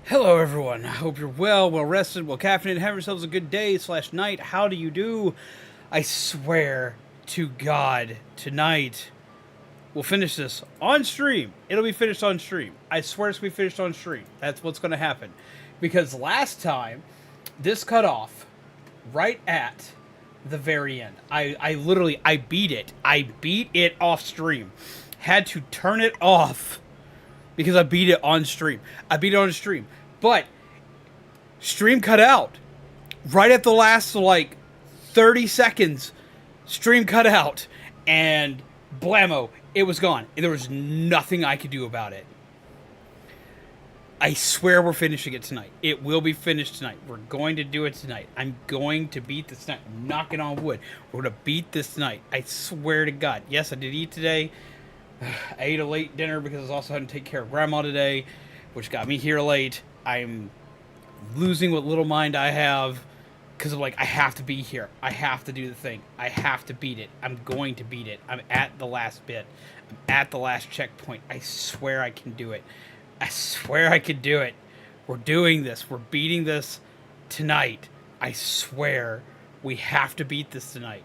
Hello, everyone. I hope you're well rested, well caffeinated, have yourselves a good day slash night. How do you do? I swear to God, tonight we'll finish this on stream. It'll be finished on stream. I swear it's gonna be finished on stream. That's what's gonna happen. Because last time, this cut off right at the very end. I literally, I beat it. I beat it off stream. Had to turn it off because I beat it on stream. I beat it on stream. But stream cut out right at the last 30 seconds. Stream cut out and blammo, it was gone. There was nothing I could do about it. I swear we're finishing it tonight. It will be finished tonight. We're going to do it tonight. I'm going to beat this tonight. I'm knocking on wood. We're going to beat this tonight. I swear to God. Yes, I did eat today. I ate a late dinner because I was also having to take care of Grandma today, which got me here late. I'm losing what little mind I have because I'm like, I have to be here. I have to do the thing. I have to beat it. I'm going to beat it. I'm at the last bit. I'm at the last checkpoint. I swear I can do it. I swear I could do it. We're doing this. We're beating this tonight. I swear we have to beat this tonight.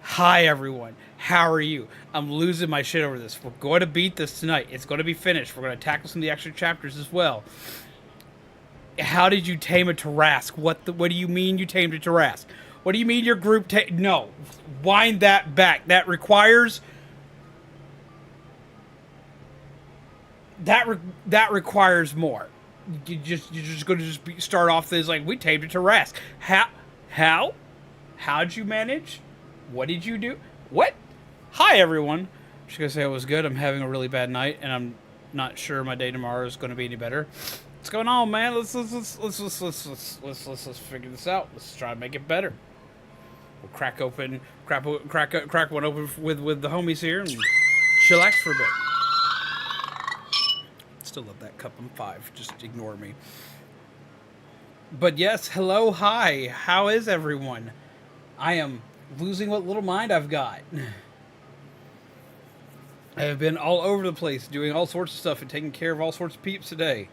Hi, everyone. How are you? I'm losing my shit over this. We're going to beat this tonight. It's going to be finished. We're going to tackle some of the extra chapters as well. How did you tame a Tarrasque? What do you mean you tamed a Tarrasque? What do you mean your group No. Wind that back. That requires... That requires more. You're just going to start off this like, we tamed a Tarrasque. How? How'd you manage? What did you do? What? Hi, everyone. I'm just gonna say it was good. I'm having a really bad night, and I'm not sure my day tomorrow is going to be any better. What's going on, man? Let's figure this out. Let's try to make it better. We'll crack one open with the homies here and chillax for a bit. Still love that cup. I'm 5. Just ignore me. But yes, hello, hi. How is everyone? I am losing what little mind I've got. I have been all over the place doing all sorts of stuff and taking care of all sorts of peeps today.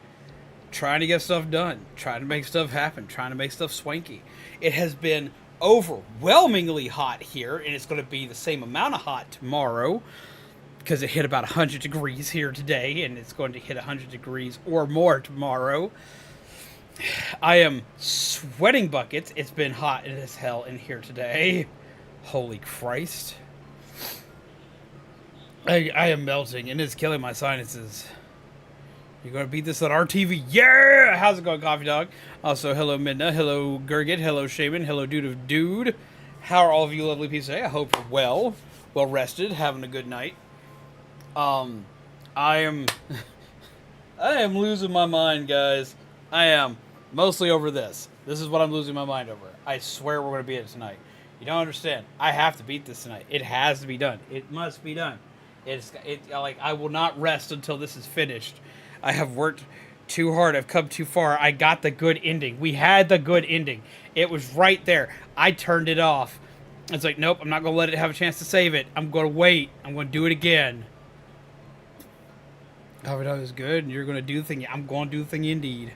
Trying to get stuff done. Trying to make stuff happen. Trying to make stuff swanky. It has been overwhelmingly hot here, and it's going to be the same amount of hot tomorrow because it hit about 100 degrees here today, and it's going to hit 100 degrees or more tomorrow. I am sweating buckets. It's been hot as hell in here today. Holy Christ. I am melting, and it's killing my sinuses. You're going to beat this on RTV? Yeah! How's it going, Coffee Dog? Also, hello, Midna. Hello, Gurgit. Hello, Shaman. Hello, Dude of Dude. How are all of you lovely people today? I hope you're well rested, having a good night. I am losing my mind, guys. I am. Mostly over this. This is what I'm losing my mind over. I swear we're going to beat it tonight. You don't understand. I have to beat this tonight. It has to be done. It must be done. I will not rest until this is finished. I have worked too hard. I've come too far. I got the good ending. We had the good ending. It was right there. I turned it off. It's like, nope, I'm not going to let it have a chance to save it. I'm going to wait. I'm going to do it again. Oh, that was good. And you're going to do the thing. I'm going to do the thing indeed.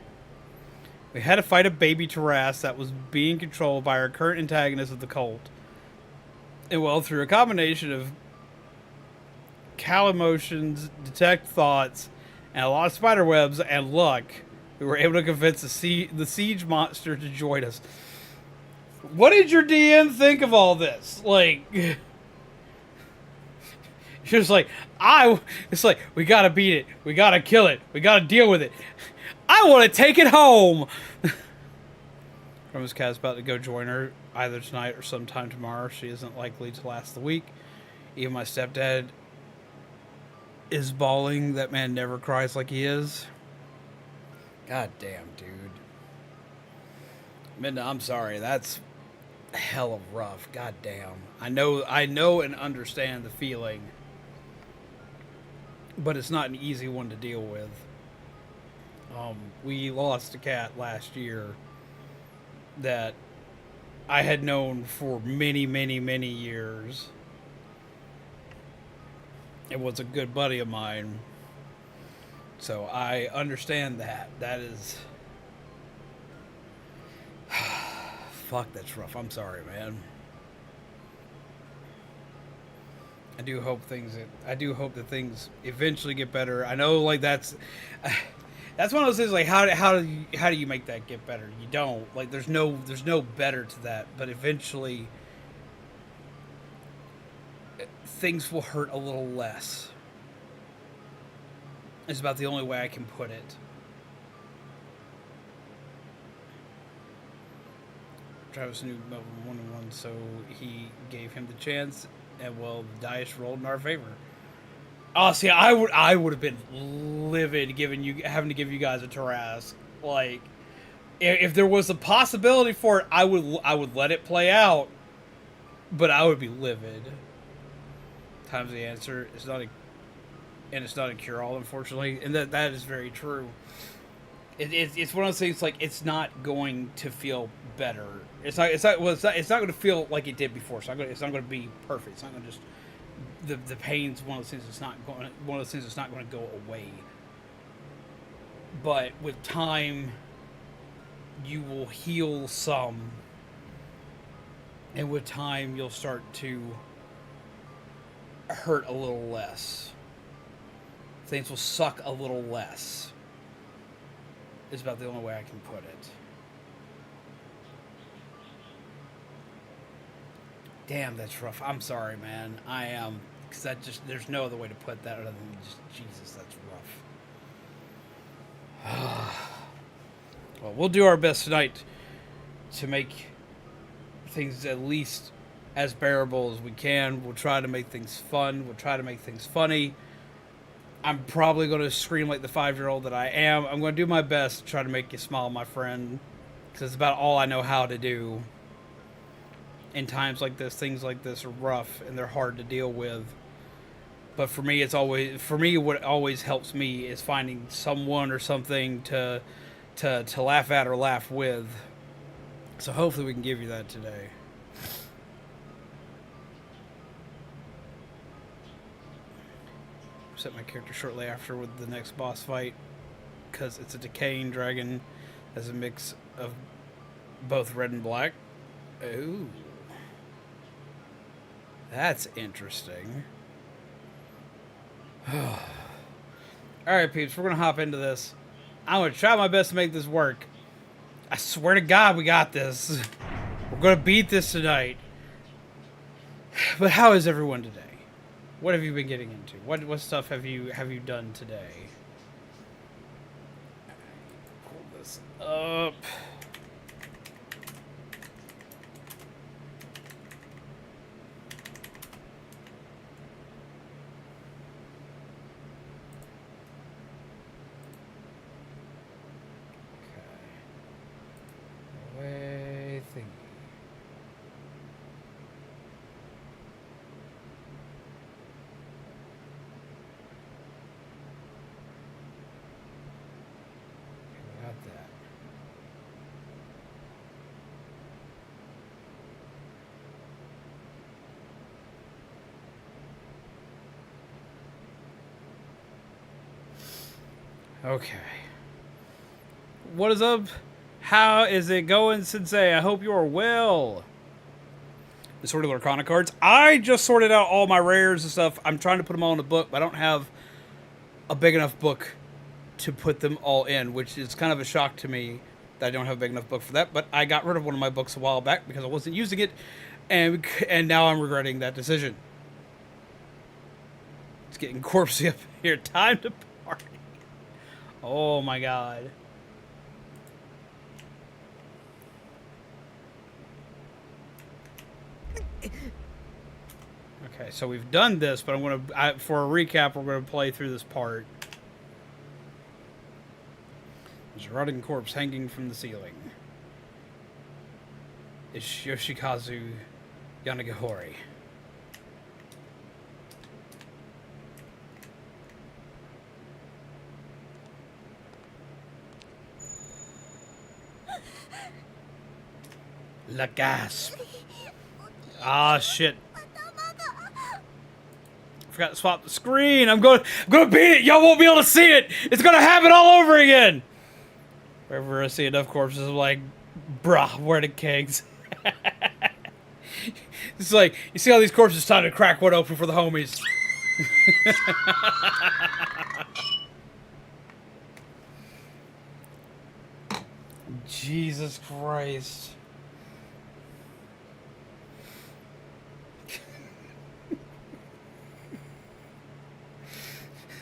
We had to fight a baby Tarrasque that was being controlled by our current antagonist of the cult. And well, through a combination of cal emotions, detect thoughts, and a lot of spider webs and luck, we were able to convince the siege monster to join us. What did your DM think of all this? Like, she was like, it's like, we gotta beat it. We gotta kill it. We gotta deal with it. I want to take it home. Grandma's cat's about to go join her either tonight or sometime tomorrow. She isn't likely to last the week. Even my stepdad is bawling. That man never cries like he is. God damn, dude. Midna, I'm sorry. That's hell of rough. God damn. I know and understand the feeling. But it's not an easy one to deal with. We lost a cat last year that I had known for many, many, many years. It was a good buddy of mine. So I understand that. That is... Fuck, that's rough. I'm sorry, man. I do hope that things eventually get better. I know, like, that's one of those things. Like, how do you make that get better? You don't. Like, there's no better to that. But eventually, things will hurt a little less. It's about the only way I can put it. Travis knew Melvin 1-1, so he gave him the chance, and well, the dice rolled in our favor. Oh, see, I would have been livid having to give you guys a Tarrasque. Like, if there was a possibility for it, I would let it play out, but I would be livid. Time's the answer. It's not a cure-all, unfortunately, and that is very true. It's one of those things, like, it's not going to feel better. It's not going to feel like it did before. It's not going to be perfect. It's not going to just the pain's one of those things that's not going to go away. But with time, you will heal some, and with time, you'll start to hurt a little less. Things will suck a little less. Is about the only way I can put it. Damn, that's rough. I'm sorry, man. I am, because there's no other way to put that other than just, Jesus, that's rough. Well, we'll do our best tonight to make things at least as bearable as we can. We'll try to make things fun. We'll try to make things funny. I'm probably going to scream like the 5-year-old that I am. I'm going to do my best to try to make you smile, my friend. Because it's about all I know how to do. In times like this, things like this are rough and they're hard to deal with. But for me, what always helps me is finding someone or something to laugh at or laugh with. So hopefully we can give you that today. Set my character shortly after with the next boss fight, because it's a decaying dragon as a mix of both red and black. Ooh, that's interesting. Alright, peeps, we're gonna hop into this. I'm gonna try my best to make this work. I swear to God we got this. We're gonna beat this tonight. But how is everyone today? What have you been getting into? What stuff have you done today? Pull this up. Okay. Away thingy. Okay. What is up? How is it going, Sensei? I hope you are well. The sorted Arcana cards. I just sorted out all my rares and stuff. I'm trying to put them all in a book, but I don't have a big enough book to put them all in, which is kind of a shock to me that I don't have a big enough book for that. But I got rid of one of my books a while back because I wasn't using it, and now I'm regretting that decision. It's getting corpsey up here. Time to party. Oh my God. Okay, so we've done this, but for a recap, we're gonna play through this part. There's a rotting corpse hanging from the ceiling. It's Yoshikazu Yanagihori. La gasp. Ah, shit. forgot to swap the screen. I'm gonna beat it. Y'all won't be able to see it. It's gonna happen all over again. Wherever I see enough corpses, I'm like, bruh, where the kegs? It's like, you see all these corpses, time to crack one open for the homies. Jesus Christ.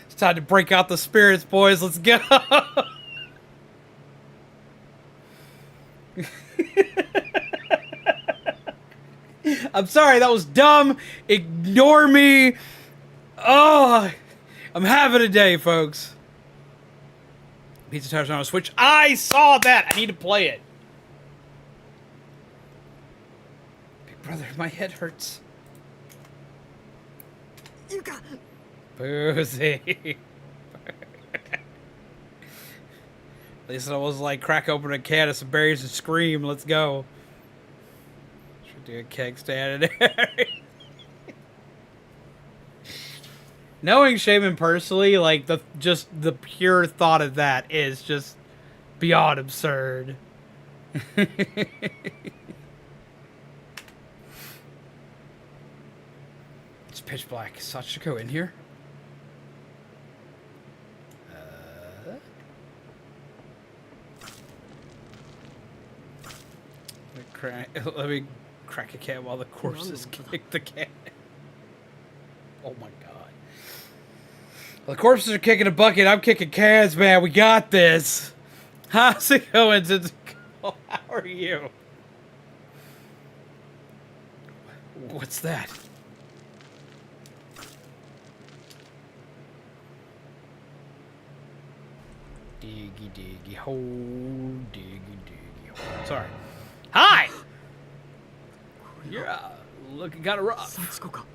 It's time to break out the spirits, boys. Let's go. I'm sorry, that was dumb. Ignore me. Oh, I'm having a day, folks. Pizza Tower's on a Switch. I saw that. I need to play it. Big brother, my head hurts. Boozy. At least I was like, crack open a can of some berries and scream. Let's go. Should do a keg stand in there. Knowing Shaman personally, like, just the pure thought of that is just beyond absurd. It's pitch black. Is Sachiko in here? Let me crack a can while the corpses kick the can. Oh my god. Well, the corpses are kicking a bucket. I'm kicking cans, man. We got this. How's it going? How are you? What's that? Diggy, diggy, ho. Diggy, diggy, ho. Sorry. Hi! You're looking kind of rough. Got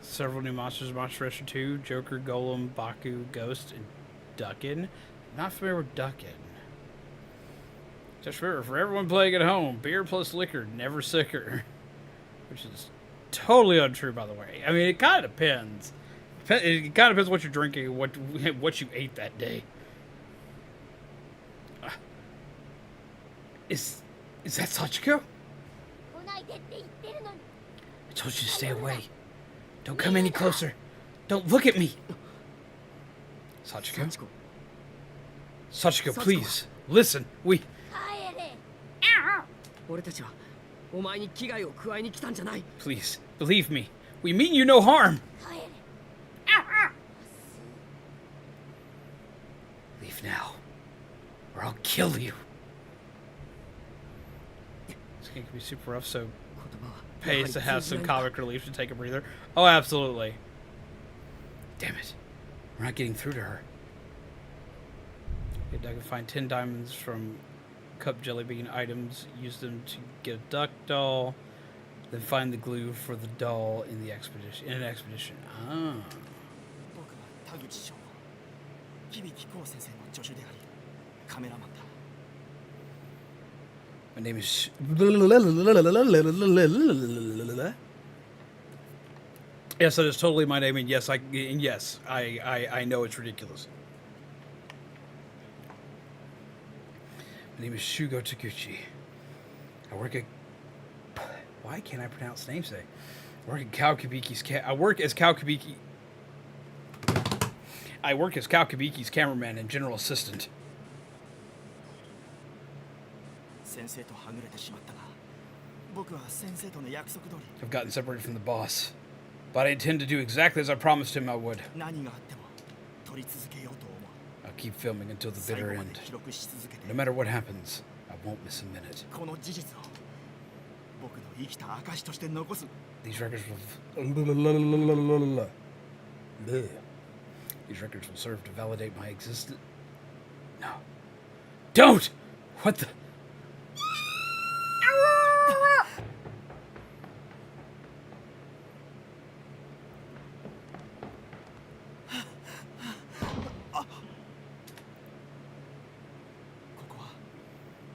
several new monsters, Monster Rusher 2, Joker, Golem, Baku, Ghost, and Duckin. Not familiar with Duckin. Just remember, for everyone playing at home, beer plus liquor, never sicker. Which is totally untrue, by the way. I mean, it kind of depends. It kind of depends what you're drinking, what you ate that day. Is that Sachiko? I told you to stay away. Don't come any closer. Don't look at me. Sachiko? Sachiko, please. Listen, we... Please, believe me. We mean you no harm. Leave now, or I'll kill you. This game can be super rough, so pays to have some comic relief to take a breather. Oh, absolutely. Damn it. We're not getting through to her. I can find 10 diamonds from cup jelly bean items, use them to get a duck doll, then find the glue for the doll in an expedition. Ah. My name is... Yes, that is totally my name, and yes, I know it's ridiculous. My name is Shugo Taguchi. I work at... Why can't I pronounce namesake? I work as Kawakibiki's cameraman and general assistant. I've gotten separated from the boss, but I intend to do exactly as I promised him I would. I'll keep filming until the bitter end. No matter what happens, I won't miss a minute. These records will serve to validate my existence. No. Don't! What the...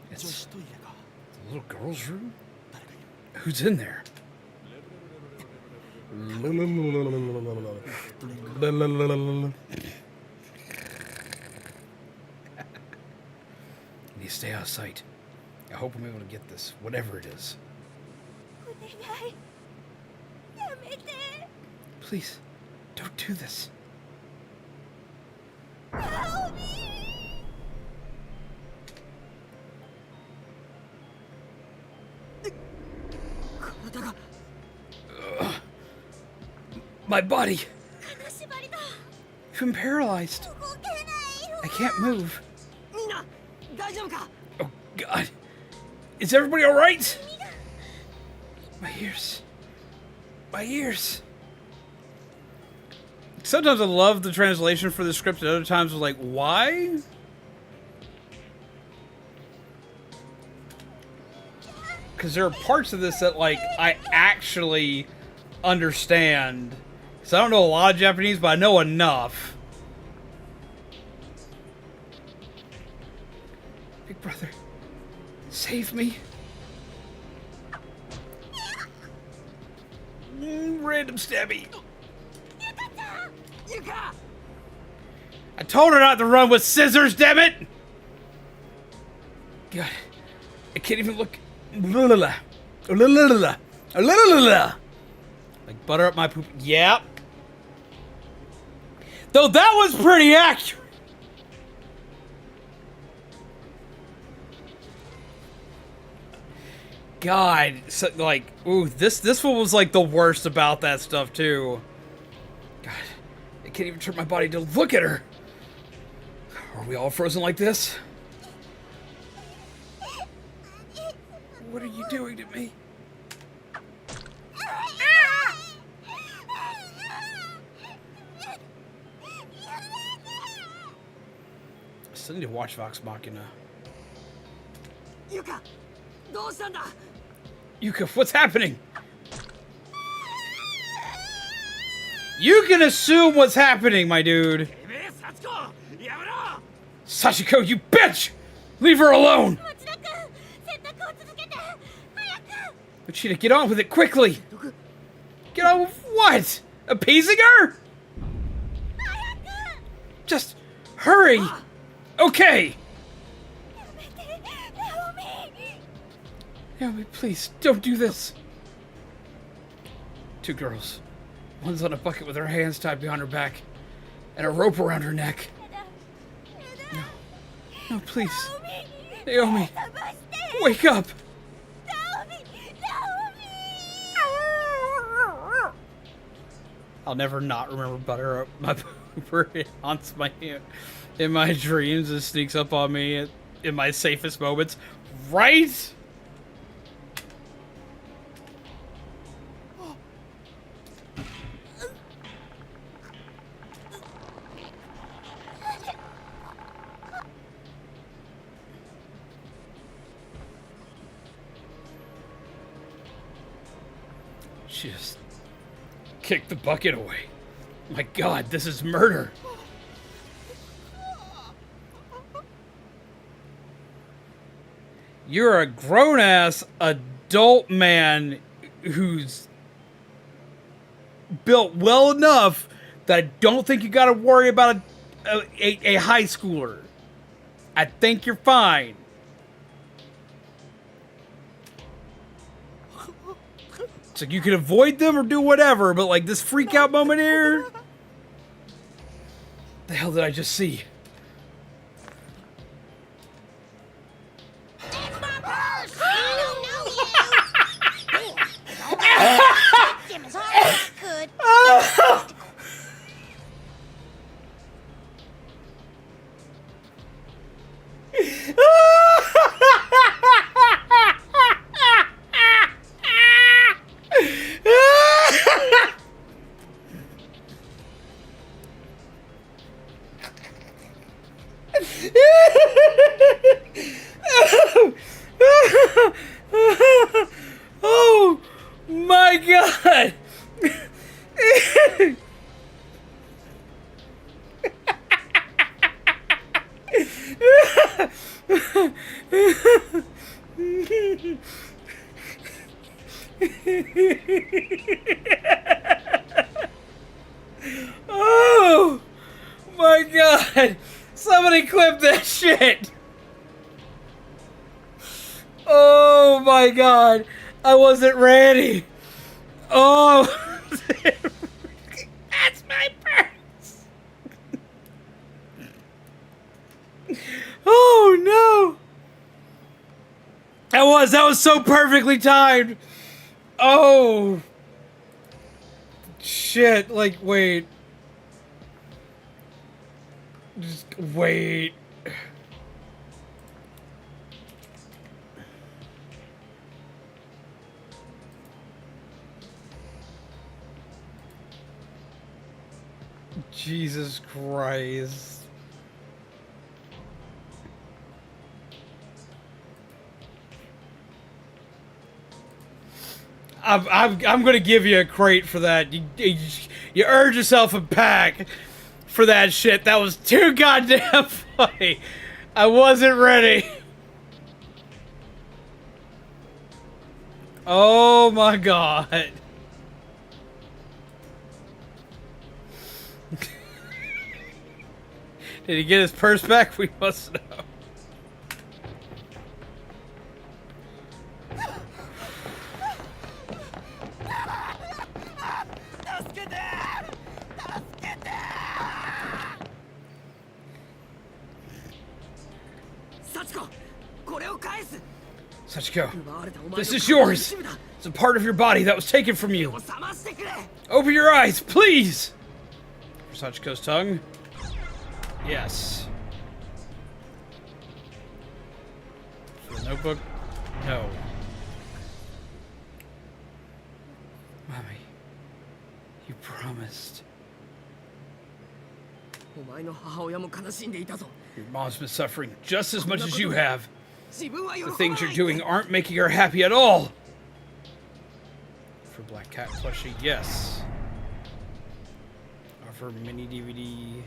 It's the little girl's room? Who's in there? You stay out of sight. I hope I'm able to get this, whatever it is. Please, don't do this. My body. I'm paralyzed. I can't move. Oh, God. Is everybody all right? My ears. My ears. Sometimes I love the translation for the script, and other times I'm like, why? Because there are parts of this that, like, I actually understand. Because I don't know a lot of Japanese, but I know enough. Big brother, save me. Random stabby. I told her not to run with scissors, damn it! God, I can't even look. Like butter up my poop. Yep. Though that was pretty accurate. God, so, like, ooh, this one was like the worst about that stuff too. God, I can't even turn my body to look at her. Are we all frozen like this? What are you doing to me? I still need to watch Vox Machina. Yuka, what's happening? You can assume what's happening, my dude. Sachiko, you bitch! Leave her alone! Uchida, get on with it quickly! Get on with what? Appeasing her? Just hurry! Okay! Naomi, please, don't do this. Two girls. One's on a bucket with her hands tied behind her back and a rope around her neck. No. No, please. Naomi, wake up! I'll never not remember butter up my pooper. It haunts my in my dreams. It sneaks up on me in my safest moments. Right? She just kicked the bucket away. My God, this is murder. You're a grown-ass adult man who's built well enough that I don't think you gotta worry about a high schooler. I think you're fine. It's like you can avoid them or do whatever, but like this freak out moment here. The hell did I just see? It's my purse! I don't know you! I kicked him as hard as I could. Oh my God! Oh my god! Somebody clip that shit! Oh my god! I wasn't ready! Oh! That's my purse! Oh no! That was so perfectly timed! Oh! Shit, like, wait. Just wait. Jesus Christ. I'm gonna give you a crate for that. You earned yourself a pack for that shit. That was too goddamn funny. I wasn't ready. Oh my god. Did he get his purse back? We must know. Sachiko, this is yours. It's a part of your body that was taken from you. Open your eyes, please. For Sachiko's tongue. Yes. For the notebook? No. Mommy, you promised. Your mom's been suffering just as much as you have. The things you're doing aren't making her happy at all. For Black Cat plushie, yes. Or for mini DV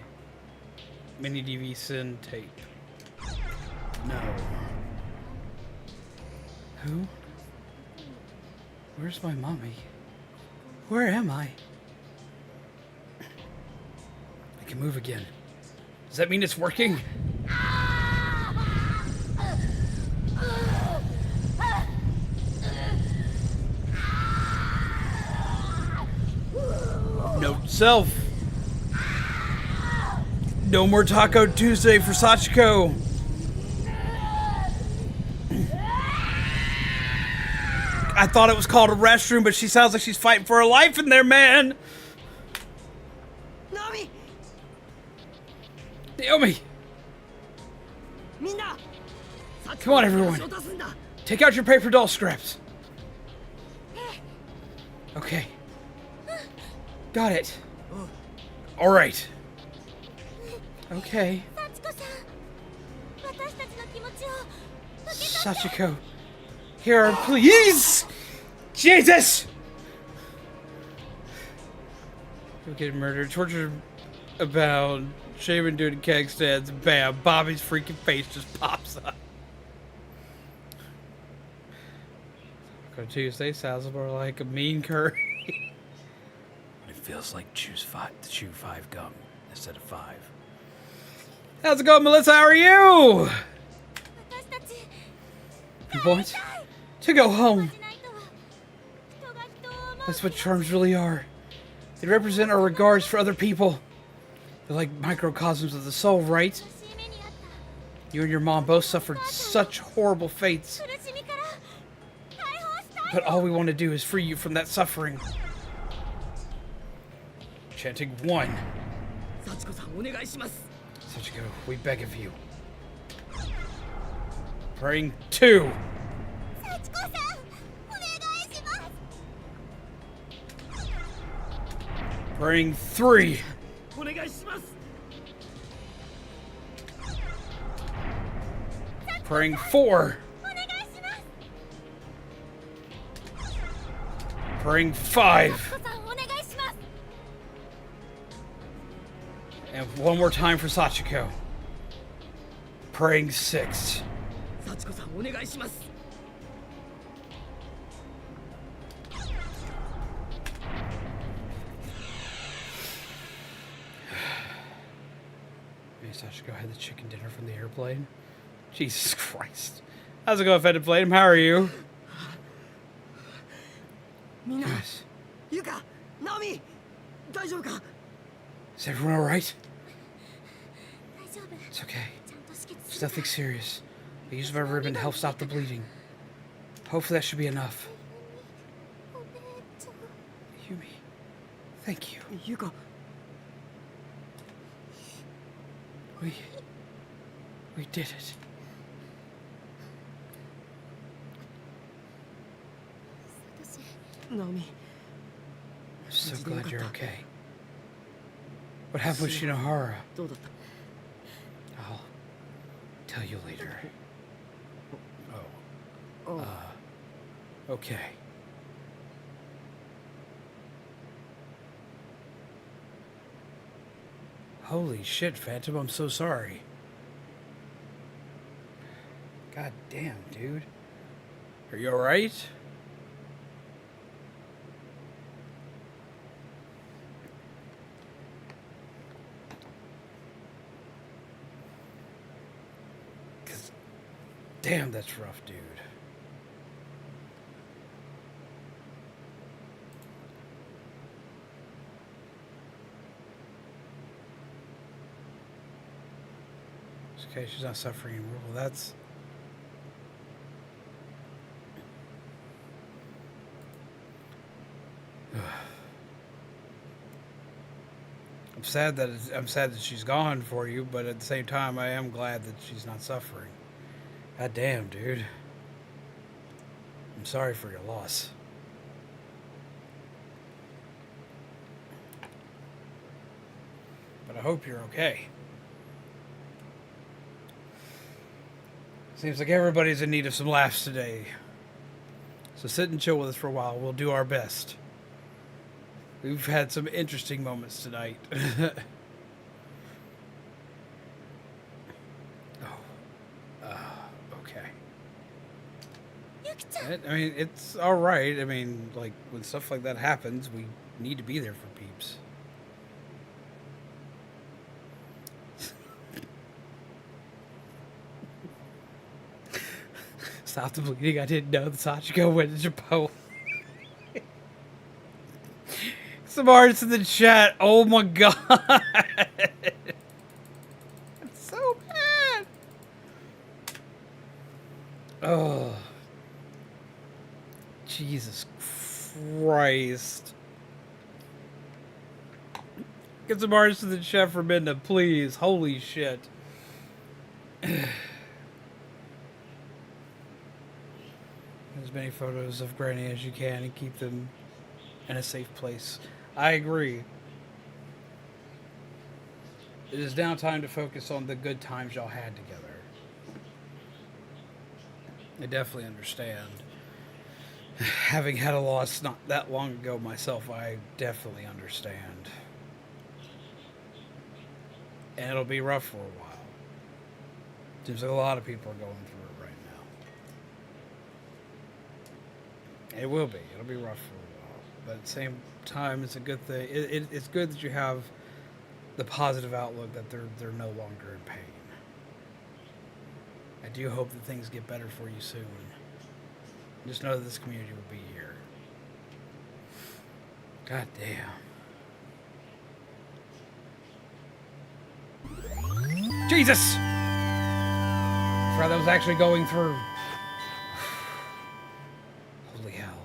sin tape. No. Who? Where's my mommy? Where am I? I can move again. Does that mean it's working? Note to self. No more Taco Tuesday for Sachiko. I thought it was called a restroom, but she sounds like she's fighting for her life in there, man. Naomi! Come on, everyone. Take out your paper doll scraps. Okay. Got it. All right. Okay. Sachiko. Here, please! Jesus! You'll get murdered, tortured, about shaving dude in keg stands, bam, Bobby's freaking face just pops up. On Tuesday, sounds more like a mean curry. It feels like chew 5 gum instead of 5. How's it going, Melissa? How are you? You want to go home. That's what charms really are. They represent our regards for other people. They're like microcosms of the soul, right? You and your mom both suffered such horrible fates. But all we want to do is free you from that suffering. Chanting 1. Sachiko, we beg of you. Praying 2. Praying 3. Praying 4. Praying 5. And one more time for Sachiko. Praying 6. Sachiko had the chicken dinner from the airplane. Jesus Christ. How's it going, Fended Flame? How are you? Yes. Yuka, Nami, 大丈夫か? Is everyone alright? 大丈夫。 It's okay. ちゃんと止血 It's する nothing serious. The use of our ribbon to help stop the bleeding. Hopefully that should be enough. お姉ちゃん。 Yumi, thank you. Yuka, We did it. Nami, I'm so glad you're okay. What happened with Shinohara? どうだった? I'll tell you later. Oh. Okay. Holy shit, Phantom, I'm so sorry. God damn, dude. Are you alright? Damn, that's rough, dude. It's okay, she's not suffering anymore. Well, that's... I'm sad that she's gone for you, but at the same time, I am glad that she's not suffering. God damn, dude. I'm sorry for your loss. But I hope you're okay. Seems like everybody's in need of some laughs today. So sit and chill with us for a while. We'll do our best. We've had some interesting moments tonight. Okay. I mean, it's alright. I mean, like, when stuff like that happens, we need to be there for peeps. Stop the bleeding. I didn't know that Sachiko went to Japan. Some artists in the chat. Oh my god. It's so bad. Oh. Jesus Christ. Get some artists in the chat for Midna, please. Holy shit. As many photos of Granny as you can and keep them in a safe place. I agree. It is now time to focus on the good times y'all had together. I definitely understand. Having had a loss not that long ago myself, I definitely understand. And it'll be rough for a while. Seems like a lot of people are going through it right now. It will be. It'll be rough for a while. But at the same time, it's a good thing. It's good that you have the positive outlook that they're no longer in pain. I do hope that things get better for you soon. Just know that this community will be here. God damn. Jesus! I forgot that was actually going through. Holy hell.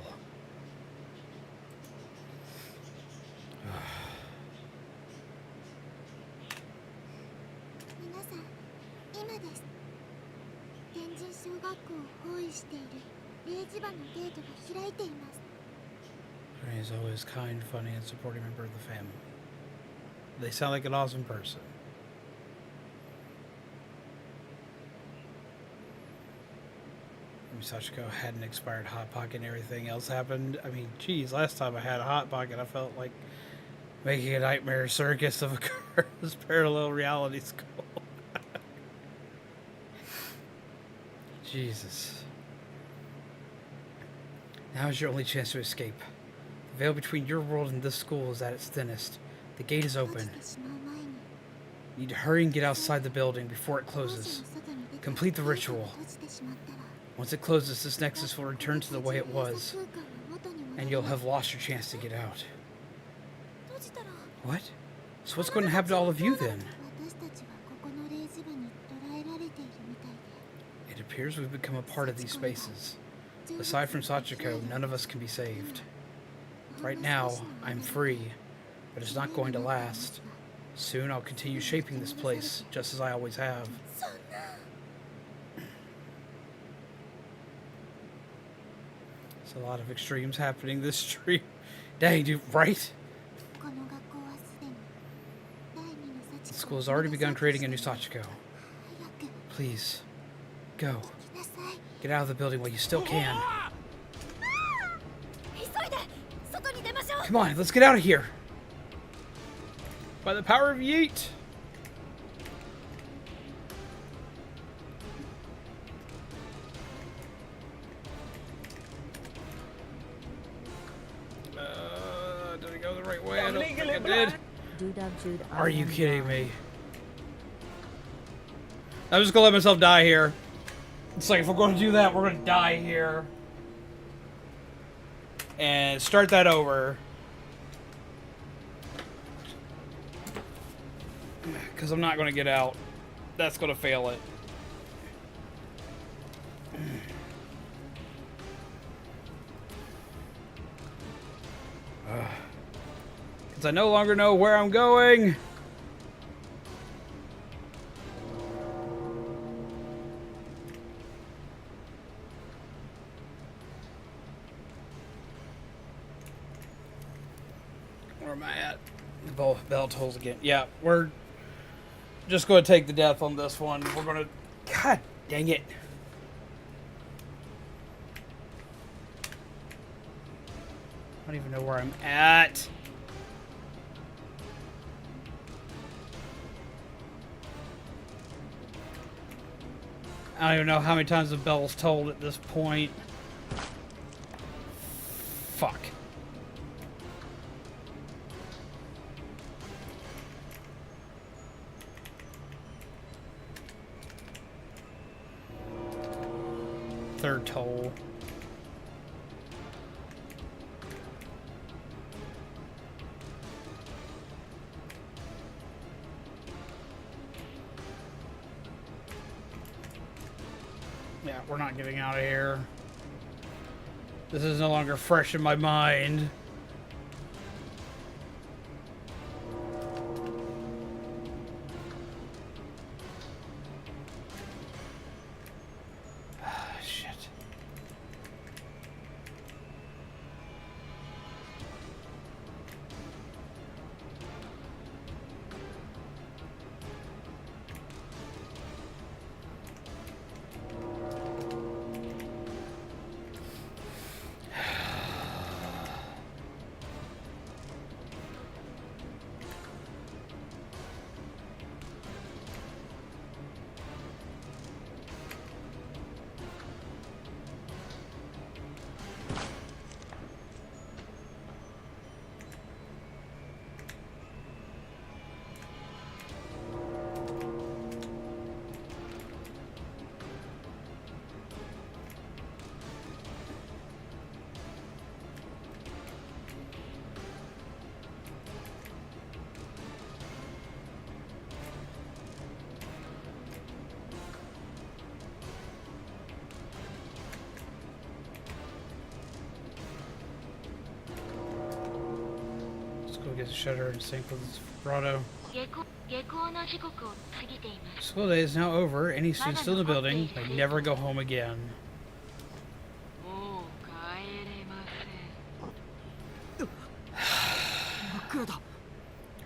Granny is always kind, funny, and supporting member of the family. They sound like an awesome person. Sachiko had an expired Hot Pocket and everything else happened. I mean, geez, last time I had a Hot Pocket, I felt like making a nightmare circus of a cursed parallel reality school. Jesus. Now is your only chance to escape. The veil between your world and this school is at its thinnest. The gate is open. Need to hurry and get outside the building before it closes. Complete the ritual. Once it closes, this nexus will return to the way it was, and you'll have lost your chance to get out. What? So what's going to happen to all of you then? It appears we've become a part of these spaces. Aside from Sachiko, none of us can be saved. Right now, I'm free, but it's not going to last. Soon I'll continue shaping this place, just as I always have. There's a lot of extremes happening this stream. Dang, dude, right? The school has already begun creating a new Sachiko. Please, go. Get out of the building while you still can. Come on, let's get out of here. By the power of Yeet. Did I go the right way? I don't think I did. Are you kidding me? I'm just gonna let myself die here. It's like, if we're going to do that, we're going to die here. And start that over. Because I'm not going to get out. That's going to fail it. Because I no longer know where I'm going. Where am I at? The bell tolls again. Yeah, we're just going to take the death on this one. We're going to... God dang it. I don't even know where I'm at. I don't even know how many times the bell's tolled at this point. Fuck. Third toll. Yeah, we're not getting out of here. This is no longer fresh in my mind. Get the shutter and sync with its vibrato. School day is now over. Any student still in the building may never go home again.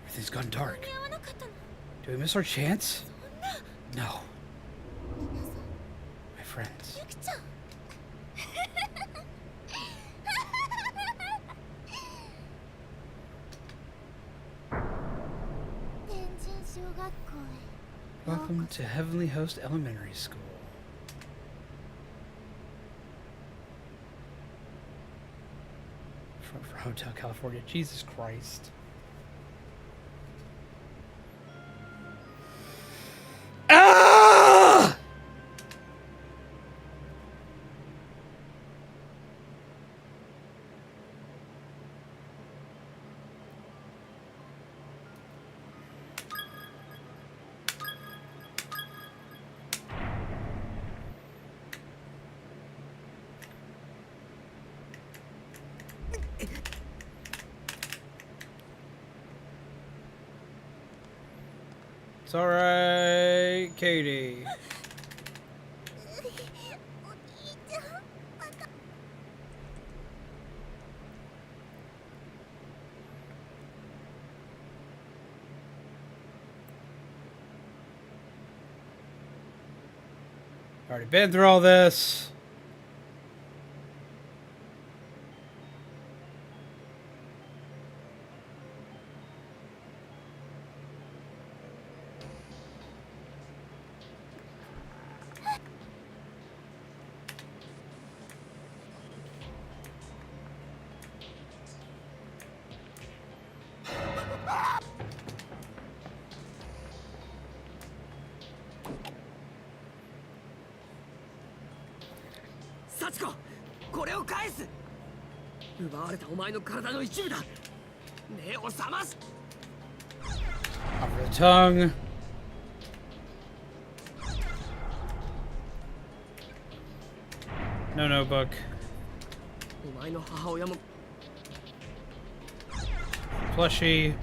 Everything's gone dark. Do we miss our chance? No. My friends. Welcome to Heavenly Host Elementary School. For Hotel California. Jesus Christ. It's alright, Katie. お兄ちゃん、また。 Already been through all this. Sachiko, これを返す。奪われたお前の体の一部だ。目を覚ます。 Over the tongue. No notebook. お前の母親も Plushie.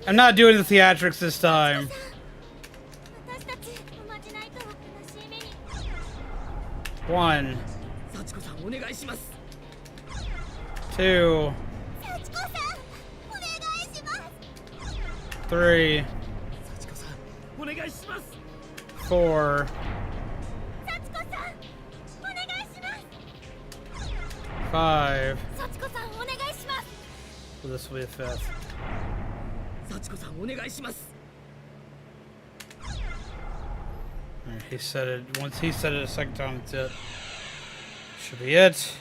I'm not doing the theatrics this time. 私たちおまじないと悲しい目に。 1, 幸子さんお願いします。 2, 幸子さん、お願いします。 3, 幸子さんお願いします。 4, 幸子さん、お願いします。 5. 幸子さん、お願いします。 So this will be the 5th. 幸子さんお願いします。 Alright, he said it. Once he said it a second time, that's it. Should be it.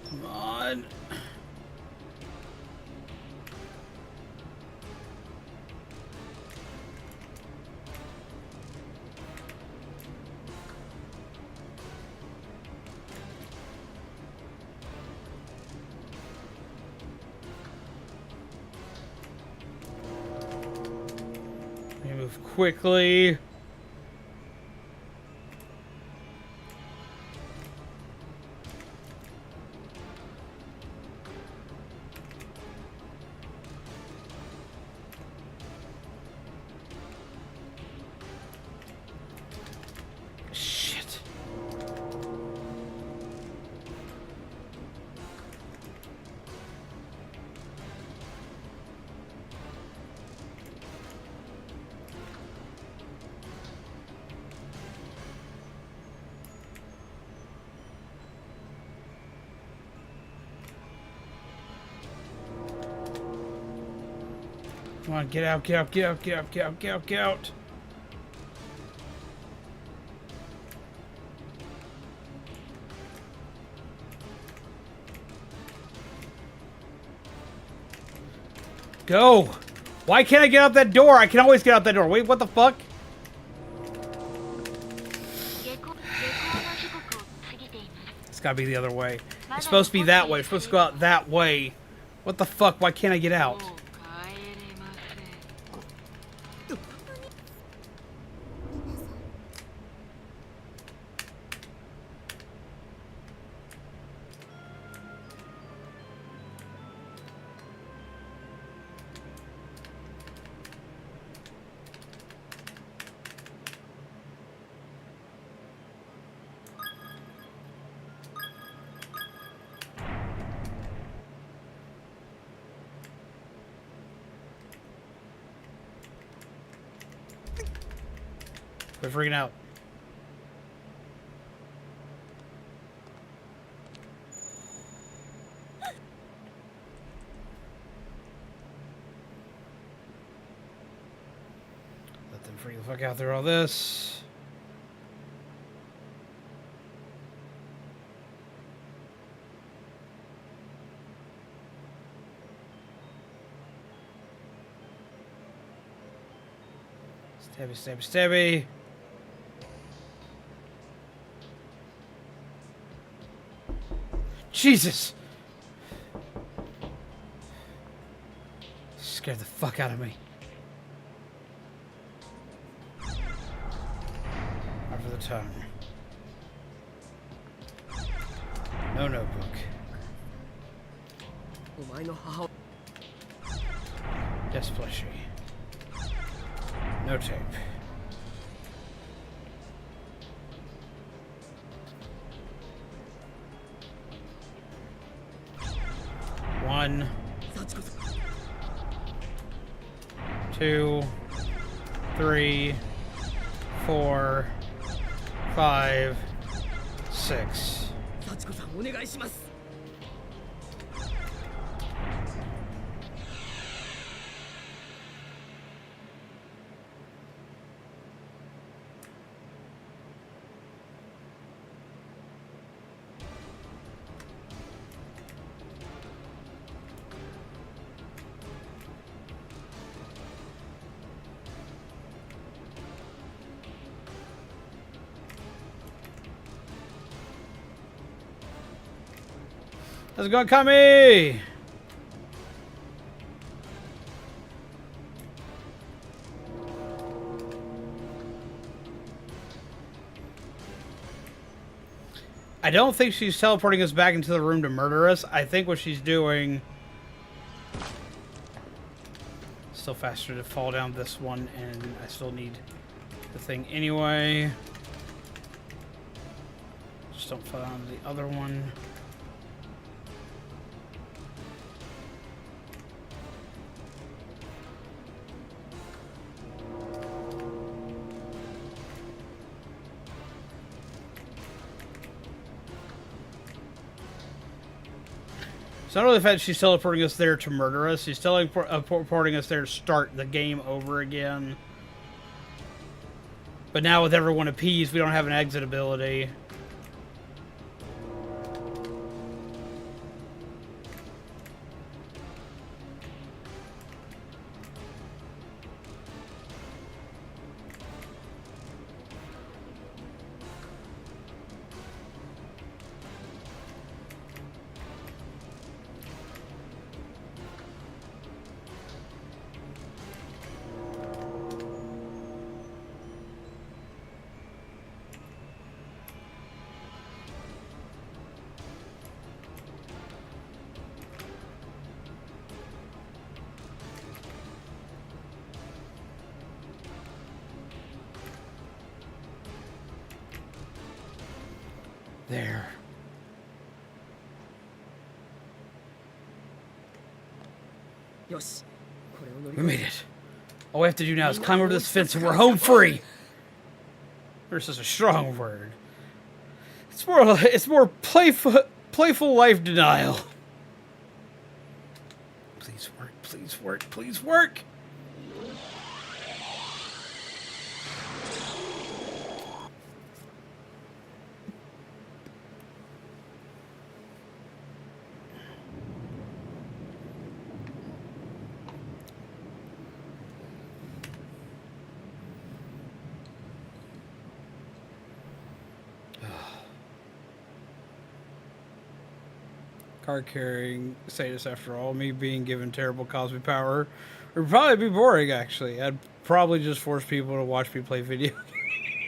Come on. We move quickly. Shit. Come on, get out, get out, get out, get out, get out, get out, get out. Go! Why can't I get out that door? I can always get out that door. Wait, what the fuck? 下校 gotta be the other way. It's supposed to be that way. It's supposed to go out that way. What the fuck? Why can't I get out? We're freaking out. Let them freak the fuck out through all this. Stabby, stabby, stabby. Jesus! Scared the fuck out of me. Over the tongue. No notebook. Yes, plushie. No tape. One, 2, 3, 4, 5, 6. 幸子さんお願いします。 How's it going, Kami? I don't think she's teleporting us back into the room to murder us. I think what she's doing... Still faster to fall down this one, and I still need the thing anyway. Just don't fall down the other one. It's not really the fact that she's teleporting us there to murder us. She's teleporting us there to start the game over again. But now with everyone appeased, we don't have an exit ability. There. We made it. All we have to do now is climb over this fence and we're home free. This is a strong word. It's more playful life denial. Please work, please work, please work. Car carrying status after all. Me being given terrible cosmic power would probably be boring, actually. I'd probably just force people to watch me play video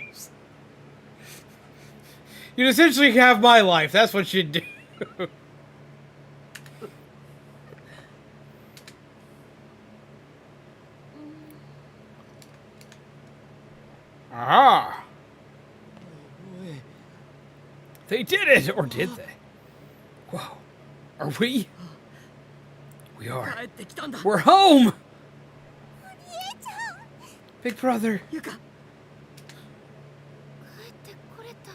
games. You'd essentially have my life. That's what you'd do. Aha! They did it! Or did they? Whoa. Are we? We are. 帰ってきたんだ We're home! お兄ちゃん Big brother. ゆか帰ってこれた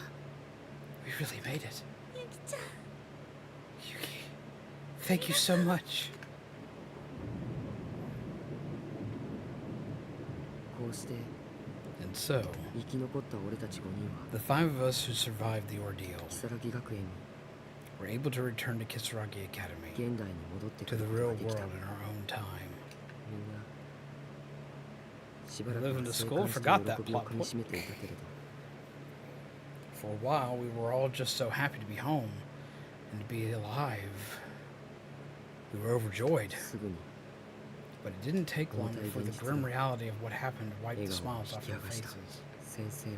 We really made it. ゆきちゃん Yuki. Thank you so much. こうして And so, 生き残った俺たち5人は the five of us who survived the ordeal 如月学園に were able to return to Kisaragi Academy, 現代に戻ってく to る the こと real ができ world た in our own time. みんなしばら Live く in は the 生 school? 還して Forgot that 喜びを plot かみしめていたけれど For a while, we were all just so happy to be home and to be alive. We were overjoyed, すぐに but it didn't take long before the grim reality of what happened wiped the 笑顔を smiles 引 off き our 剥がした faces. 先生も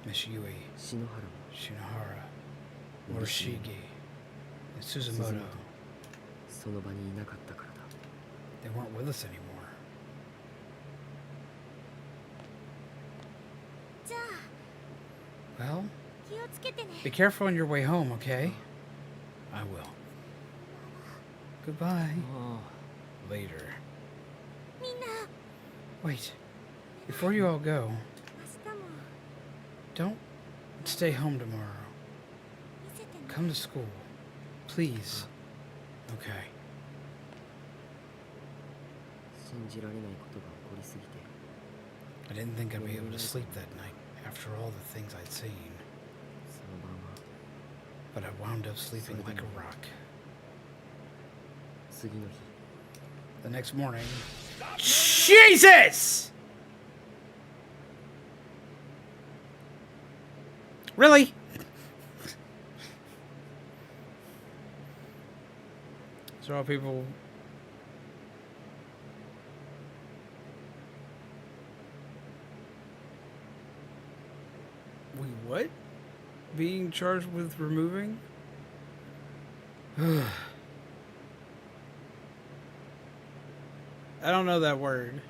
Miss Yui, 篠原も Shinohara, Morishige, Morishige, and Suzumoto. その場にいなかったからだ They weren't with us anymore. じゃあ Well, 気をつけてね be careful on your way home, okay? I will. Goodbye. Later. みんな Wait. Before you all go, 明日も don't stay home tomorrow. 見せてね Come to school. Please. Okay. 信じられないことが起こりすぎて I didn't think I'd be able to sleep that night after all the things I'd seen. その晩は But I wound up sleeping like a rock. 次の日 The next morning... Jesus! Really? So all people... We what? Being charged with removing? I don't know that word.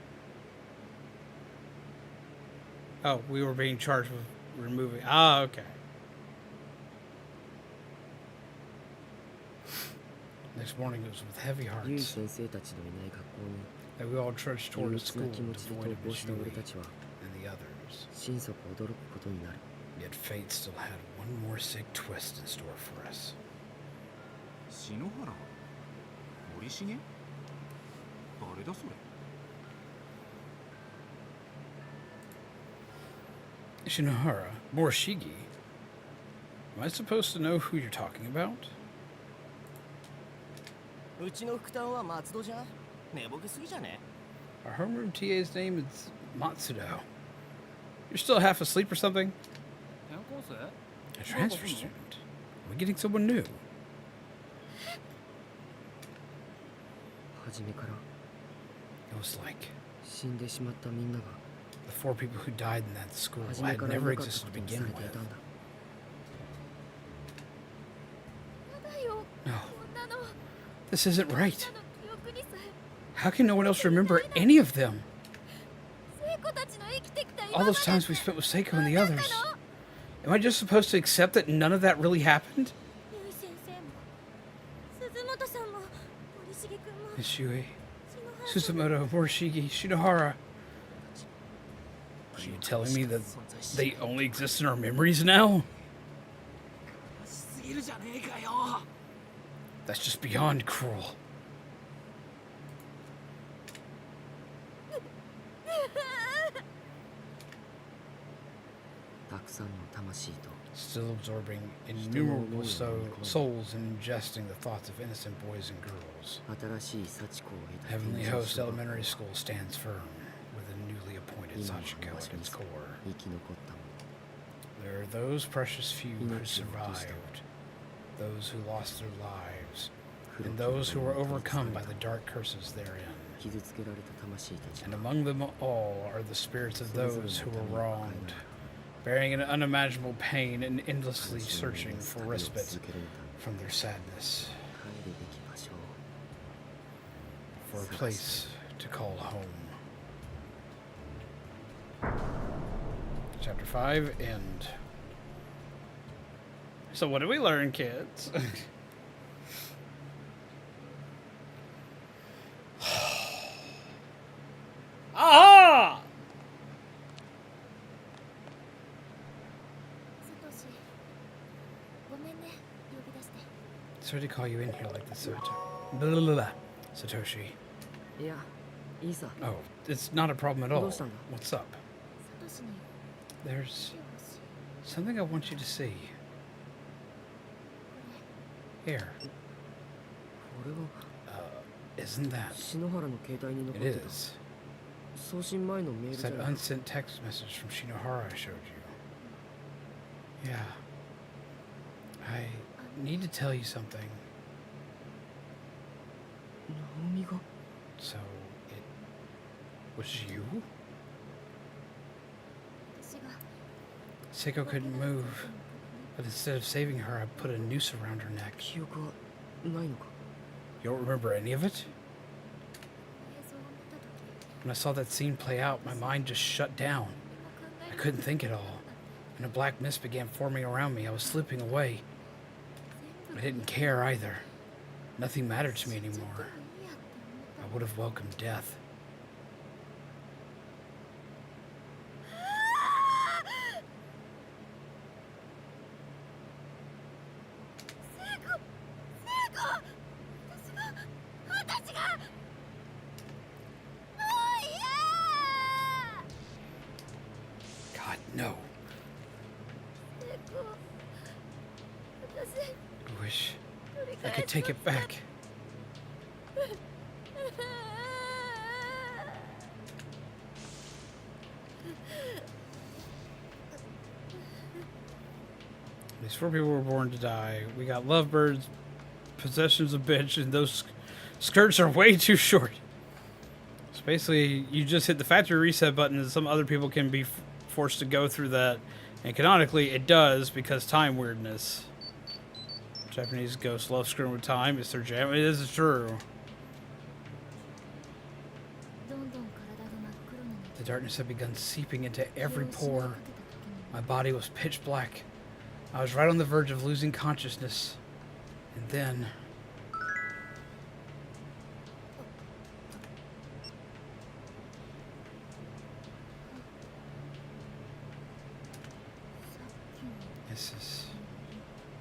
Oh, we were being charged with removing. Ah, okay. Next morning it was with heavy ゆい hearts 先生たちのいない学校に that we all trudged 憂 toward a 鬱な school 気持ちで devoid 登 of 校 Miss した俺 Yui たちは and the others. 心底驚くことになる Yet fate still had one more sick twist in store for us. 篠原森重誰だそれ Shinohara, Morishige. Am I supposed to know who you're talking about? うちの副担は松戸じゃん寝ぼけすぎじゃね Our homeroom TA's name is Matsudo. You're still half asleep or something? A transfer student. Are we getting someone new? 初めから It was like 死んでしまったみんなが the four people who died in that school 初め had からい never なかった existed こ to とにさ begin れてい with. たんだ やだよ No, こんなの this isn't right. 記憶にさえ How can no one else remember any of them? 聖子たちの生きてきた All those times we spent with Seiko and the others. Am I just supposed to accept that none of that really happened? ゆい先生も鈴本さんも森重君も Miss Yui, 篠原さんも Suzumoto, Morishige, Shinohara. Are you telling me that they only exist in our memories now? しすぎるじゃねえかよ That's just beyond cruel. たくさんの魂と Still absorbing innumerable souls and ingesting the thoughts of innocent boys and girls. 新しい幸子を得た Heavenly 天上 Host 小学校 Elementary School stands firm with a newly appointed 今も Sachiko わ at しに its core. 生き残ったも There are those precious few who Inochi no survived, those who lost their lives, and those who were overcome by the dark curses therein. 傷つけられた魂たち And among them all are the spirits of those who were wronged, bearing an unimaginable pain and endlessly searching for respite from their sadness, 帰るべき場所を for a place to call home. Chapter 5, end. So what did we learn, kids? Ah! サトシ、ごめんね、呼び出して。 Sorry to call you in here like this, Blah, blah, blah, blah. Satoshi. いやいいさ Oh, it's not a problem at all. どうしたんだ? What's up? サトシに There's 手をし、 something I want you to see. こ Here. これは Isn't that? 篠原の携帯に残 It ってた is. 送信前のメール It's じゃ that ない unsent text message from Shinohara I showed you. Yeah. I need to tell you something. ナオミが So, it was you? 私が Seiko couldn't move, but instead of saving her, I put a noose around her neck. 記憶はないのか You don't remember any of it? 映像を見た時、 When I saw that scene play out, my mind just shut down. 何も考 I え couldn't think at all, and a black mist began forming around me. I was slipping away. 全 I 部 didn't care either. Nothing mattered to me 死んじゃって anymore. もいいやって思 I った would have welcomed death. 私がもう嫌 God, no. 私 I wish 取り I 返 could す take it back. These 4 people were born to die. We got lovebirds, possessions of bitch, and those skirts are way too short. So basically, you just hit the factory reset button, and some other people can be forced to go through that. And canonically, it does because time weirdness. Japanese ghosts love screwing with time. It's their jam. It is true. どんどん体が真っ黒になって The darkness had begun seeping into 気 every を失い pore. かけた時に My body was pitch black. I was right on the verge of losing consciousness. And then... This is...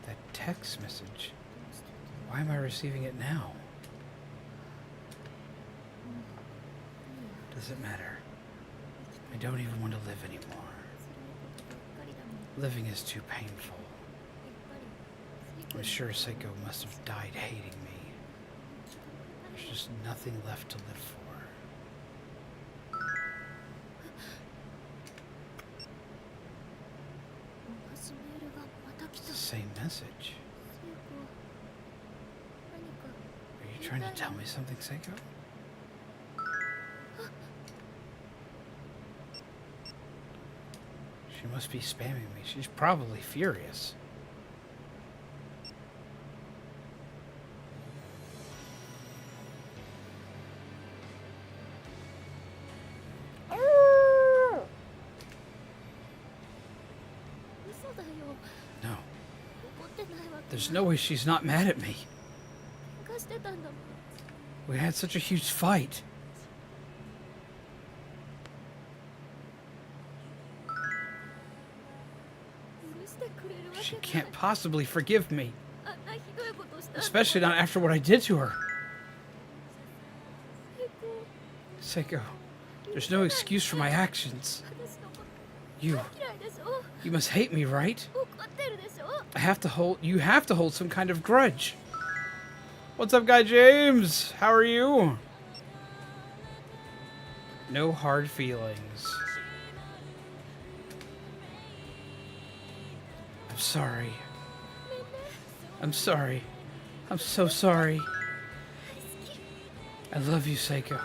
that text message. Why am I receiving it now? Does it matter? I don't even want to live anymore. Living is too painful. I'm sure Seiko must have died hating me. There's just nothing left to live for. It's the same message. Are you trying to tell me something, Seiko? She must be spamming me. She's probably furious. No. There's no way she's not mad at me. We had such a huge fight. She can't possibly forgive me. Especially not after what I did to her. Seiko, there's no excuse for my actions. You must hate me, right? You have to hold some kind of grudge. What's up, Guy James? How are you? No hard feelings. I'm sorry. I'm sorry. I'm so sorry. I love you, Seiko.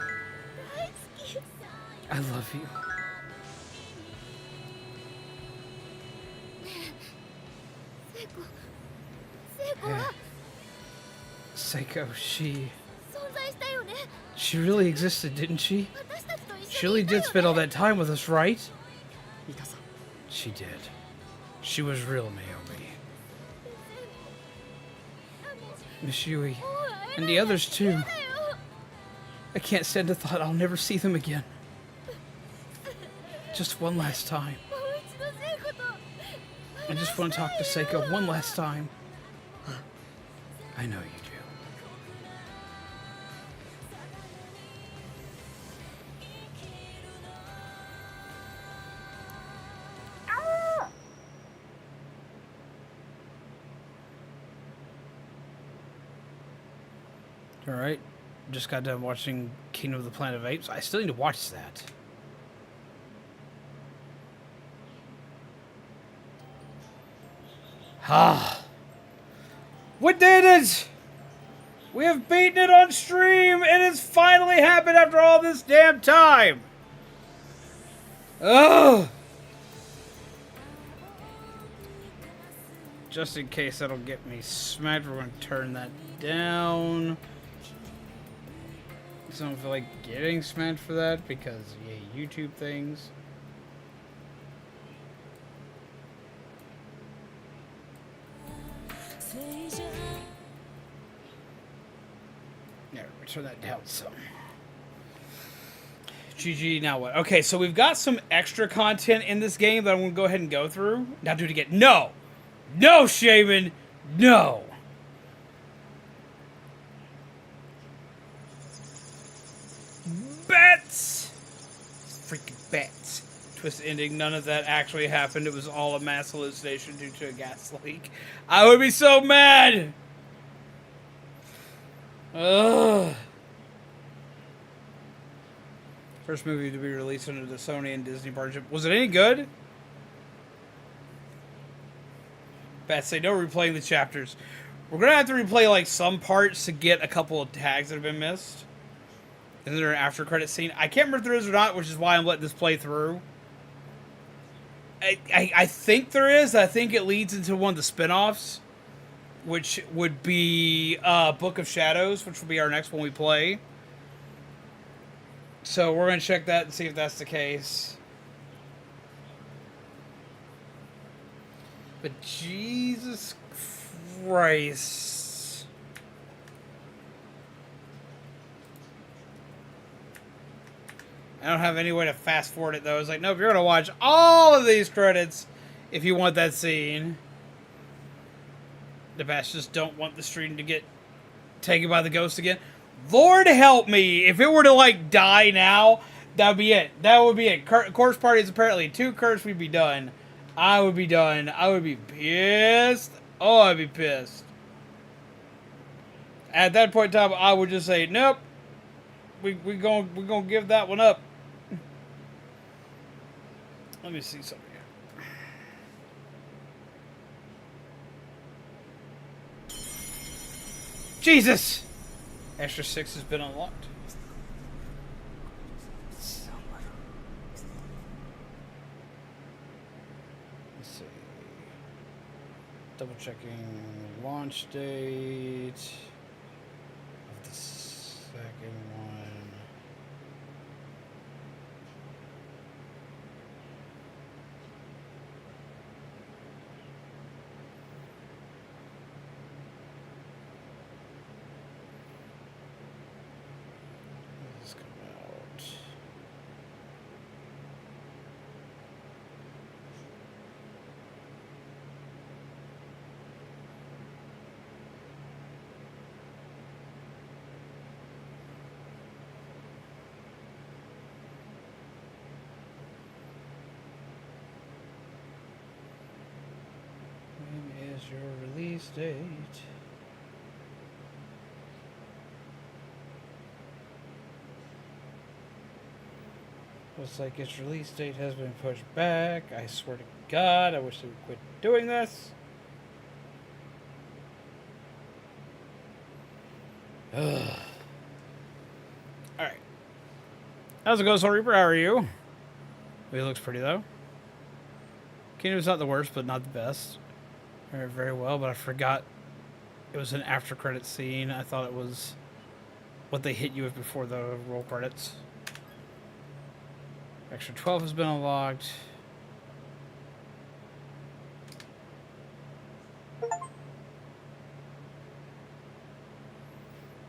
I love you. Yeah. Seiko, she really existed, didn't she? She really did spend all that time with us, right? ミカさん She did. She was real Naomi. Miss Yui. And the others, too. I can't stand the thought I'll never see them again. Just one last time. I just want to talk to Seiko one last time. I know you do. Alright. Just got done watching Kingdom of the Planet of Apes. I still need to watch that. Ah. We did it! We have beaten it on stream! It has finally happened after all this damn time! Ugh! Just in case that'll get me smacked, we're going to turn that down. I don't feel like getting smacked for that because, yeah, YouTube things. Yeah, we turn that down some. GG, now what? Okay, so we've got some extra content in this game that I'm going to go ahead and go through. Now do it again. No! No, Shaman! No! Bats! Freaking bats. Twist ending, none of that actually happened. It was all a mass hallucination due to a gas leak. I would be so mad! Ugh. First movie to be released under the Sony and Disney partnership. Was it any good? Bats say no replaying the chapters. We're gonna have to replay like some parts to get a couple of tags that have been missed. Is there an after credit scene? I can't remember if there is or not, which is why I'm letting this play through. I think there is. I think it leads into one of the spin-offs, which would be Book of Shadows, which will be our next one we play. So we're going to check that and see if that's the case. But Jesus Christ. I don't have any way to fast forward it though. It's like, nope, you're going to watch all of these credits if you want that scene. The bats just don't want the stream to get taken by the ghost again. Lord help me. If it were to like die now, that would be it. That would be it. Corpse Party is apparently 2 curse, we'd be done. I would be done. I would be pissed. Oh, I'd be pissed. At that point in time, I would just say, nope. We're gonna give that one up. Let me see something here. Jesus! Extra 6 has been unlocked. Let's see. Double checking launch date of the second one. This come out. When is your release date? Looks like its release date has been pushed back. I swear to God, I wish they would quit doing this. Ugh. How's it going, Soul Reaper? How are you? He looks pretty, though. Kingdom's not the worst, but not the best. Very, very well, but I forgot it was an after-credit scene. I thought it was what they hit you with before the roll credits. Extra 12 has been unlocked.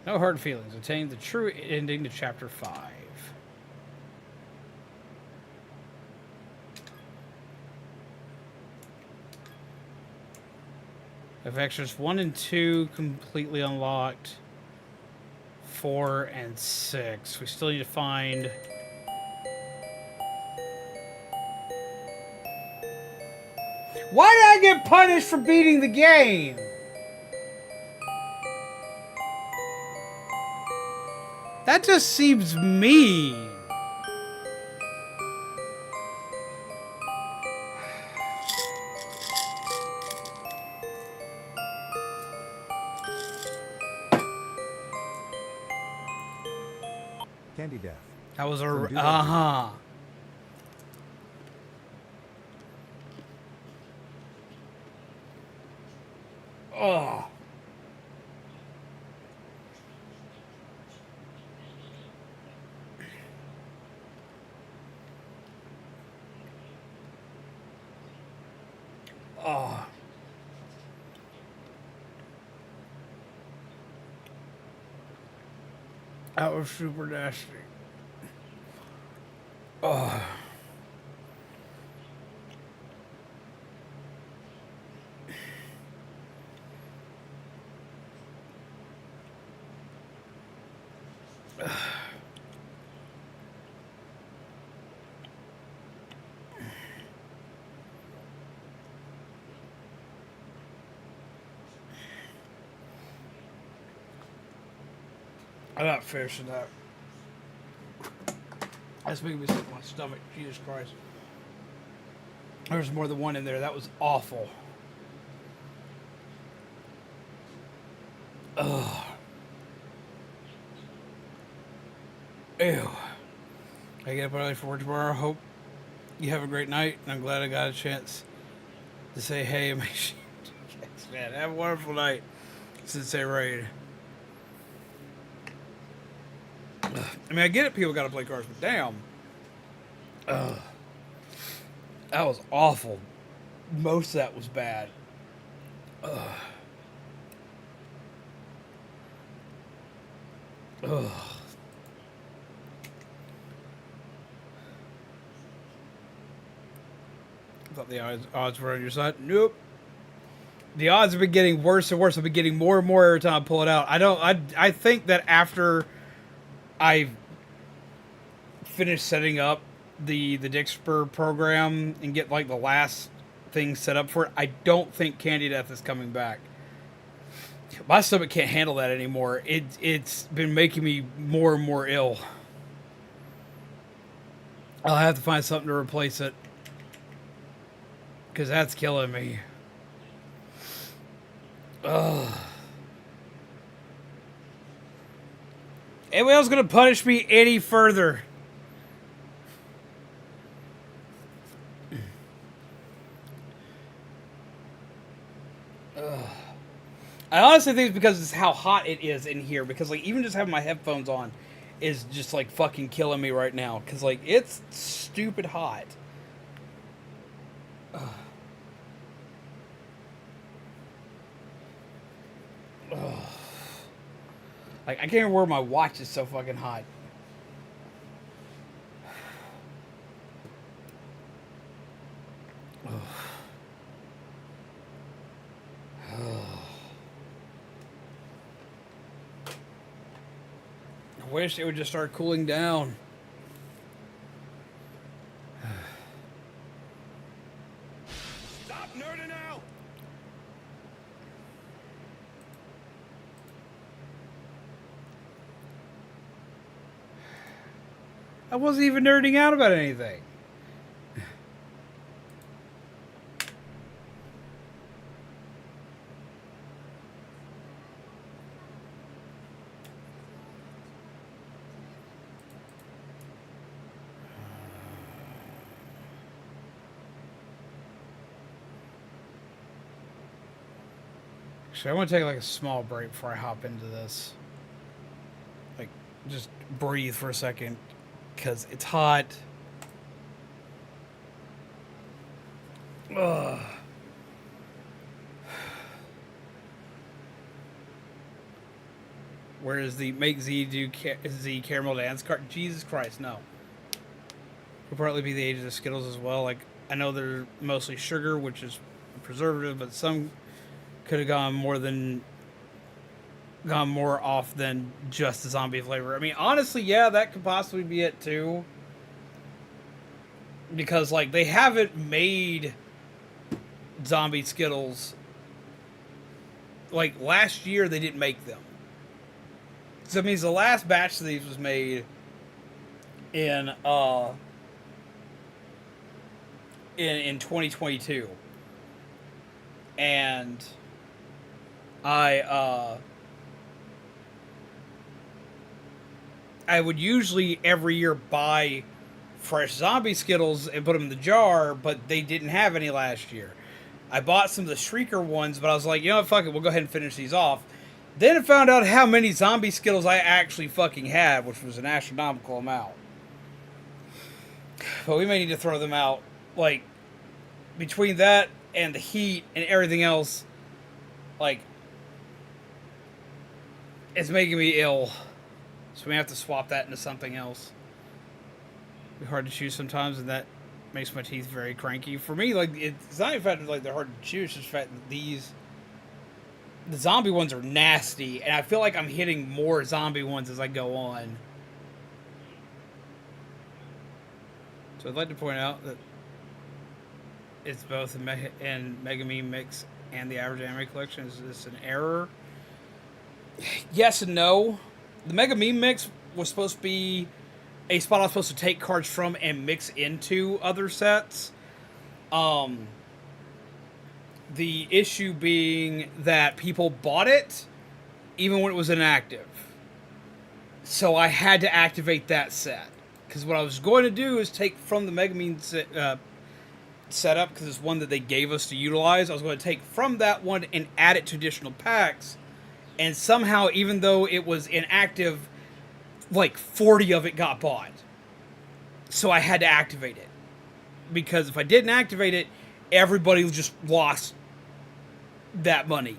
No hard feelings. Attain the true ending to Chapter 5. Have extras 1 and 2 completely unlocked. 4 and 6. We still need to find... Why did I get punished for beating the game? That just seems mean. Candy death. That was a... From Dude Uh-huh. Oh. Oh. That was super nasty. Oh. I'm not finishing that. That's making me sick to my stomach. Jesus Christ. There's more than one in there. That was awful. Ugh. Ew. I get up early for work tomorrow. Hope you have a great night. And I'm glad I got a chance to say hey and make sure. Yes, man. Have a wonderful night. Sensei Raid. I mean, I get it, people gotta play cards, but damn. Ugh. That was awful. Most of that was bad. Ugh. Ugh. I thought the odds were on your side. Nope. The odds have been getting worse and worse. I've been getting more and more every time I pull it out. I think that after I finished setting up the Dixper program and get like the last thing set up for it, I don't think Candy Death is coming back. My stomach can't handle that anymore. It's been making me more and more ill. I'll have to find something to replace it, because that's killing me. Ugh. Anyone else gonna punish me any further? Ugh. I honestly think it's because it's how hot it is in here. Because like even just having my headphones on is just like fucking killing me right now. Because like it's stupid hot. Ugh. Ugh. Like, I can't even wear my watch. It's so fucking hot. Ugh. I wish it would just start cooling down. Stop nerding out! I wasn't even nerding out about anything. Actually, I want to take like a small break before I hop into this. Like, just breathe for a second, because it's hot. Ugh. Where is the make Z do Z caramel dance card? Jesus Christ, no. Could partly be the age of the Skittles as well. Like, I know they're mostly sugar, which is a preservative, but some could have gone more off than just the zombie flavor. I mean, honestly, yeah, that could possibly be it too. Because, like, they haven't made zombie Skittles. Like, last year they didn't make them. So that means the last batch of these was made in 2022. And I would usually every year buy fresh zombie Skittles and put them in the jar, but they didn't have any last year. I bought some of the Shrieker ones, but I was like, you know what, fuck it, we'll go ahead and finish these off. Then I found out how many zombie Skittles I actually fucking had, which was an astronomical amount. But we may need to throw them out. Like, between that and the heat and everything else, like, it's making me ill. So we have to swap that into something else. It's hard to chew sometimes, and that makes my teeth very cranky. For me, like, it's not even the fact that, like, they're hard to chew, it's just the fact that the zombie ones are nasty, and I feel like I'm hitting more zombie ones as I go on. So I'd like to point out that it's both in Mega Meme Mix and the Average Anime Collection. Is this an error? Yes and no. The Mega Meme Mix was supposed to be a spot I was supposed to take cards from and mix into other sets. The issue being that people bought it even when it was inactive. So I had to activate that set. Because what I was going to do is take from the Mega Meme setup, because it's one that they gave us to utilize. I was going to take from that one and add it to additional packs. And somehow, even though it was inactive, like 40 of it got bought. So I had to activate it. Because if I didn't activate it, everybody just lost that money.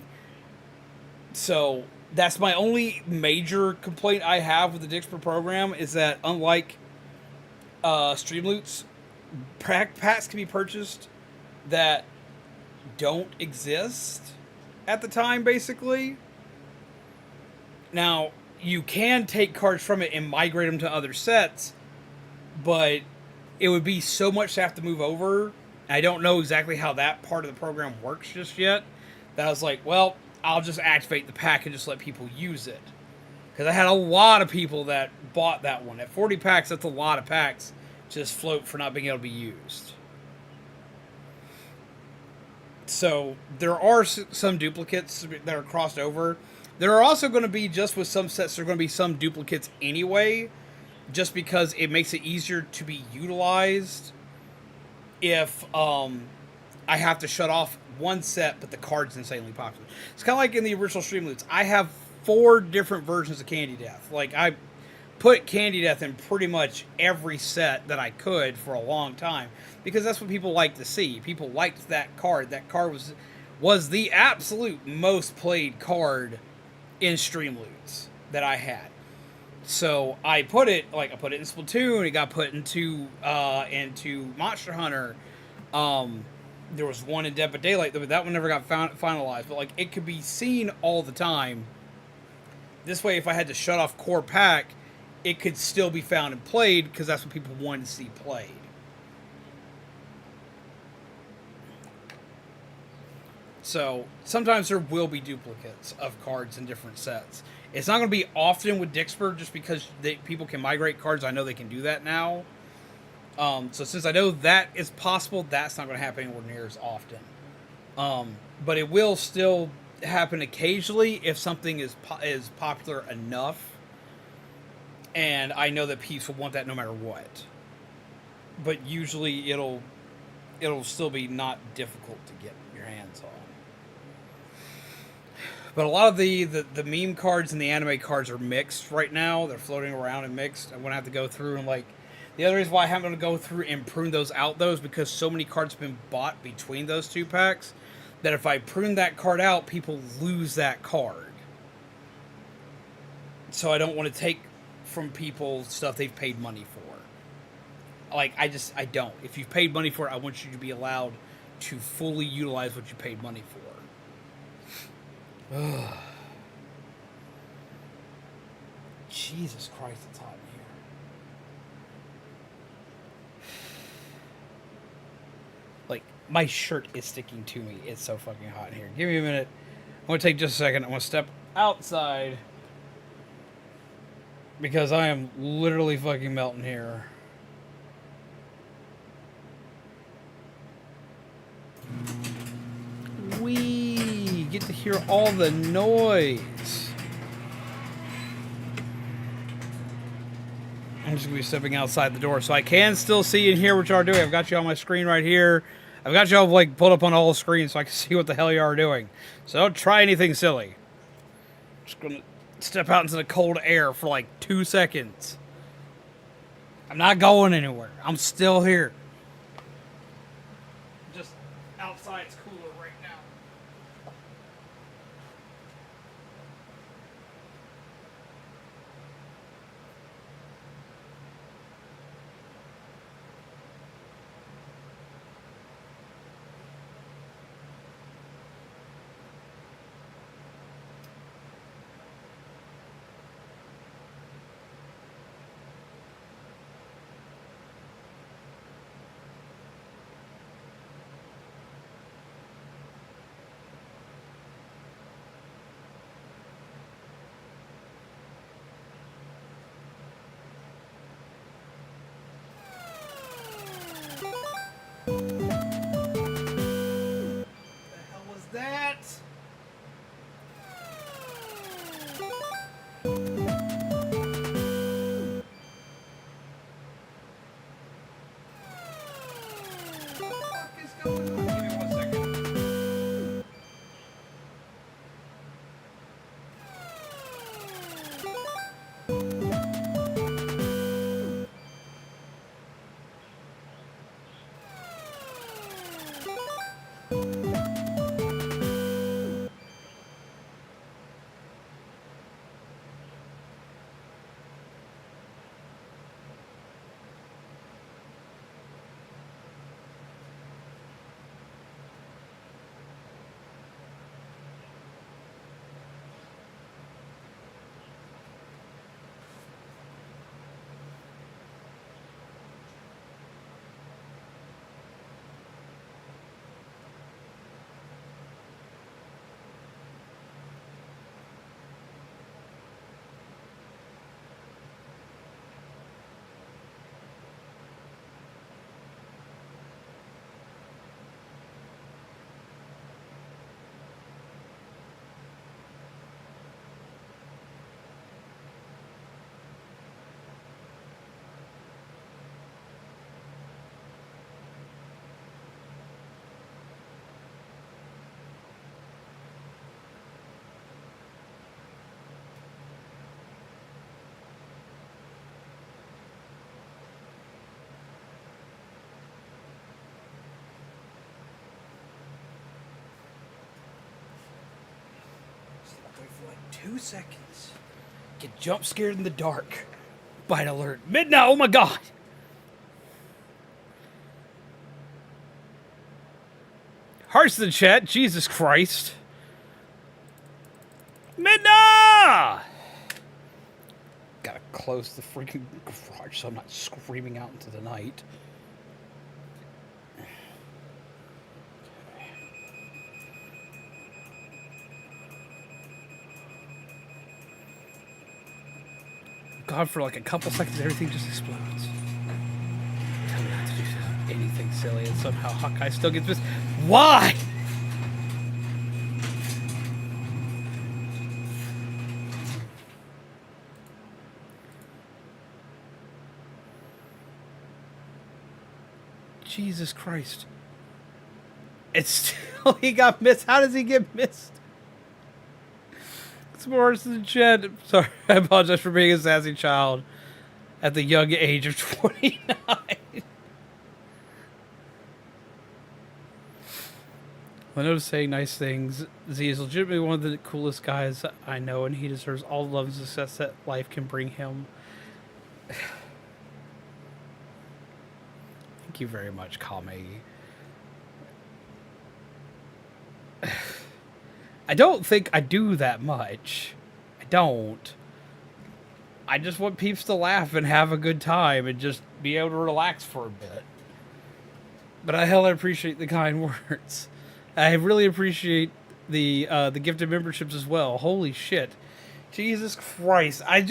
So that's my only major complaint I have with the Dixper program, is that unlike StreamLeaks, packs can be purchased that don't exist at the time, basically. Now, you can take cards from it and migrate them to other sets, but it would be so much to have to move over. I don't know exactly how that part of the program works just yet, that I was like, well, I'll just activate the pack and just let people use it. Because I had a lot of people that bought that one. At 40 packs, that's a lot of packs just float for not being able to be used. So there are some duplicates that are crossed over. There are also going to be, just with some sets, there are going to be some duplicates anyway, just because it makes it easier to be utilized if I have to shut off one set, but the card's insanely popular. It's kind of like in the original StreamLeaks. I have 4 different versions of Candy Death. Like, I put Candy Death in pretty much every set that I could for a long time, because that's what people like to see. People liked that card. That card was the absolute most played card in StreamLeaks that I had. So I put it in Splatoon. It got put into Monster Hunter. There was one in Dead by Daylight, but that one never got finalized. But like, it could be seen all the time. This way, if I had to shut off core pack, it could still be found and played, because that's what people wanted to see played. So sometimes there will be duplicates of cards in different sets. It's not going to be often with Dixper, just because people can migrate cards. I know they can do that now. So since I know that is possible, that's not going to happen anywhere near as often. But it will still happen occasionally if something is popular enough. And I know that peeps will want that no matter what. But usually it'll still be not difficult to get your hands on. But a lot of the meme cards and the anime cards are mixed right now. They're floating around and mixed. I'm gonna have to go through and like. The other reason why I haven't gonna go through and prune those out though is because so many cards have been bought between those two packs that if I prune that card out, people lose that card. So I don't want to take from people stuff they've paid money for. Like I don't. If you've paid money for it, I want you to be allowed to fully utilize what you paid money for. Jesus Christ, it's hot in here. Like, my shirt is sticking to me. It's so fucking hot in here. Give me a minute. I'm going to take just a second. I'm going to step outside. Because I am literally fucking melting here. We get to hear all the noise. I'm just going to be stepping outside the door so I can still see and hear what y'all are doing. I've got you on my screen right here. I've got y'all like pulled up on all the screens so I can see what the hell y'all are doing. So don't try anything silly. Just going to step out into the cold air for like 2 seconds. I'm not going anywhere. I'm still here. Just outside it's cooler right now. That what is going on? Give me 1 second. For like 2 seconds. Get jump scared in the dark. Bite alert. Midnight. Oh my god. Hearts to the chat. Jesus Christ. Midnight. Gotta close the freaking garage so I'm not screaming out into the night. God, for like a couple seconds, everything just explodes. Tell me not to do anything silly, and somehow Hawkeye still gets missed. Why? Jesus Christ. It's still, he got missed. How does he get missed? Some words in the chat. Sorry, I apologize for being a sassy child at the young age of 29. Leno's saying nice things. Z is legitimately one of the coolest guys I know, and he deserves all the love and success that life can bring him. Thank you very much, Kame. I don't think I do that much. I don't. I just want peeps to laugh and have a good time and just be able to relax for a bit. But I hella appreciate the kind words. I really appreciate the gifted memberships as well. Holy shit. Jesus Christ. I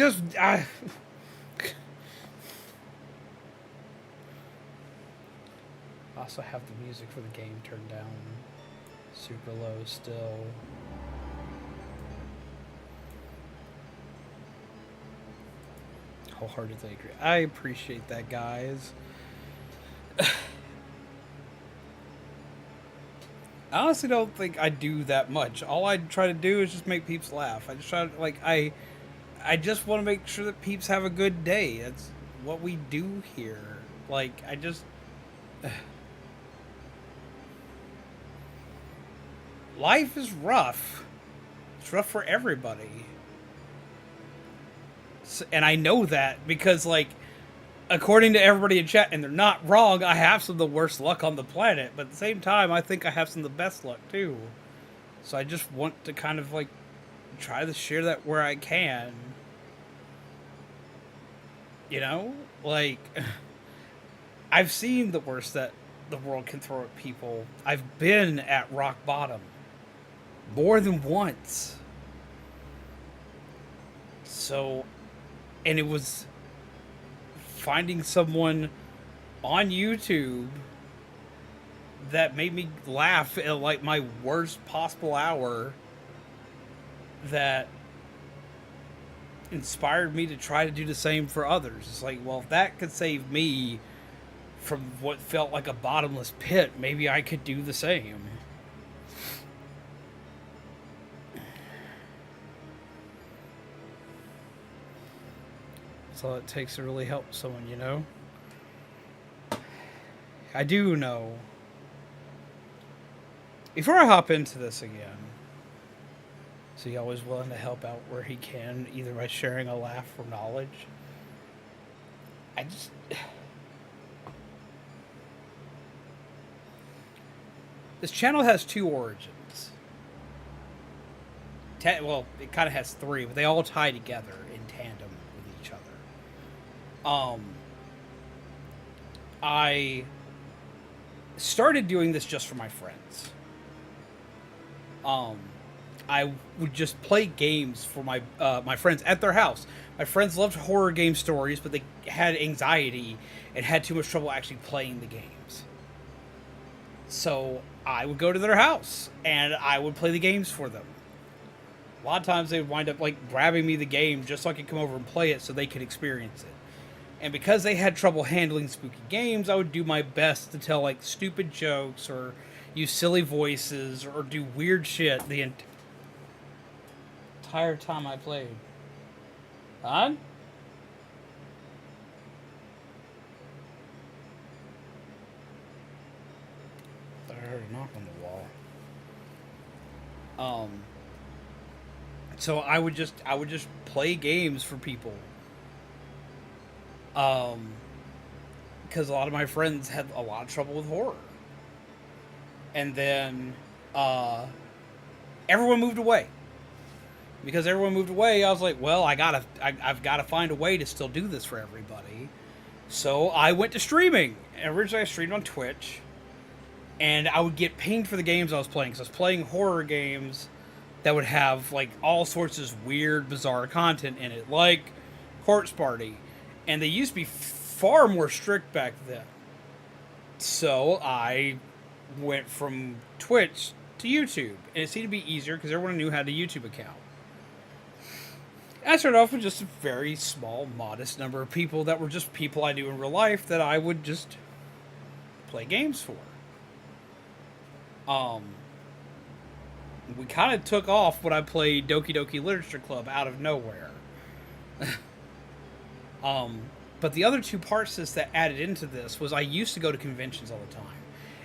also have the music for the game turned down super low still. Wholeheartedly agree. I appreciate that, guys. I honestly don't think I do that much. All I try to do is just make peeps laugh. I just try to, like, I just want to make sure that peeps have a good day. That's what we do here. Like, I just... Life is rough. It's rough for everybody. And I know that because, like, according to everybody in chat, and they're not wrong, I have some of the worst luck on the planet. But at the same time, I think I have some of the best luck, too. So I just want to kind of, like, try to share that where I can. You know? Like, I've seen the worst that the world can throw at people. I've been at rock bottom. More than once. So, and it was finding someone on YouTube that made me laugh at, like, my worst possible hour that inspired me to try to do the same for others. It's like, well, if that could save me from what felt like a bottomless pit, maybe I could do the same. That's all it takes to really help someone, you know? I do know. Before I hop into this again, so he's always willing to help out where he can, either by sharing a laugh or knowledge. This channel has two origins. Well, it kind of has three, but they all tie together in tandem with each other. I started doing this just for my friends. I would just play games for my my friends at their house. My friends loved horror game stories, but they had anxiety and had too much trouble actually playing the games. So I would go to their house and I would play the games for them. A lot of times they would wind up, like, grabbing me the game just so I could come over and play it so they could experience it. And because they had trouble handling spooky games, I would do my best to tell, like, stupid jokes or use silly voices or do weird shit the entire time I played. Huh? I heard a knock on the wall. So I would just play games for people. Because a lot of my friends had a lot of trouble with horror. And then everyone moved away. Because everyone moved away, I was like, well, I've got to find a way to still do this for everybody. So I went to streaming. And originally I streamed on Twitch. And I would get pinged for the games I was playing. Because I was playing horror games that would have, like, all sorts of weird, bizarre content in it. Like Corpse Party. And they used to be far more strict back then. So I went from Twitch to YouTube. And it seemed to be easier because everyone knew how to YouTube account. I started off with just a very small, modest number of people that were just people I knew in real life that I would just play games for. We kind of took off when I played Doki Doki Literature Club out of nowhere. But the other two parts that added into this was I used to go to conventions all the time.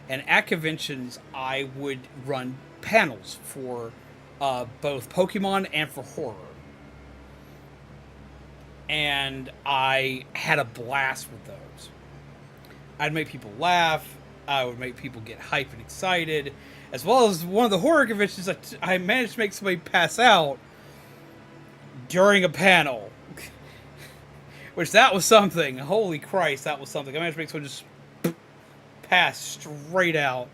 And at conventions, I would run panels for both Pokemon and for horror. And I had a blast with those. I'd make people laugh. I would make people get hype and excited. As well as one of the horror conventions, I managed to make somebody pass out during a panel. Which, that was something. Holy Christ, that was something. I managed to make someone just pass straight out.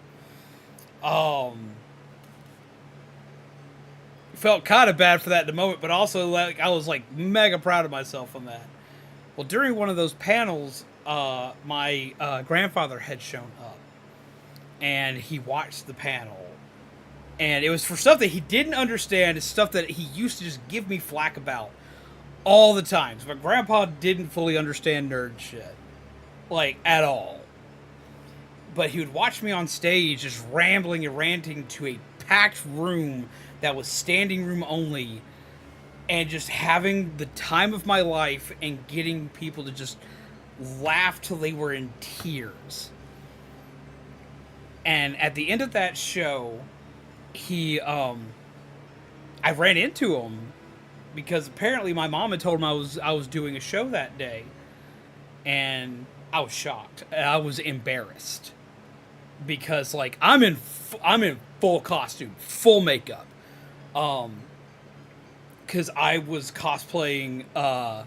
Felt kind of bad for that in the moment, but also like I was like mega proud of myself on that. Well, during one of those panels, my grandfather had shown up, and he watched the panel, and it was for stuff that he didn't understand. It's stuff that he used to just give me flack about all the time. So my grandpa didn't fully understand nerd shit, like at all. But he would watch me on stage just rambling and ranting to a packed room that was standing room only, and just having the time of my life and getting people to just laugh till they were in tears. And at the end of that show, I ran into him because apparently my mom had told him I was doing a show that day, and I was shocked. I was embarrassed because like I'm in full costume, full makeup. Because I was cosplaying Bayonetta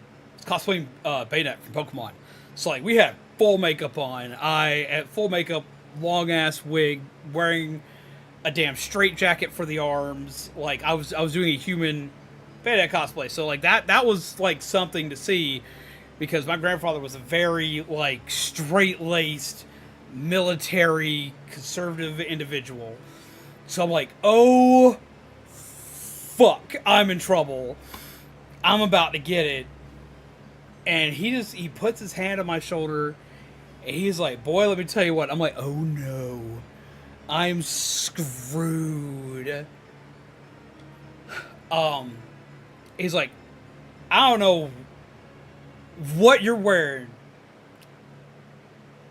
from Pokemon. So, like, we had full makeup on. I had full makeup, long-ass wig, wearing a damn straight jacket for the arms. Like, I was doing a human Bayonetta cosplay. So, like, that was, like, something to see. Because my grandfather was a very, like, straight-laced, military, conservative individual. So I'm like, oh... fuck, I'm in trouble. I'm about to get it. And he puts his hand on my shoulder, and he's like, boy, let me tell you what. I'm like, oh no, I'm screwed. He's like, I don't know what you're wearing.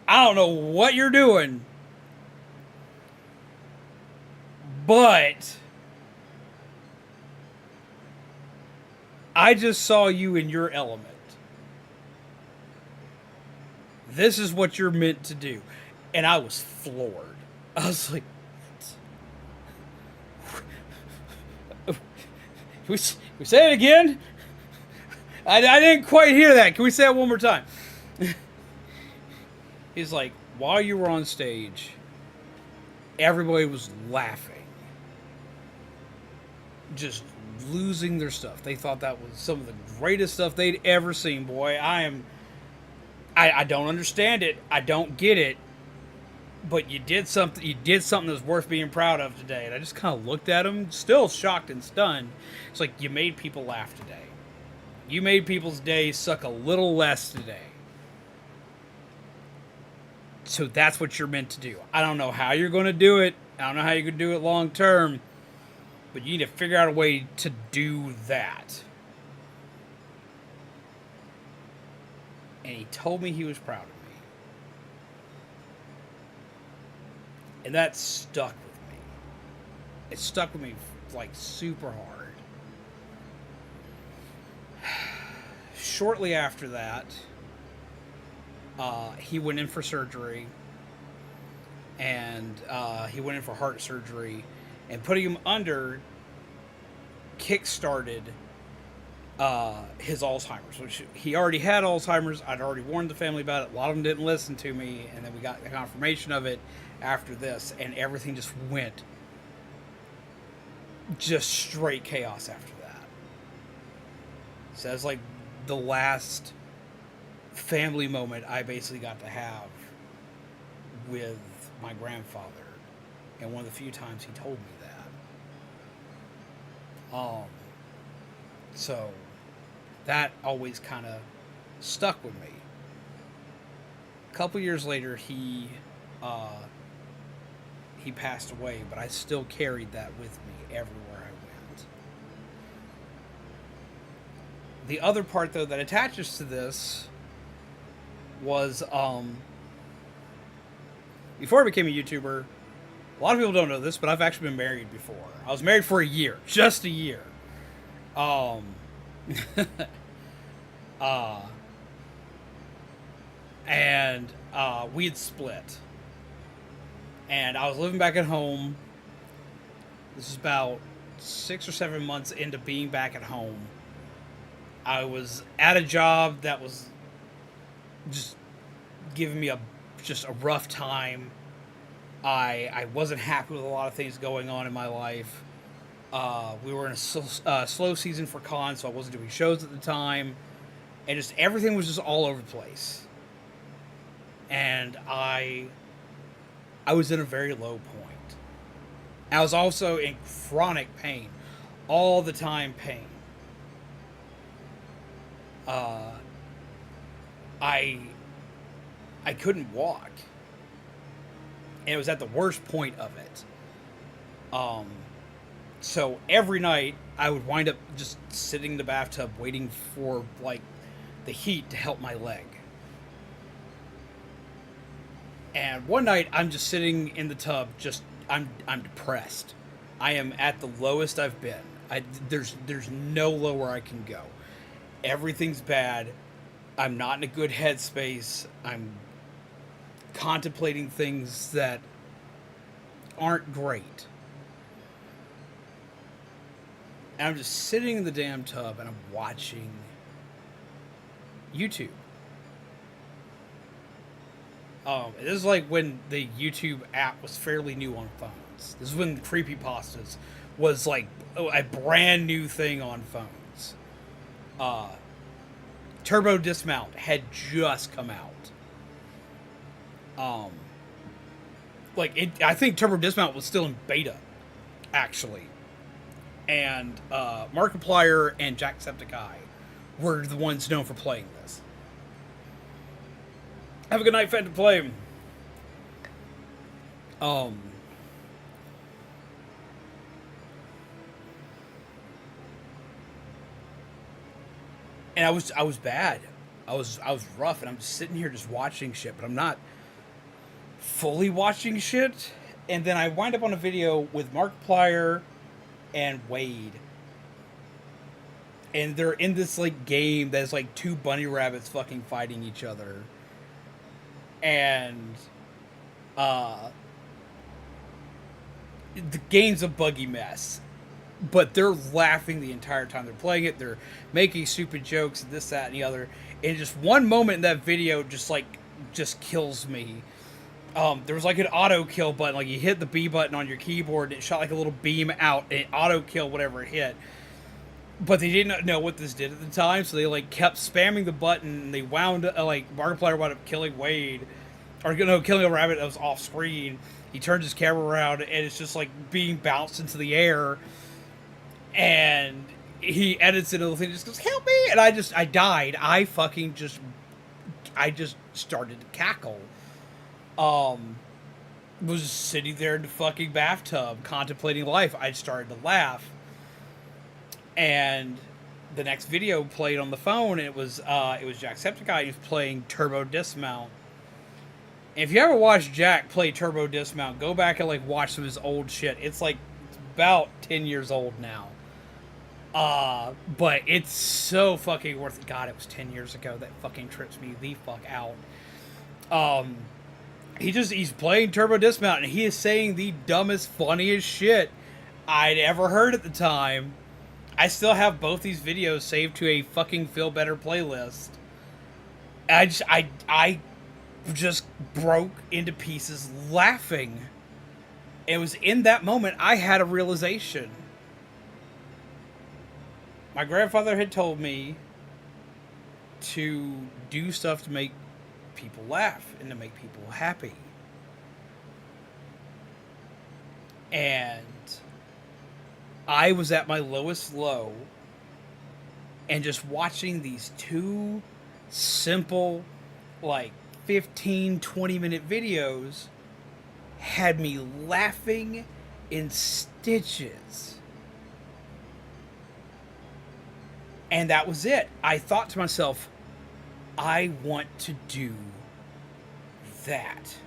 I don't know what you're doing. But I just saw you in your element. This is what you're meant to do. And I was floored. I was like, can we say it again? I didn't quite hear that. Can we say it one more time? He's like, while you were on stage, everybody was laughing. Just losing their stuff. They thought that was some of the greatest stuff they'd ever seen, boy. I don't understand it. I don't get it. But you did something that's worth being proud of today. And I just kind of looked at him, still shocked and stunned. It's like, you made people laugh today. You made people's day suck a little less today. So that's what you're meant to do. I don't know how you're going to do it. I don't know how you're going to do it long term. But you need to figure out a way to do that. And he told me he was proud of me. And that stuck with me. It stuck with me like super hard. Shortly after that, he went in for surgery. And he went in for heart surgery. And putting him under kick-started his Alzheimer's, which he already had Alzheimer's. I'd already warned the family about it. A lot of them didn't listen to me, and then we got the confirmation of it after this, and everything just went just straight chaos after that. So that's like the last family moment I basically got to have with my grandfather, and one of the few times he told me that. So that always kind of stuck with me. A couple years later, he he passed away, but I still carried that with me everywhere I went. The other part, though, that attaches to this was, before I became a YouTuber, a lot of people don't know this, but I've actually been married before. I was married for a year. Just a year. And we had split. And I was living back at home. This is about 6 or 7 months into being back at home. I was at a job that was just giving me just a rough time. I wasn't happy with a lot of things going on in my life. We were in a slow season for cons, so I wasn't doing shows at the time. And just everything was just all over the place. And I was in a very low point. I was also in chronic pain. All the time pain. I couldn't walk. And it was at the worst point of it. So every night I would wind up just sitting in the bathtub waiting for like the heat to help my leg. And one night I'm just sitting in the tub, I'm depressed. I am at the lowest I've been. There's no lower I can go. Everything's bad. I'm not in a good headspace. I'm contemplating things that aren't great. And I'm just sitting in the damn tub and I'm watching YouTube. This is like when the YouTube app was fairly new on phones. This is when creepypastas was like a brand new thing on phones. Turbo Dismount had just come out. I think Turbo Dismount was still in beta, actually. And Markiplier and Jacksepticeye were the ones known for playing this. Have a good night, Phantom Flame. And I was bad. I was rough, and I'm just sitting here just watching shit, but I'm not fully watching shit. And then I wind up on a video with Markiplier and Wade. And they're in this like game that's like two bunny rabbits fucking fighting each other. And the game's a buggy mess. But they're laughing the entire time they're playing it. They're making stupid jokes, this, that, and the other. And just one moment in that video just kills me. There was like an auto kill button, like you hit the B button on your keyboard and it shot like a little beam out and it auto kill whatever it hit. But they didn't know what this did at the time, so they like kept spamming the button and they wound up, like Markiplier wound up killing Wade. Or no, killing a rabbit that was off screen. He turns his camera around and it's just like being bounced into the air. And he edits it and the thing just goes, help me! And I died. I just started to cackle. Was sitting there in the fucking bathtub contemplating life. I started to laugh. And the next video played on the phone and it was Jacksepticeye. He was playing Turbo Dismount. And if you ever watched Jack play Turbo Dismount, go back and like watch some of his old shit. It's about 10 years old now. But it's so fucking worth it. God, it was 10 years ago. That fucking trips me the fuck out. He's playing Turbo Dismount and he is saying the dumbest, funniest shit I'd ever heard at the time. I still have both these videos saved to a fucking Feel Better playlist. I just broke into pieces laughing. It was in that moment I had a realization. My grandfather had told me to do stuff to make people laugh and to make people happy. And I was at my lowest low and just watching these two simple, like 15, 20-minute videos had me laughing in stitches. And that was it. I thought to myself, I want to do that.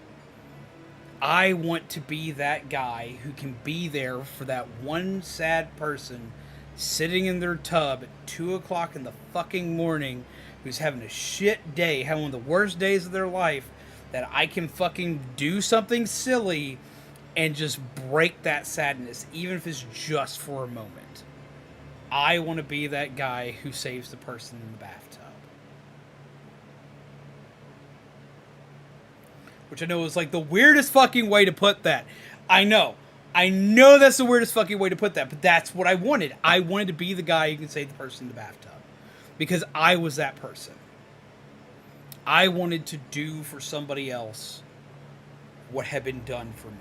I want to be that guy who can be there for that one sad person sitting in their tub at 2 o'clock in the fucking morning who's having a shit day, having one of the worst days of their life, that I can fucking do something silly and just break that sadness, even if it's just for a moment. I want to be that guy who saves the person in the bathtub. Which I know is like the weirdest fucking way to put that. I know that's the weirdest fucking way to put that, but that's what I wanted. I wanted to be the guy who can save the person in the bathtub. Because I was that person. I wanted to do for somebody else what had been done for me.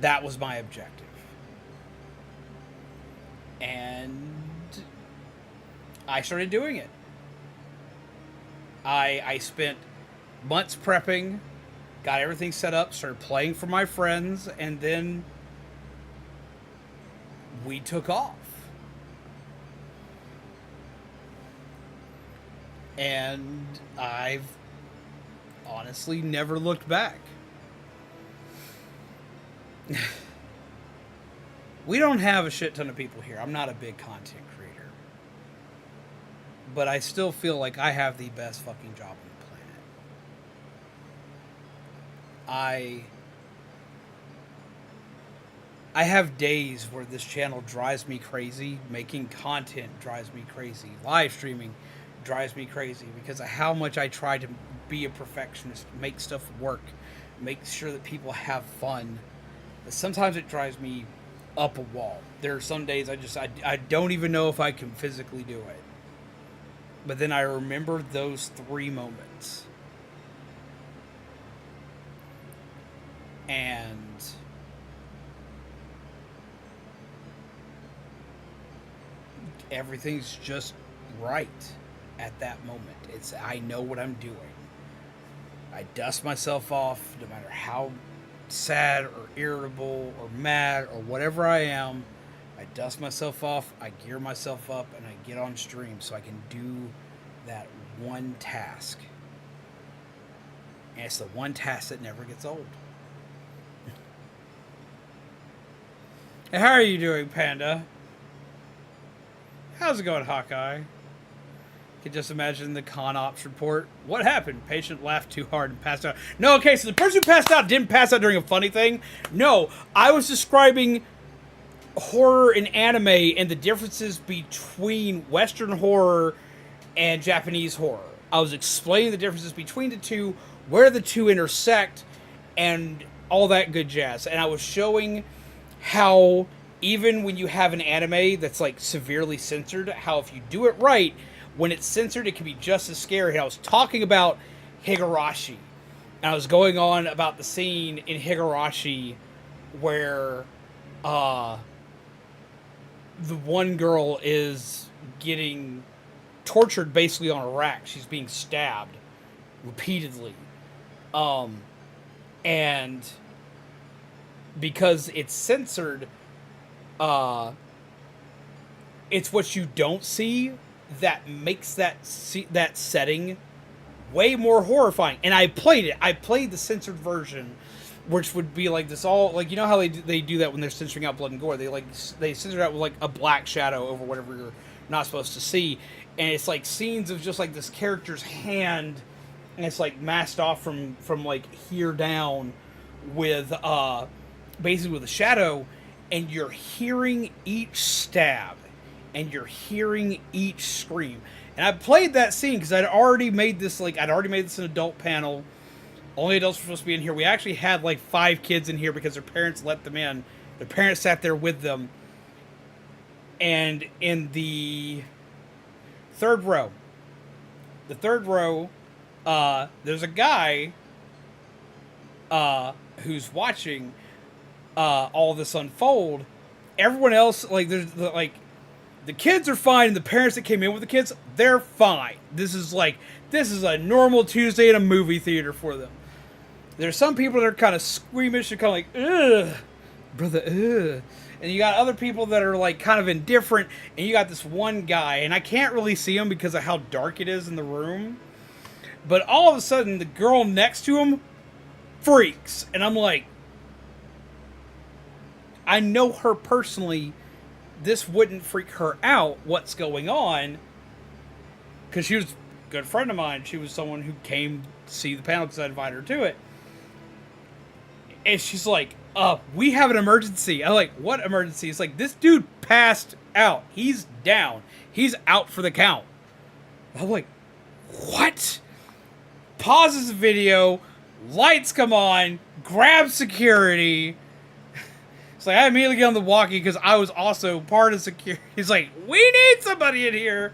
That was my objective. And I started doing it. I spent months prepping, got everything set up, started playing for my friends, and then we took off. And I've honestly never looked back. We don't have a shit ton of people here. I'm not a big content creator. But I still feel like I have the best fucking job on the planet. I have days where this channel drives me crazy. Making content drives me crazy. Live streaming drives me crazy because of how much I try to be a perfectionist, make stuff work, make sure that people have fun. But sometimes it drives me up a wall. There are some days I don't even know if I can physically do it. But then I remember those 3 moments. And everything's just right at that moment. I know what I'm doing. I dust myself off no matter how sad or irritable or mad or whatever I am. I dust myself off, I gear myself up, and I get on stream so I can do that one task. And it's the one task that never gets old. Hey, how are you doing, Panda? How's it going, Hawkeye? Can just imagine the con ops report. What happened? Patient laughed too hard and passed out. No, okay, so the person who passed out didn't pass out during a funny thing. No, I was describing horror and anime and the differences between Western horror and Japanese horror. I was explaining the differences between the two, where the two intersect, and all that good jazz. And I was showing how even when you have an anime that's like severely censored, how if you do it right, when it's censored, it can be just as scary. And I was talking about Higurashi. And I was going on about the scene in Higurashi where the one girl is getting tortured basically on a rack. She's being stabbed repeatedly. And because it's censored, it's what you don't see that makes that setting way more horrifying. And I played it. I played the censored version, which would be like this all, like, you know how they do that when they're censoring out blood and gore? They censor out with like a black shadow over whatever you're not supposed to see. And it's like scenes of just like this character's hand, and it's like masked off from like here down with basically with a shadow, and you're hearing each stab and you're hearing each scream. And I played that scene because I'd already made this an adult panel. Only adults were supposed to be in here. We actually had like 5 kids in here because their parents let them in. Their parents sat there with them. And in the third row, there's a guy who's watching all this unfold. Everyone else, like, there's like The kids are fine, and the parents that came in with the kids, they're fine. This is a normal Tuesday in a movie theater for them. There's some people that are kind of squeamish and kind of like, ugh, brother, ugh. And you got other people that are like kind of indifferent, and you got this one guy, and I can't really see him because of how dark it is in the room. But all of a sudden, the girl next to him freaks, and I'm like, I know her personally. This wouldn't freak her out, what's going on, because she was a good friend of mine. She was someone who came to see the panel because I invited her to it. And she's like, we have an emergency. I'm like, what emergency? It's like, this dude passed out. He's down. He's out for the count. I'm like, what? Pauses the video, lights come on, grabs security. It's like, I immediately get on the walkie because I was also part of security. He's like, we need somebody in here.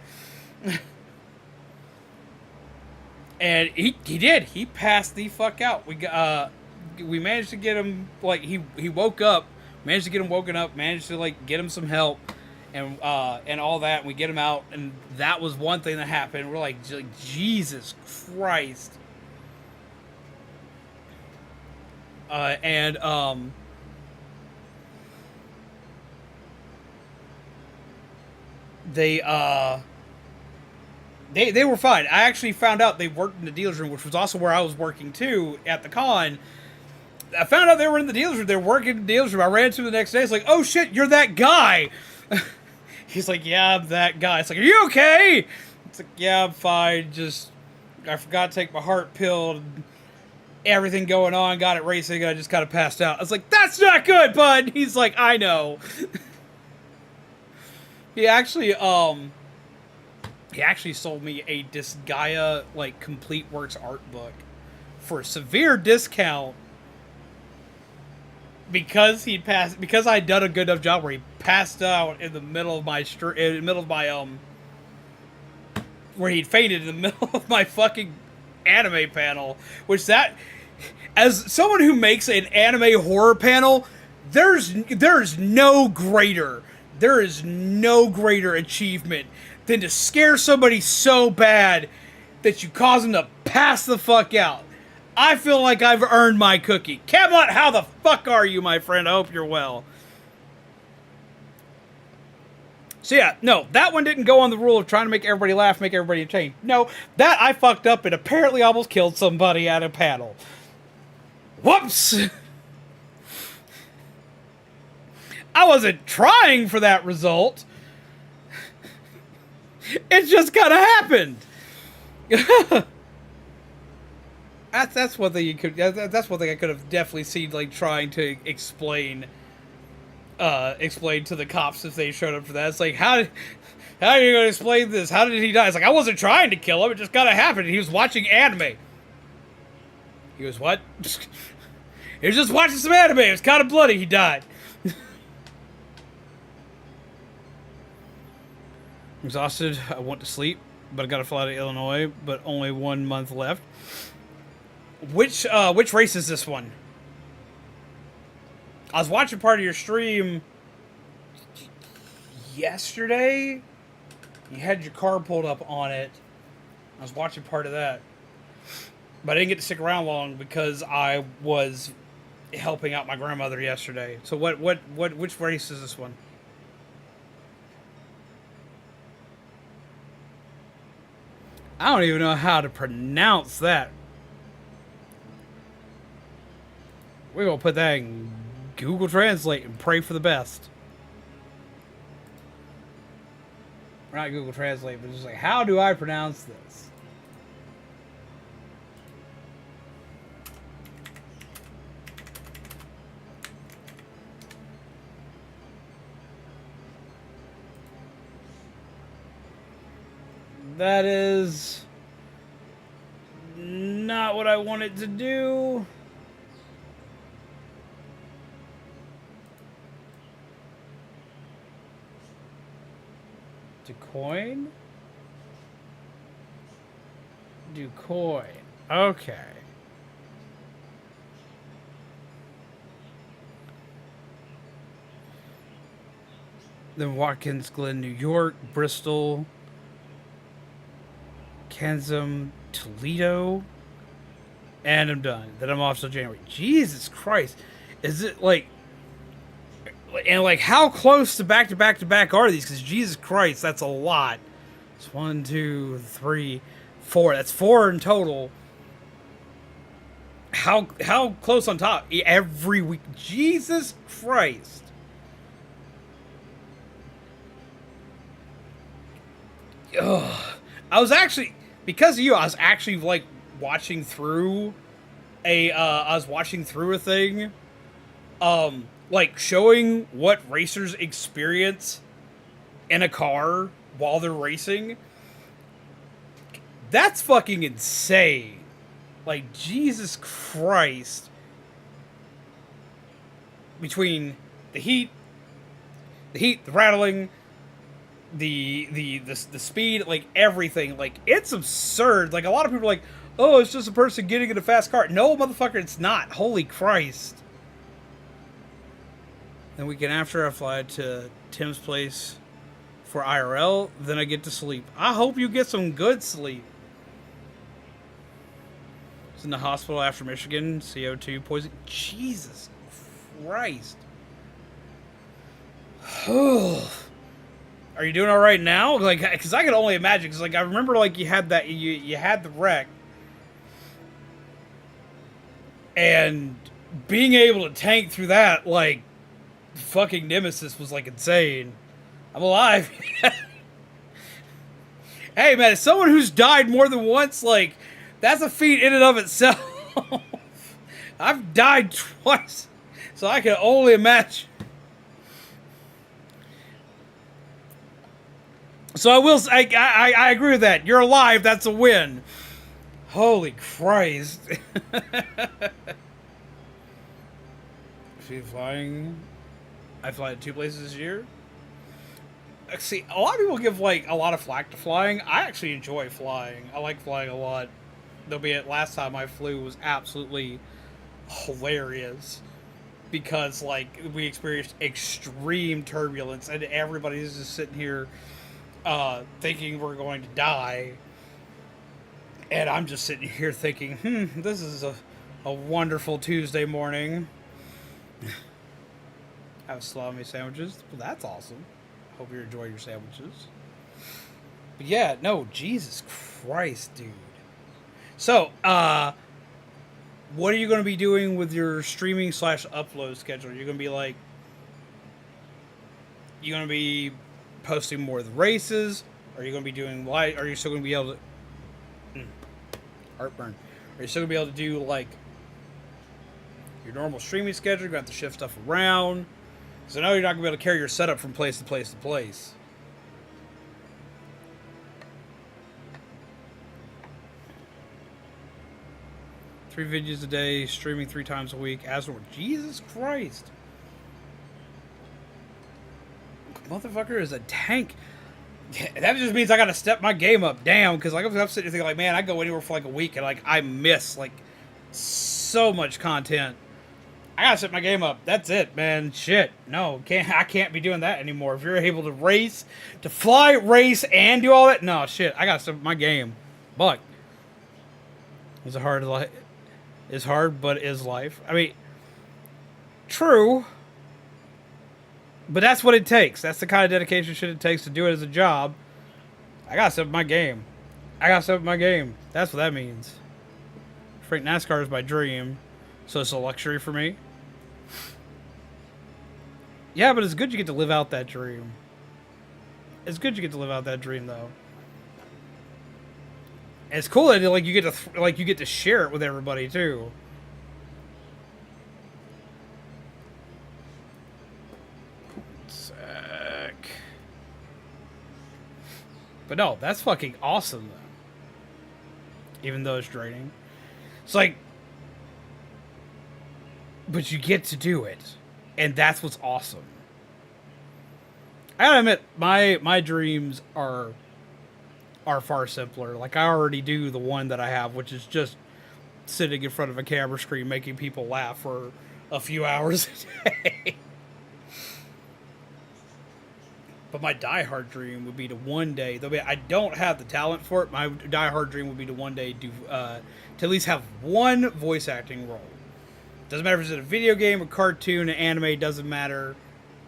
And he did. He passed the fuck out. We managed to get him, like, he woke up, managed to get him woken up, managed to, like, get him some help and all that. And we get him out, and that was one thing that happened. We're like Jesus Christ. They were fine. I actually found out they worked in the dealer's room, which was also where I was working too at the con. I found out they were in the dealer's room. They were working in the dealer's room. I ran to the next day. It's like, oh shit, you're that guy. He's like, yeah, I'm that guy. It's like, are you okay? It's like, yeah, I'm fine. Just, I forgot to take my heart pill. Everything going on, got it racing, and I just kind of passed out. I was like, that's not good, bud. He's like, I know. He actually sold me a Disgaea, like, complete works art book for a severe discount because because I'd done a good enough job where he passed out in the middle of my where he'd fainted in the middle of my fucking anime panel, which that, as someone who makes an anime horror panel, there is no greater achievement than to scare somebody so bad that you cause them to pass the fuck out. I feel like I've earned my cookie. Camelot, how the fuck are you, my friend? I hope you're well. So yeah, no, that one didn't go on the rule of trying to make everybody laugh, make everybody entertained. No, that I fucked up and apparently almost killed somebody at a panel. Whoops! I wasn't trying for that result. It just kind of happened. That's one thing you could. That's one thing I could have definitely seen, like, trying to explain to the cops if they showed up for that. It's like, how are you going to explain this? How did he die? It's like, I wasn't trying to kill him. It just kind of happened. He was watching anime. He was what? He was just watching some anime. It was kind of bloody. He died. Exhausted. I want to sleep, but I got to fly to Illinois. But only 1 month left. Which race is this one? I was watching part of your stream yesterday. You had your car pulled up on it. I was watching part of that. But I didn't get to stick around long because I was helping out my grandmother yesterday. So which race is this one? I don't even know how to pronounce that. We're going to put that in Google Translate and pray for the best. Or not Google Translate, but just like, how do I pronounce this? That is not what I wanted to do. Ducoin? Ducoin. Okay. then Watkins Glen, New York, Bristol, Kansas, Toledo, and I'm done. Then I'm off till January. Jesus Christ. Is it like... And like, how close to back to back to back are these? Because Jesus Christ, that's a lot. It's 1, 2, 3, 4. That's 4 in total. How close on top? Every week. Jesus Christ. Ugh. I was actually, because of you, I was actually like watching through a thing, like showing what racers experience in a car while they're racing. That's fucking insane. Like, Jesus Christ. Between the heat, the rattling, the speed, like everything, like it's absurd. Like a lot of people are like, oh, it's just a person getting in a fast car. No, motherfucker, it's not. Holy Christ. Then weekend after, I fly to Tim's place for IRL. Then I get to sleep. I hope you get some good sleep. I was in the hospital after Michigan. CO2 poisoning. Jesus Christ. Are you doing all right now? Like, because I can only imagine. Because like I remember, like you had that, you had the wreck, and being able to tank through that, like fucking Nemesis, was like insane. I'm alive. Hey man, as someone who's died more than once, like that's a feat in and of itself. I've died twice, so I can only imagine. So I agree with that. You're alive. That's a win. Holy Christ. Flying. I fly to 2 places this year. See, a lot of people give like a lot of flack to flying. I actually enjoy flying. I like flying a lot. Though be it, last time I flew was absolutely hilarious. Because like we experienced extreme turbulence and everybody's just sitting here thinking we're going to die, and I'm just sitting here thinking, this is a wonderful Tuesday morning. Have salami sandwiches. Well, that's awesome. Hope you enjoy your sandwiches. But yeah, no, Jesus Christ, dude. So, what are you going to be doing with your streaming / upload schedule? You're going to be like, you're going to be posting more of the races? Are you going to be doing live? Are you still going to be able to heartburn? Are you still going to be able to do like your normal streaming schedule? You're going to have to shift stuff around. So now you're not going to be able to carry your setup from place to place to place. Three videos a day, streaming 3 times a week. As or Jesus Christ. Motherfucker is a tank. That just means I gotta step my game up. Damn, because like I'm sitting here thinking like, man, I go anywhere for like a week and like I miss like so much content. I gotta step my game up. That's it, man. Shit. No, I can't be doing that anymore. If you're able to race, to fly, race, and do all that, no shit. I gotta step up my game. But it's a hard life. It's hard, but it is life. I mean, true. But that's what it takes. That's the kind of dedication shit it takes to do it as a job. I gotta step up my game. I gotta step up my game. That's what that means. Frank, NASCAR is my dream, so it's a luxury for me. Yeah, but it's good you get to live out that dream. It's good you get to live out that dream, though. And it's cool that like you get to share it with everybody too. But no, that's fucking awesome, though. Even though it's draining. It's like... But you get to do it. And that's what's awesome. I gotta admit, my dreams are far simpler. Like, I already do the one that I have, which is just sitting in front of a camera screen making people laugh for a few hours a day. But my diehard dream would be to one day, though I don't have the talent for it, my diehard dream would be to one day do, to at least have one voice acting role. Doesn't matter if it's in a video game, a cartoon, an anime, doesn't matter.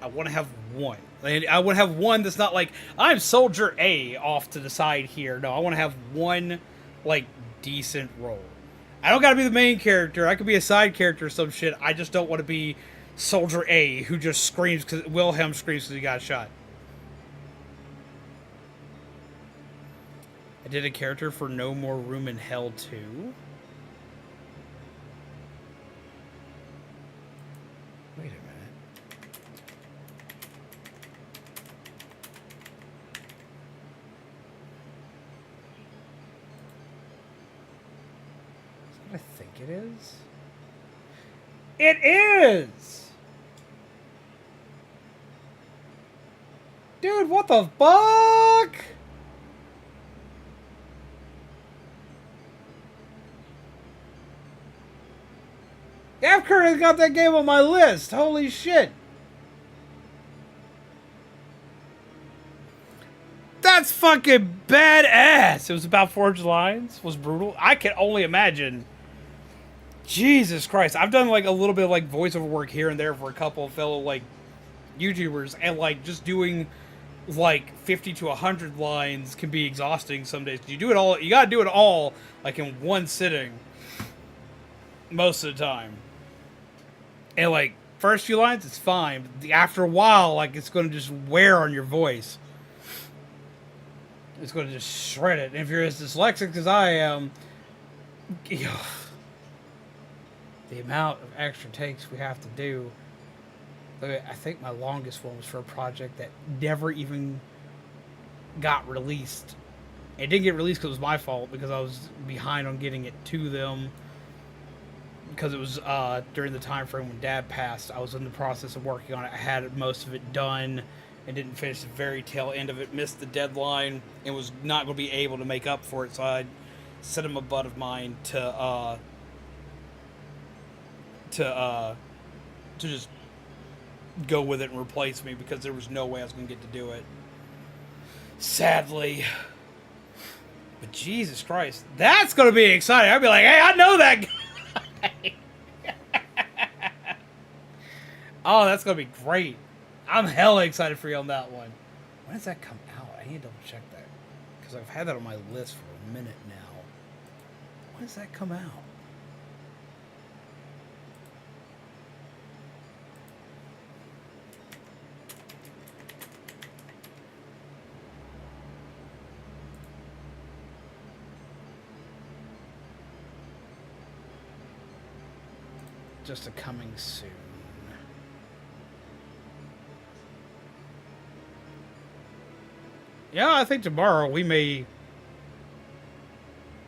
I want to have one. And I want to have one that's not like, I'm Soldier A off to the side here. No, I want to have one, like, decent role. I don't gotta be the main character. I could be a side character or some shit. I just don't want to be Soldier A who just screams because Wilhelm screams because he got shot. I did a character for No More Room in Hell 2. Wait a minute. Is that what I think it is? It is! Dude, what the fuck? I've currently got that game on my list. Holy shit. That's fucking badass. It was about 400 lines. Was brutal. I can only imagine. Jesus Christ. I've done like a little bit of like voiceover work here and there for a couple of fellow like YouTubers, and like just doing like 50 to 100 lines can be exhausting some days. You do it all. You gotta do it all like in one sitting most of the time. And, like, first few lines, it's fine. But after a while, like, it's going to just wear on your voice. It's going to just shred it. And if you're as dyslexic as I am, the amount of extra takes we have to do. I think my longest one was for a project that never even got released. It didn't get released because it was my fault, because I was behind on getting it to them. Because it was during the time frame when Dad passed. I was in the process of working on it. I had most of it done and didn't finish the very tail end of it. Missed the deadline and was not going to be able to make up for it. So I sent him a bud of mine to just go with it and replace me, because there was no way I was going to get to do it. Sadly. But Jesus Christ, that's going to be exciting. I'd be like, hey, I know that guy. Oh, that's gonna be great. I'm hella excited for you on that one. When does that come out? I need to double check that, because I've had that on my list for a minute now. When does that come out? Just a coming soon. Yeah, I think tomorrow we may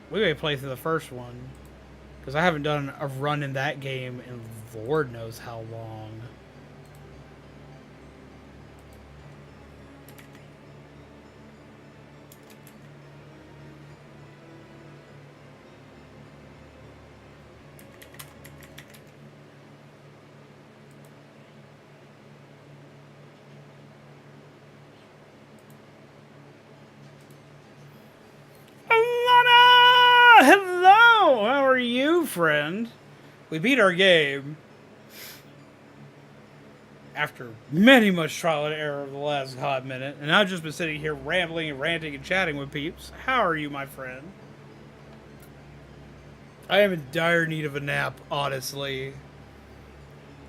play through the first one, because I haven't done a run in that game in Lord knows how long. Alanna! Hello! How are you, friend? We beat our game after many much trial and error over the last hot minute, and I've just been sitting here rambling and ranting and chatting with peeps. How are you, my friend? I am in dire need of a nap, honestly.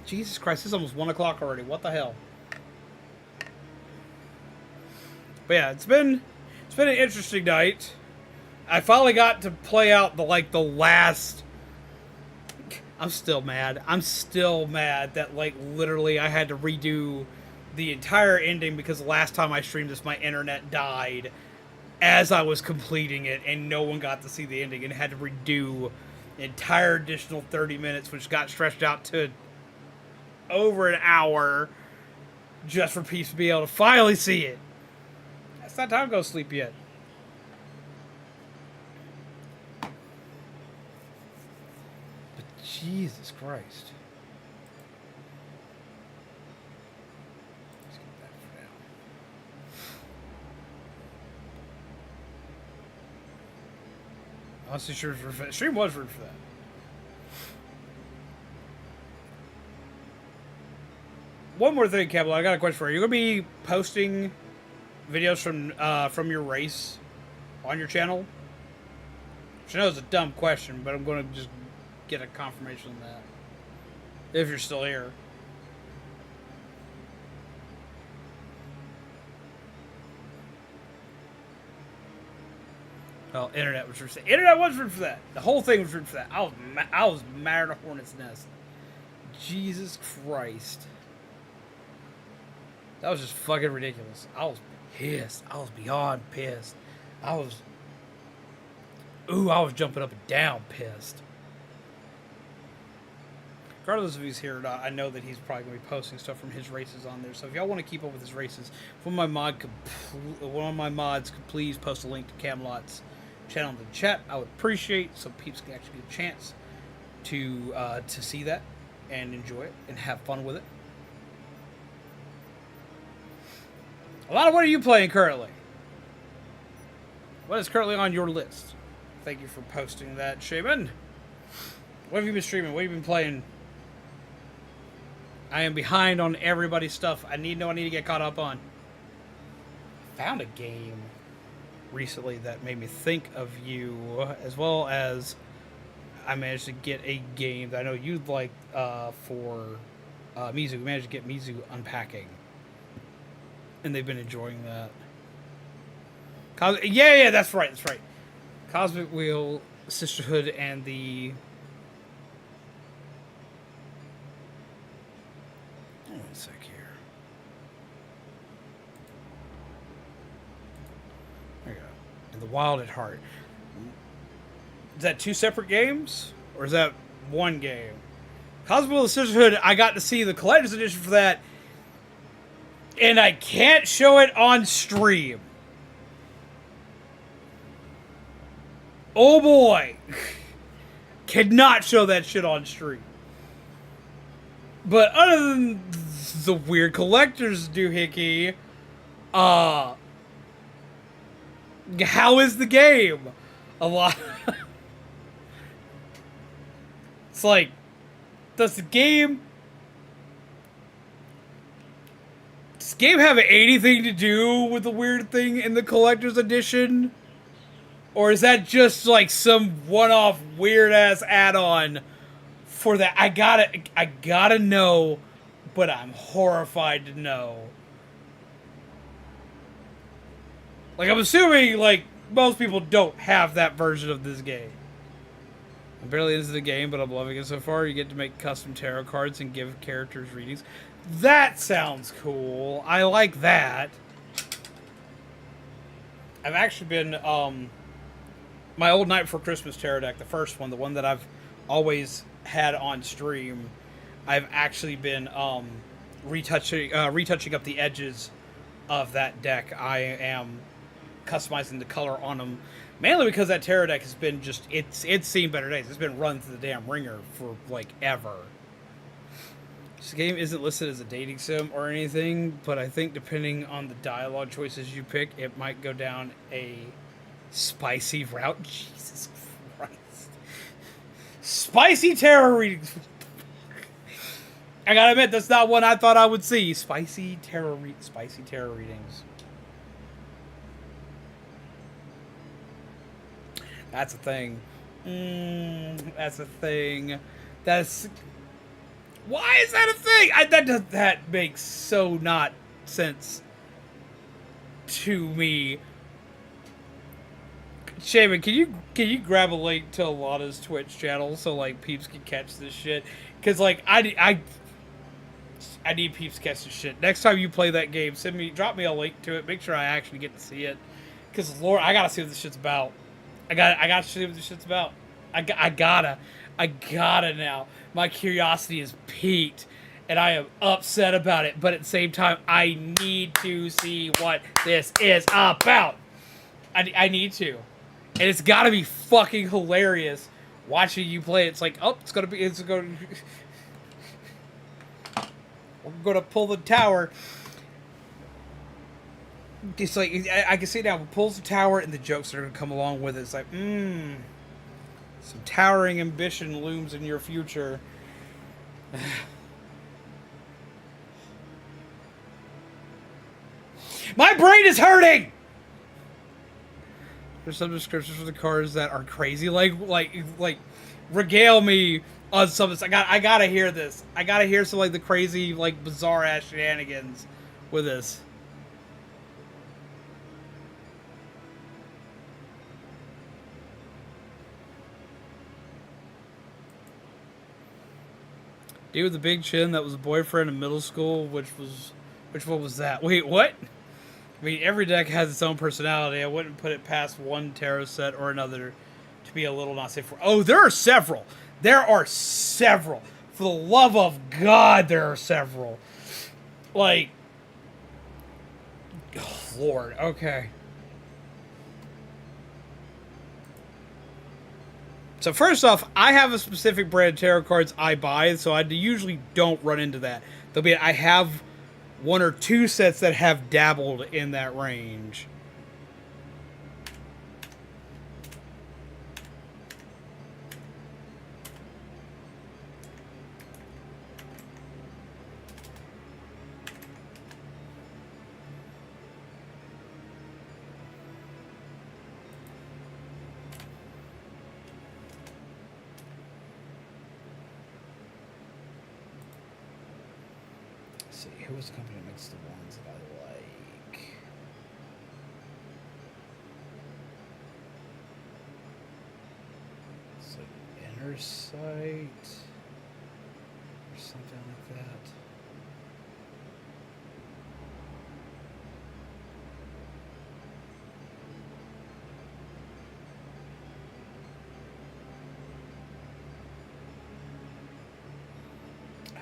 Jesus Christ, it's almost 1 o'clock already. What the hell? But yeah, it's been an interesting night. I finally got to play out the last. I'm still mad. I'm still mad that literally I had to redo the entire ending, because the last time I streamed this, my internet died as I was completing it, and no one got to see the ending, and had to redo the entire additional 30 minutes, which got stretched out to over an hour, just for peeps to be able to finally see it. It's not time to go sleep yet. But Jesus Christ. Let's get that for now. Honestly, sure, stream was rude for that. One more thing, Campbell. I got a question for you. You're gonna be posting videos from your race on your channel? Which I know is a dumb question, but I'm gonna just get a confirmation on that. If you're still here. Oh, internet was rude for that. Internet was rude for that. The whole thing was rude for that. I was mad at a hornet's nest. Jesus Christ. That was just fucking ridiculous. I was pissed. I was beyond pissed. I was jumping up and down pissed. Regardless if he's here or not, I know that he's probably going to be posting stuff from his races on there. So if y'all want to keep up with his races, one of my mods could please post a link to Camelot's channel in the chat. I would appreciate so peeps can actually get a chance to see that and enjoy it and have fun with it. Alanna, what are you playing currently? What is currently on your list? Thank you for posting that, Shaman. What have you been streaming? What have you been playing? I am behind on everybody's stuff. I need to get caught up on. Found a game recently that made me think of you, as well as I managed to get a game that I know you'd like for Mizu. We managed to get Mizu Unpacking. And they've been enjoying that. Yeah, that's right. Cosmic Wheel, Sisterhood, and the... Hold on a sec here. There you go. And the Wild at Heart. Is that two separate games? Or is that one game? Cosmic Wheel, Sisterhood, I got to see the Collector's Edition for that. And I can't show it on stream. Oh boy. Cannot show that shit on stream. But other than the weird collector's doohickey, how is the game? A lot. It's like, does the game have anything to do with the weird thing in the collector's edition? Or is that just like some one-off weird-ass add-on for that? I gotta know, but I'm horrified to know. Like, I'm assuming, like, most people don't have that version of this game. I'm barely into the game, but I'm loving it so far. You get to make custom tarot cards and give characters readings. That sounds cool. I like that. I've actually been, my old Night Before Christmas tarot deck, the first one, the one that I've always had on stream, I've actually been, retouching up the edges of that deck. I am customizing the color on them, mainly because that tarot deck has been just, it's seen better days. It's been run through the damn ringer for, like, ever. This game isn't listed as a dating sim or anything, but I think depending on the dialogue choices you pick, it might go down a spicy route. Jesus Christ. Spicy tarot readings. I gotta admit, that's not one I thought I would see. Spicy tarot readings. That's a thing. That's a thing. Why is that a thing? That makes so not sense to me. Shaman, can you grab a link to Alanna's Twitch channel so like peeps can catch this shit? Cause like I need peeps to catch this shit. Next time you play that game, drop me a link to it. Make sure I actually get to see it. Cause Lord, I gotta see what this shit's about. I gotta see what this shit's about. I gotta now. My curiosity is piqued, and I am upset about it. But at the same time, I need to see what this is about. I need to, and it's gotta be fucking hilarious watching you play. It's like, we're gonna pull the tower. It's like, I can see now, it pulls the tower and the jokes that are gonna come along with it. It's like, Some towering ambition looms in your future. My brain is hurting! There's some descriptions for the cards that are crazy. Like regale me on some of this. I gotta hear this. I gotta hear some like the crazy, like bizarre ass shenanigans with this. Dude with the big chin that was a boyfriend in middle school, which one was that? Wait, what? I mean, every deck has its own personality. I wouldn't put it past one tarot set or another to be a little not safe for. Oh, there are several. There are several. For the love of God, there are several. Like, oh, Lord, okay. So first off, I have a specific brand of tarot cards I buy, so I usually don't run into that. I have one or two sets that have dabbled in that range. Who was the company that makes the ones that I like? It's like Inner Sight or something like that.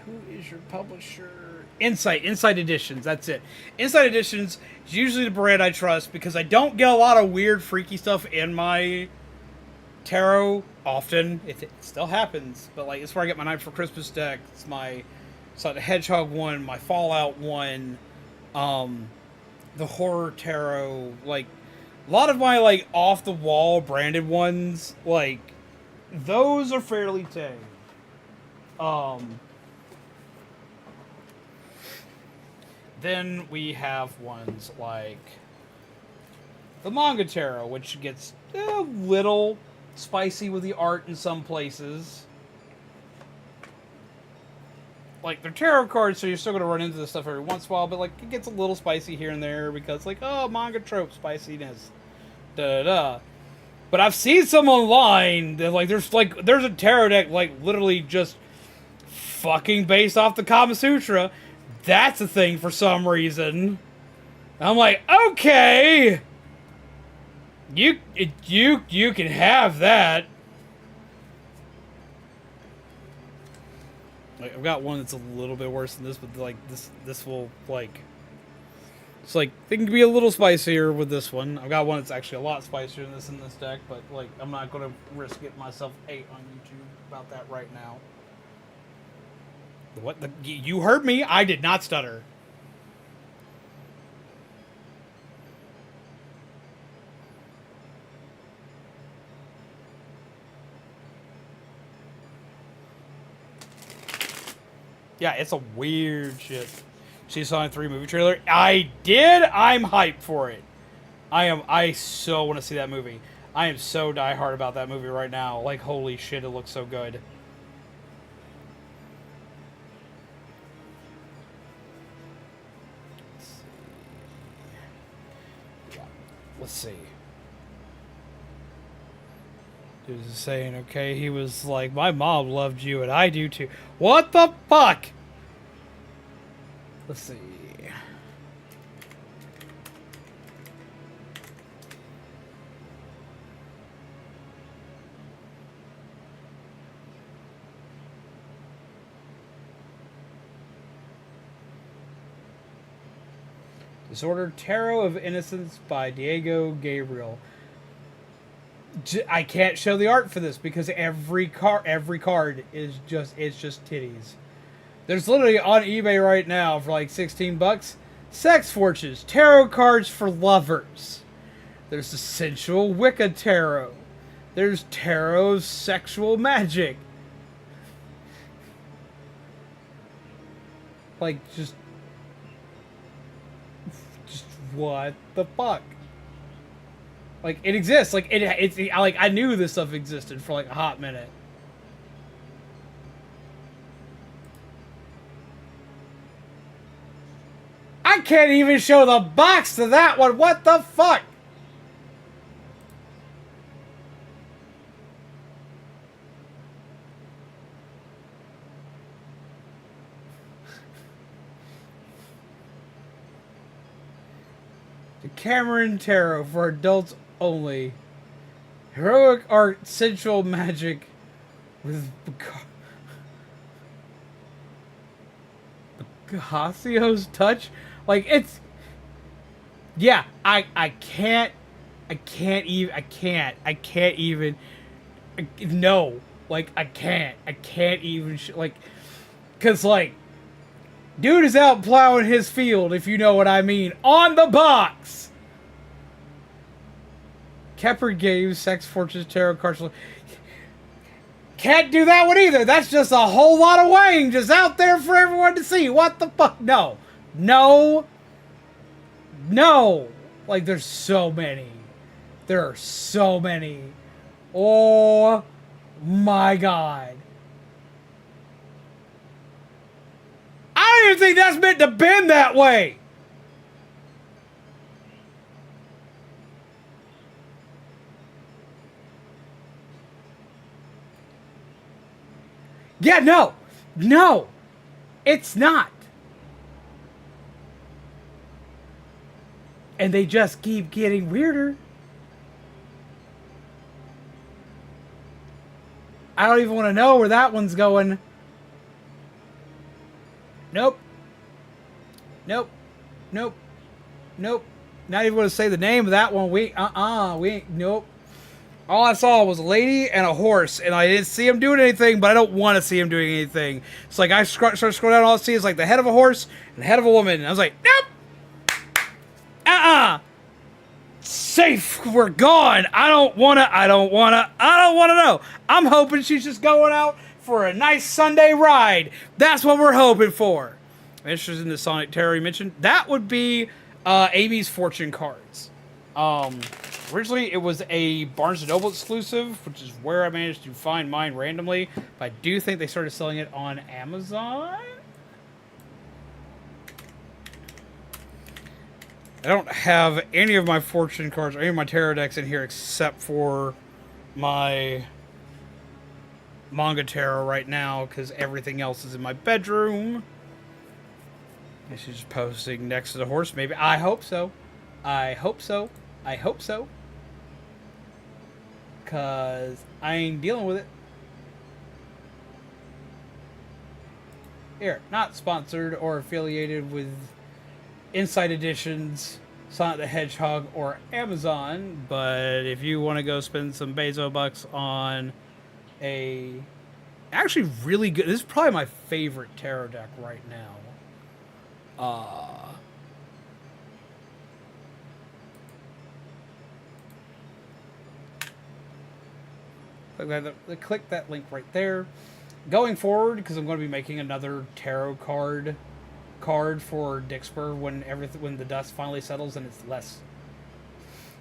Who is your publisher? Insight Editions, that's it. Insight Editions is usually the brand I trust because I don't get a lot of weird, freaky stuff in my tarot often. It still happens, but like it's where I get my Night for Christmas deck. It's my the Hedgehog one, my Fallout one, the Horror Tarot. Like a lot of my like off the wall branded ones, like those are fairly tame. Then we have ones like the Manga Tarot, which gets a little spicy with the art in some places. Like, they're tarot cards, so you're still going to run into this stuff every once in a while, but, like, it gets a little spicy here and there because, like, oh, manga trope spiciness. Da-da-da. But I've seen some online that, like, there's a tarot deck, like, literally just fucking based off the Kama Sutra. That's a thing for some reason. I'm like, okay, you can have that. Like, I've got one that's a little bit worse than this, but like this will like, it's like they can be a little spicier with this one. I've got one that's actually a lot spicier than this in this deck, but like I'm not gonna risk getting myself ate on YouTube about that right now. What the? You heard me. I did not stutter. Yeah, it's a weird shit. She saw in 3 movie trailer. I did. I'm hyped for it. I so want to see that movie. I am so diehard about that movie right now. Like, holy shit, it looks so good. Let's see. He was saying, okay, he was like, my mom loved you and I do too. What the fuck? Let's see. Disordered Tarot of Innocence by Diego Gabriel. I can't show the art for this because every card is just titties. There's literally on eBay right now for like $16. Sex Fortunes, tarot cards for lovers. There's the Sensual Wicca Tarot. There's tarot sexual magic. Like, just what the fuck? Like, it exists. Like, it's like, I knew this stuff existed for like a hot minute. I can't even show the box to that one. What the fuck? The Cameron Tarot for adults only. Heroic art, sensual magic with Picasso's touch. Like, it's, yeah, I can't even, no, like, I can't even, like, cause, like, dude is out plowing his field, if you know what I mean, on the box! Kepler Games, Sex Fortunes, Tarot Cards. Can't do that one either. That's just a whole lot of Wayne just out there for everyone to see. What the fuck? No. No. No. Like, there's so many. There are so many. Oh my god. I don't even think that's meant to bend that way. Yeah, no. No. It's not. And they just keep getting weirder. I don't even want to know where that one's going. Nope. Nope. Nope. Nope. Not even going to say the name of that one. We ain't, nope. All I saw was a lady and a horse, and I didn't see him doing anything, but I don't want to see him doing anything. It's like I started scrolling down, all I see is like the head of a horse and the head of a woman. And I was like, nope! Safe, we're gone. I don't wanna know. I'm hoping she's just going out for a nice Sunday ride. That's what we're hoping for. I'm interested in the Sonic Tarot you mentioned. That would be Amy's Fortune cards. Originally, it was a Barnes & Noble exclusive, which is where I managed to find mine randomly. But I do think they started selling it on Amazon. I don't have any of my fortune cards or any of my tarot decks in here except for my manga tarot right now, because everything else is in my bedroom. And she's just posting next to the horse, maybe. I hope so. I hope so. I hope so. Because I ain't dealing with it. Here, not sponsored or affiliated with Inside Editions, Sonic the Hedgehog, or Amazon. But if you want to go spend some Bezo bucks on a actually really good, this is probably my favorite tarot deck right now. Click that link right there. Going forward, because I'm going to be making another tarot card for Dixper when the dust finally settles and it's less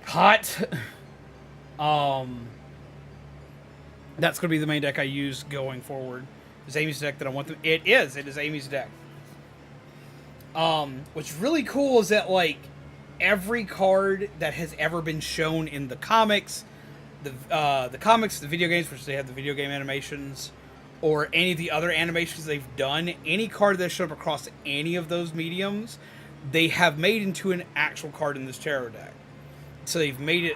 hot. That's going to be the main deck I use going forward. It's Amy's deck that I want them. It is Amy's deck. What's really cool is that, like, every card that has ever been shown in the comics, the video games, which they have the video game animations, or any of the other animations they've done, any card that's shown up across any of those mediums, they have made into an actual card in this tarot deck. So they've made it.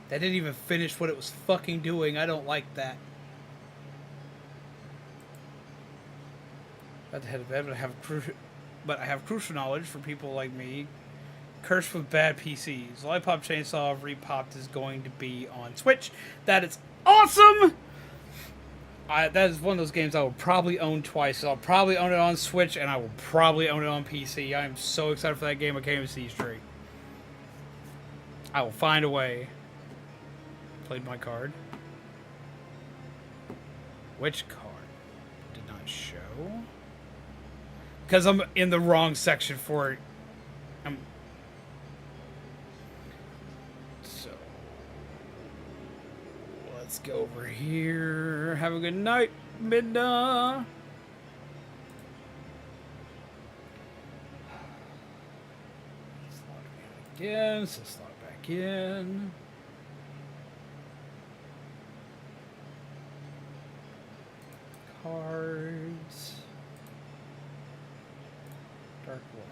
That didn't even finish what it was fucking doing. I don't like that. At the head of bed, but I have crucial knowledge for people like me. Cursed with bad PCs. Lollipop Chainsaw Repopped is going to be on Switch. That is awesome! That is one of those games I will probably own twice. I'll probably own it on Switch, and I will probably own it on PC. I am so excited for that game. I can't even see straight. I will find a way. Played my card. Which card? Did not show. Because I'm in the wrong section for it. So let's go over here. Have a good night, Midna. Slot again. So slot back in. Cards. Dark World.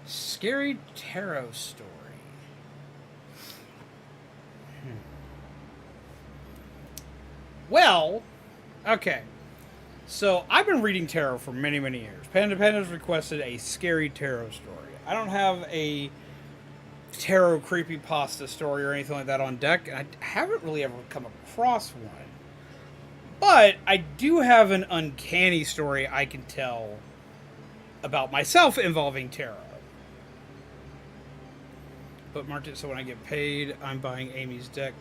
Scary tarot story. Well, okay. So I've been reading tarot for many, many years. Panda's requested a scary tarot story. I don't have a tarot creepypasta story or anything like that on deck. I haven't really ever come across one. But I do have an uncanny story I can tell about myself involving tarot. But marked it so when I get paid, I'm buying Amy's deck.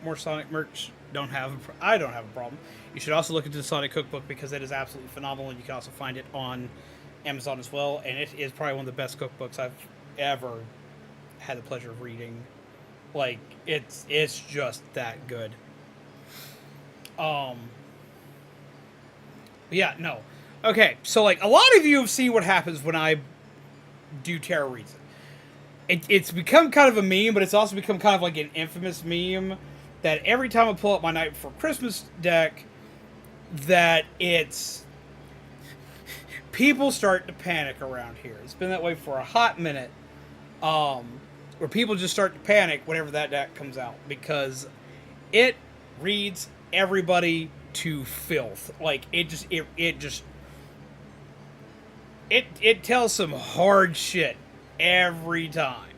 More Sonic merch. I don't have a problem. You should also look into the Sonic Cookbook because it is absolutely phenomenal. And you can also find it on Amazon as well. And it is probably one of the best cookbooks I've ever had the pleasure of reading. Like, it's just that good. Yeah, no. Okay, so, like, a lot of you have seen what happens when I do tarot reads. It's become kind of a meme, but it's also become kind of like an infamous meme that every time I pull up my Night Before Christmas deck, that it's... people start to panic around here. It's been that way for a hot minute. Where people just start to panic whenever that deck comes out. Because it reads everybody to filth. Like, it tells some hard shit every time.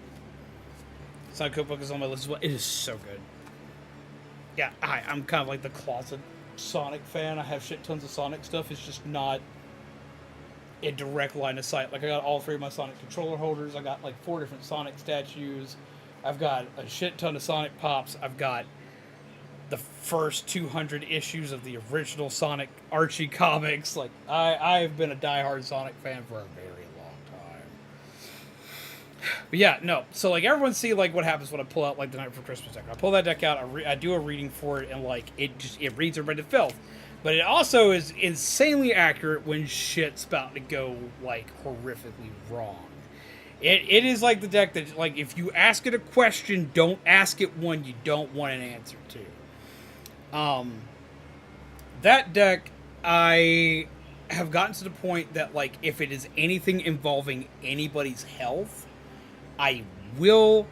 Sonic Cookbook is on my list as well. It is so good. Yeah, I'm kind of like the closet Sonic fan. I have shit tons of Sonic stuff. It's just not a direct line of sight. Like, I got all 3 of my Sonic controller holders. I got like 4 different Sonic statues. I've got a shit ton of Sonic Pops. I've got the first 200 issues of the original Sonic Archie comics. Like, I've been a diehard Sonic fan for a very long time. But yeah, no. So, like, everyone see, like, what happens when I pull out, like, the Night Before Christmas deck. I pull that deck out, I do a reading for it, and, like, it reads everybody to filth. But it also is insanely accurate when shit's about to go, like, horrifically wrong. It is like the deck that, like, if you ask it a question, don't ask it one you don't want an answer to. That deck, I have gotten to the point that, like, if it is anything involving anybody's health, I will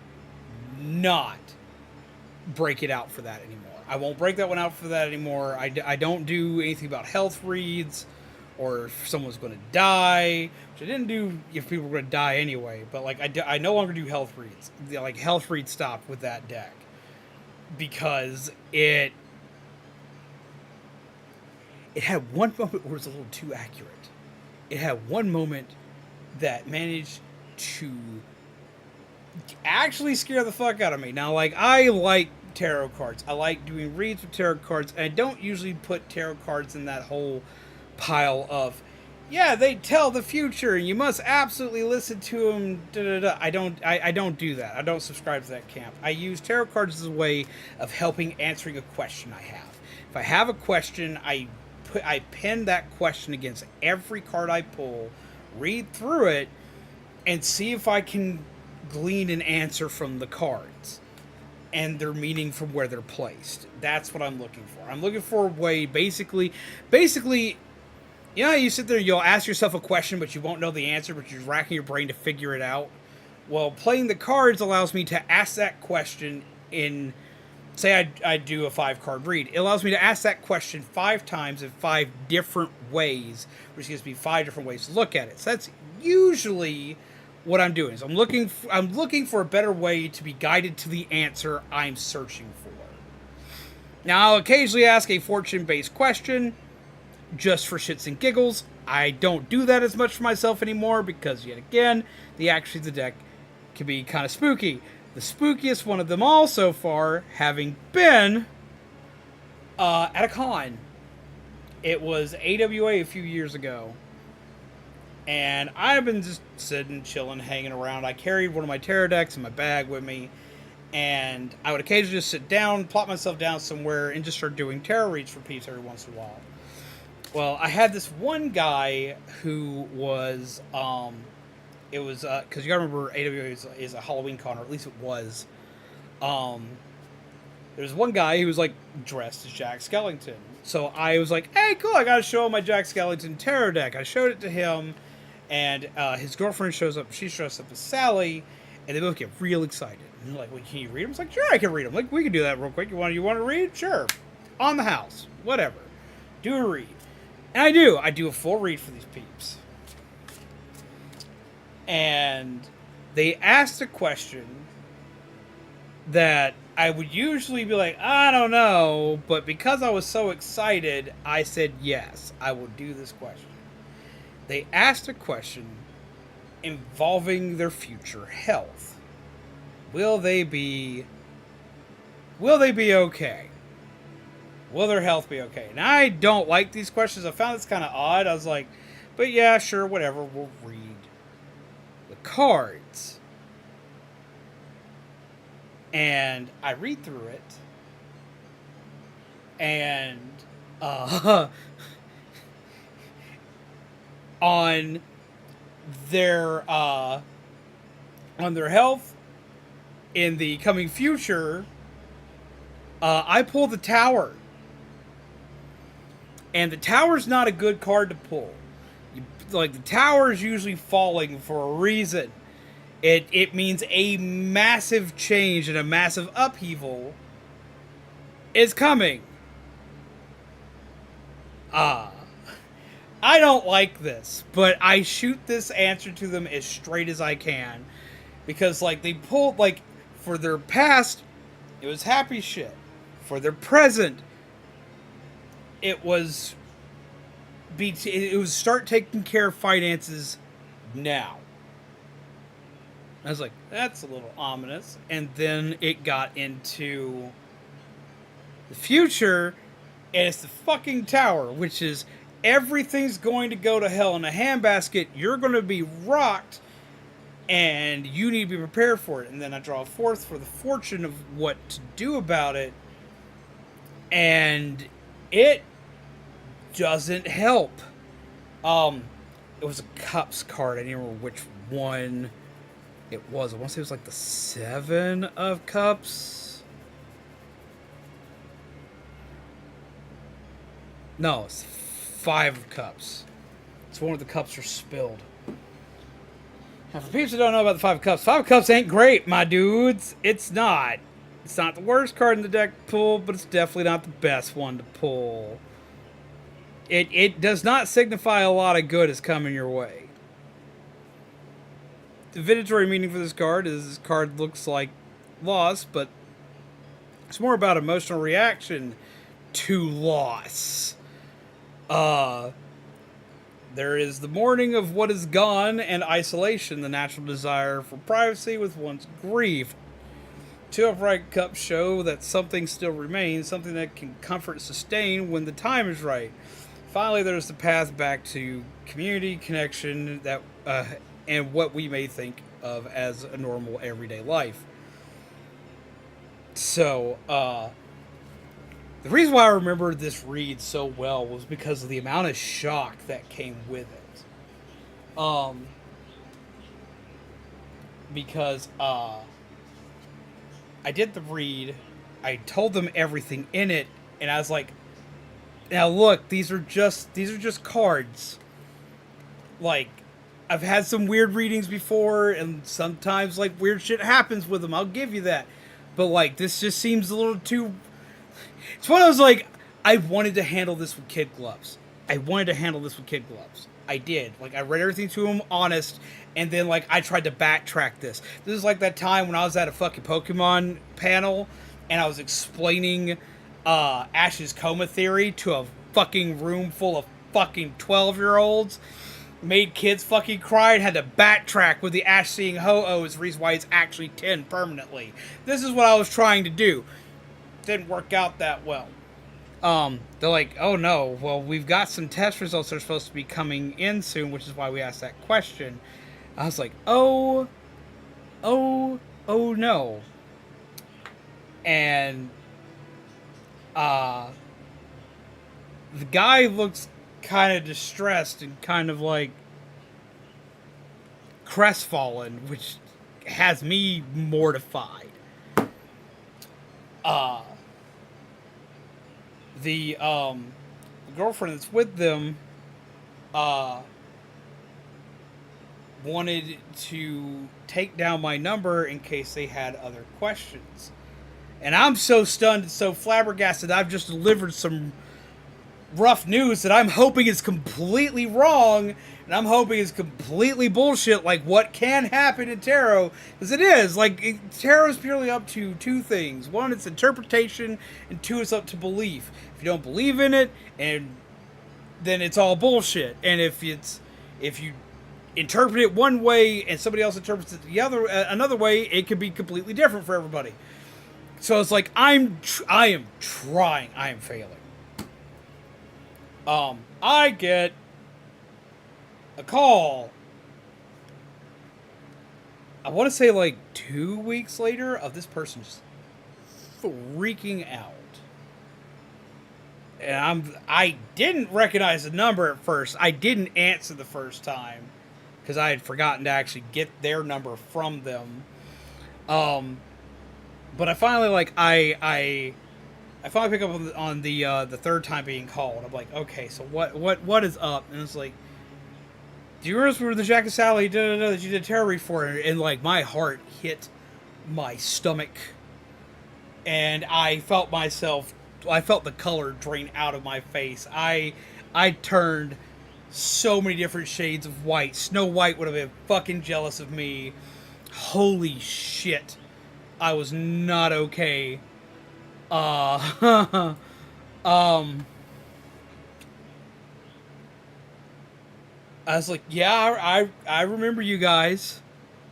not break it out for that anymore. I won't break that one out for that anymore. I don't do anything about health reads, or if someone's going to die, which I didn't do if people were going to die anyway, but, like, I no longer do health reads. Like, health reads stopped with that deck. Because it had one moment where it was a little too accurate. It had one moment that managed to actually scare the fuck out of me. Now, like, I like tarot cards. I like doing reads with tarot cards, and I don't usually put tarot cards in that whole pile of, yeah, they tell the future, and you must absolutely listen to them. Da, da, da. I don't do that. I don't subscribe to that camp. I use tarot cards as a way of helping answering a question I have. If I have a question, I pin that question against every card I pull, read through it, and see if I can glean an answer from the cards and their meaning from where they're placed. That's what I'm looking for. I'm looking for a way, basically, you know how you sit there, you'll ask yourself a question, but you won't know the answer, but you're racking your brain to figure it out? Well, playing the cards allows me to ask that question in, say I do a 5-card read. It allows me to ask that question 5 times in 5 different ways, which gives me 5 different ways to look at it. So that's usually what I'm doing. So I'm looking for a better way to be guided to the answer I'm searching for. Now, I'll occasionally ask a fortune-based question, just for shits and giggles. I don't do that as much for myself anymore, because, yet again, the actions of the deck can be kind of spooky. The spookiest one of them all so far having been at a con. It was AWA a few years ago. And I've been just sitting, chilling, hanging around. I carried one of my tarot decks in my bag with me. And I would occasionally just sit down, plop myself down somewhere, and just start doing tarot reads for peeps every once in a while. Well, I had this one guy who was, it was, because you gotta remember AWA is a Halloween con, or at least it was. There's one guy who was, like, dressed as Jack Skellington. So I was like, hey, cool, I gotta show him my Jack Skellington tarot deck. I showed it to him, and his girlfriend shows up, she's dressed up as Sally, and they both get real excited. And they're like, well, can you read them? I was like, sure, I can read them. Like, we can do that real quick. You want to read? Sure. On the house. Whatever. Do a read. And I do. I do a full read for these peeps. And they asked a question that I would usually be like, I don't know. But because I was so excited, I said, yes, I will do this question. They asked a question involving their future health. Will they be okay? Will their health be okay? Now, I don't like these questions. I found this kind of odd. I was like, but yeah, sure, whatever. We'll read the cards. And I read through it. And on their health in the coming future, I pull the Tower. And the Tower's not a good card to pull. The Tower is usually falling for a reason. It means a massive change and a massive upheaval is coming. I don't like this, but I shoot this answer to them as straight as I can. Because, they pulled, for their past, it was happy shit. For their present, it was start taking care of finances now. I was like, that's a little ominous. And then it got into the future, and it's the fucking Tower, which is everything's going to go to hell in a handbasket. You're going to be rocked, and you need to be prepared for it. And then I draw forth for the fortune of what to do about it. And it doesn't help. It was a Cups card. I don't remember which one it was. I want to say it was the 7 of Cups. No, it's 5 of Cups. It's one where the cups are spilled. Now, for people who don't know about the 5 of Cups, 5 of Cups ain't great, my dudes. It's not. It's not the worst card in the deck to pull, but it's definitely not the best one to pull. It does not signify a lot of good is coming your way. The divinatory meaning for this card is this card looks like loss, but it's more about emotional reaction to loss. There is the mourning of what is gone and isolation, the natural desire for privacy with one's grief. 2 upright cups show that something still remains, something that can comfort and sustain when the time is right. Finally, there's the path back to community, connection, that and what we may think of as a normal everyday life. So, the reason why I remember this read so well was because of the amount of shock that came with it. Because I did the read, I told them everything in it, and I was like, now look, these are just cards. I've had some weird readings before, and sometimes weird shit happens with them. I'll give you that. But this just seems a little too. It's one of those I wanted to handle this with kid gloves. I did. I read everything to him honest, and then I tried to backtrack this. This is that time when I was at a fucking Pokemon panel, and I was explaining Ash's coma theory to a fucking room full of fucking 12-year-olds, made kids fucking cry, and had to backtrack with the Ash seeing Ho-Oh as the reason why he's actually 10 permanently. This is what I was trying to do. Didn't work out that well. They're like, oh no, well, we've got some test results that are supposed to be coming in soon, which is why we asked that question. I was like, oh no. And, the guy looks kind of distressed and kind of like crestfallen, which has me mortified. The girlfriend that's with them wanted to take down my number in case they had other questions. And I'm so stunned and so flabbergasted I've just delivered some rough news that I'm hoping is completely wrong, and I'm hoping is completely bullshit, like what can happen in tarot, because it is, like, tarot is purely up to two things. One, it's interpretation, and two, it's up to belief. If you don't believe in it, and then it's all bullshit. And if you interpret it one way and somebody else interprets it another way, it could be completely different for everybody. So it's like I am trying, I am failing. I get a call, I want to say like 2 weeks later, of this person just freaking out. And I didn't recognize the number at first. I didn't answer the first time because I had forgotten to actually get their number from them. But I finally I finally pick up on the third time being called. I'm like, okay, so what is up? And it's like, do you remember the Jack and Sally that you did tarot read for? And like my heart hit my stomach, and I felt the color drain out of my face. I turned so many different shades of white. Snow White would have been fucking jealous of me. Holy shit. I was not okay. I was like, yeah, I remember you guys,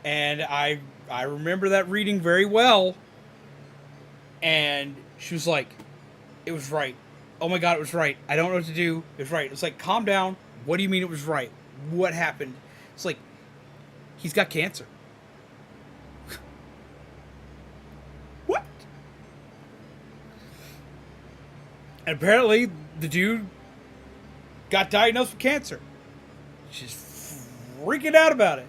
and I remember that reading very well. And she was like, it was right. Oh my god, it was right. I don't know what to do. It was right. It's like, calm down. What do you mean it was right? What happened? It's like, he's got cancer. What? And apparently, the dude got diagnosed with cancer. She's freaking out about it.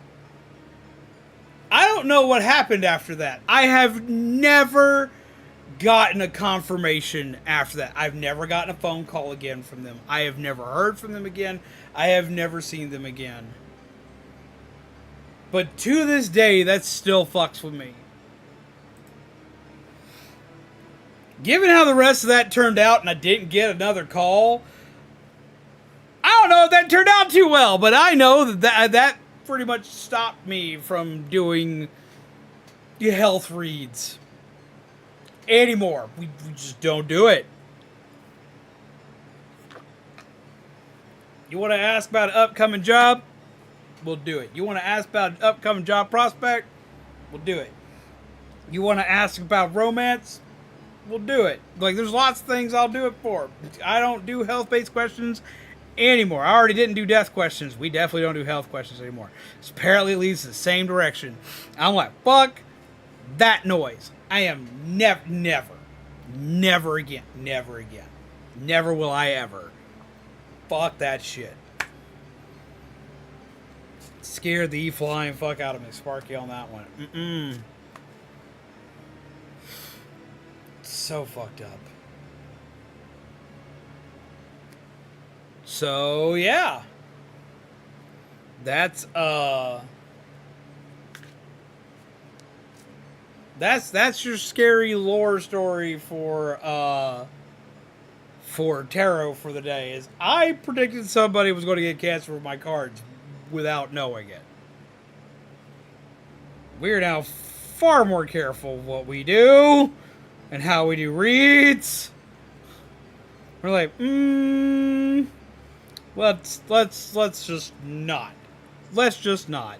I don't know what happened after that. I have never gotten a confirmation after that. I've never gotten a phone call again from them. I have never heard from them again. I have never seen them again. But to this day, that still fucks with me. Given how the rest of that turned out and I didn't get another call, I don't know if that turned out too well, but I know that pretty much stopped me from doing health reads anymore. We just don't do it. You want to ask about an upcoming job? We'll do it. You want to ask about an upcoming job prospect? We'll do it. You want to ask about romance? We'll do it. Like, there's lots of things I'll do it for. I don't do health-based questions anymore. I already didn't do death questions. We definitely don't do health questions anymore. So apparently it leads the same direction. I'm like, fuck that noise. I am never again. Never will I ever. Fuck that shit. Scared the flying fuck out of me. Sparky on that one. So fucked up. So yeah. That's your scary lore story for tarot for the day. Is I predicted somebody was going to get cancer with my cards without knowing it. We're now far more careful of what we do and how we do reads. We're like, let's just not. Let's just not.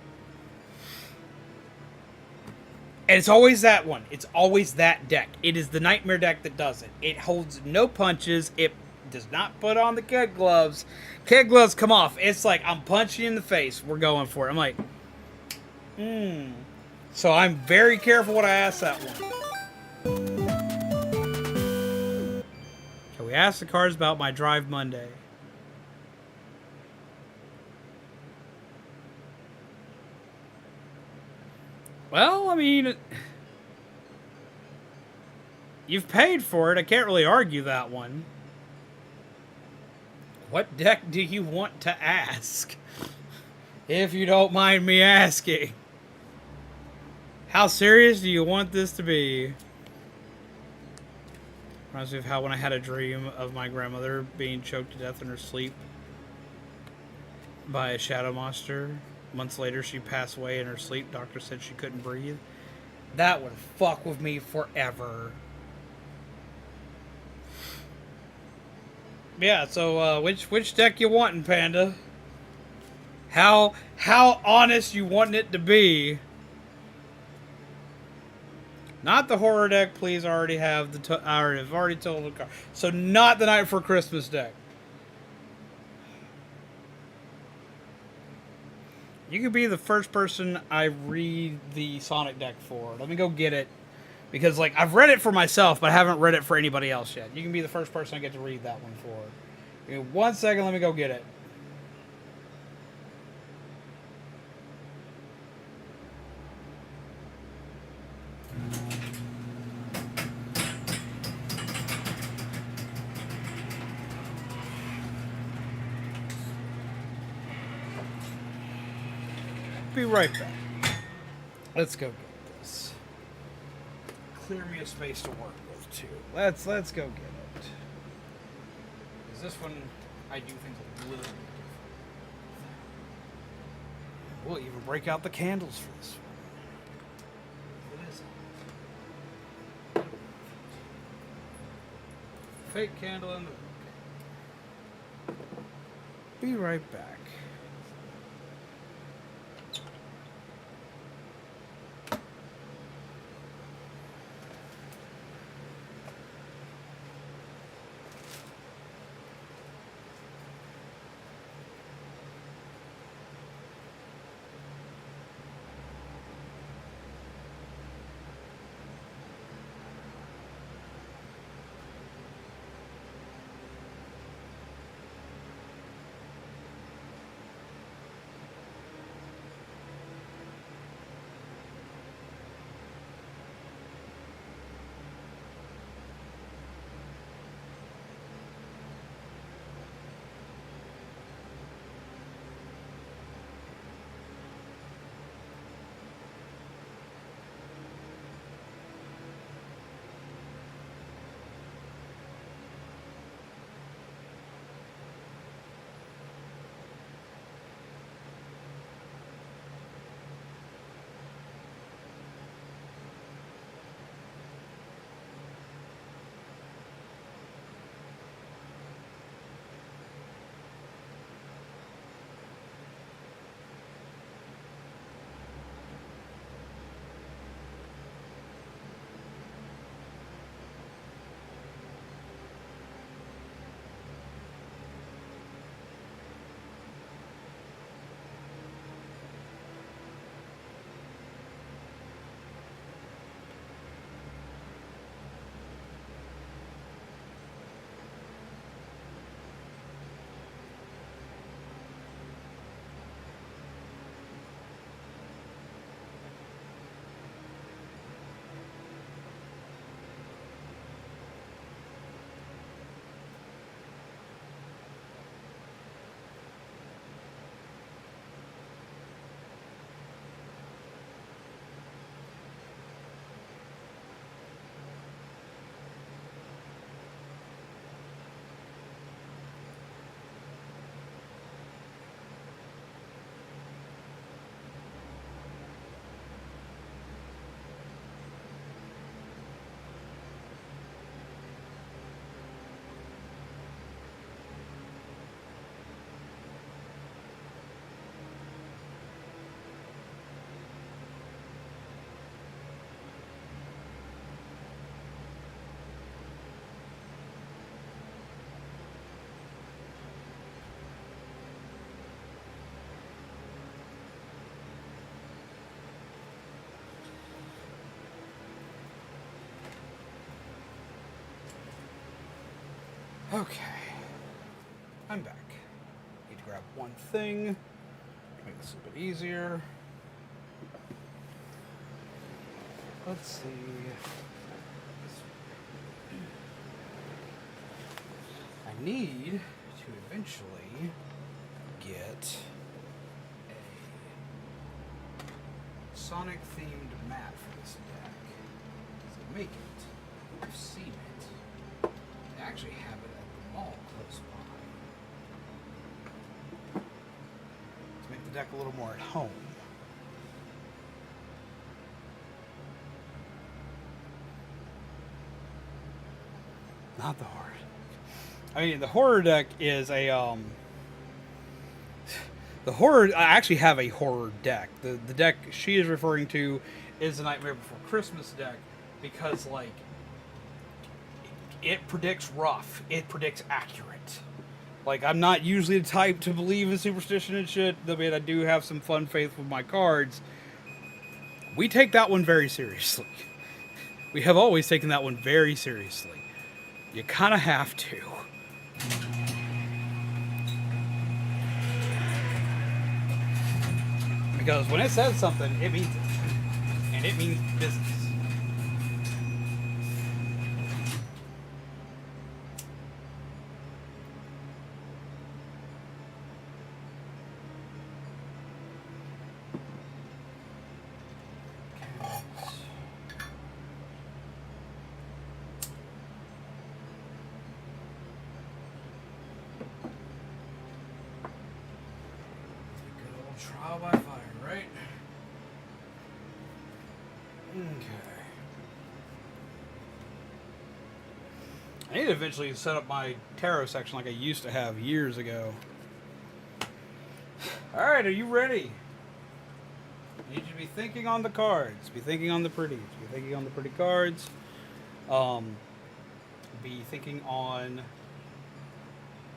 And it's always that one. It's always that deck. It is the nightmare deck that does it. It holds no punches. It does not put on the kid gloves. Kid gloves come off. It's like, I'm punching you in the face. We're going for it. I'm like, So I'm very careful what I ask that one. Can we ask the cards about my drive Monday? Well, I mean, you've paid for it. I can't really argue that one. What deck do you want to ask? If you don't mind me asking. How serious do you want this to be? Reminds me of how when I had a dream of my grandmother being choked to death in her sleep by a shadow monster. Months later, she passed away in her sleep. Doctor said she couldn't breathe. That would fuck with me forever. Yeah, so which deck you wanting, Panda? How honest you wanting it to be? Not the horror deck, please. I already have I've already told the card. So not the Night Before Christmas deck. You could be the first person I read the Sonic deck for. Let me go get it. Because, like, I've read it for myself, but I haven't read it for anybody else yet. You can be the first person I get to read that one for. Give me 1 second, let me go get it. Be right back. Let's go get this. Clear me a space to work with too. Let's go get it. Because this one, I do think a little bit different. We'll even break out the candles for this one. It is. Fake candle in the. Be right back. Okay. I'm back. Need to grab one thing. Make this a little bit easier. Let's see. I need to eventually get a Sonic themed mat for this deck. So make it. I've seen it. They actually have it at the mall close by. To make the deck a little more at home. Not the horror. I mean, the horror deck is a the horror. I actually have a horror deck. The deck she is referring to is the Nightmare Before Christmas deck because like it predicts rough. It predicts accurate. Like I'm not usually the type to believe in superstition and shit. I mean, I do have some fun faith with my cards. We take that one very seriously. We have always taken that one very seriously. You kind of have to. Because when it says something, it means it. And it means business. Trial by fire, right? Okay. I need to eventually set up my tarot section like I used to have years ago. Alright, are you ready? I need you to be thinking on the cards. Be thinking on the pretties. Be thinking on the pretty cards. Be thinking on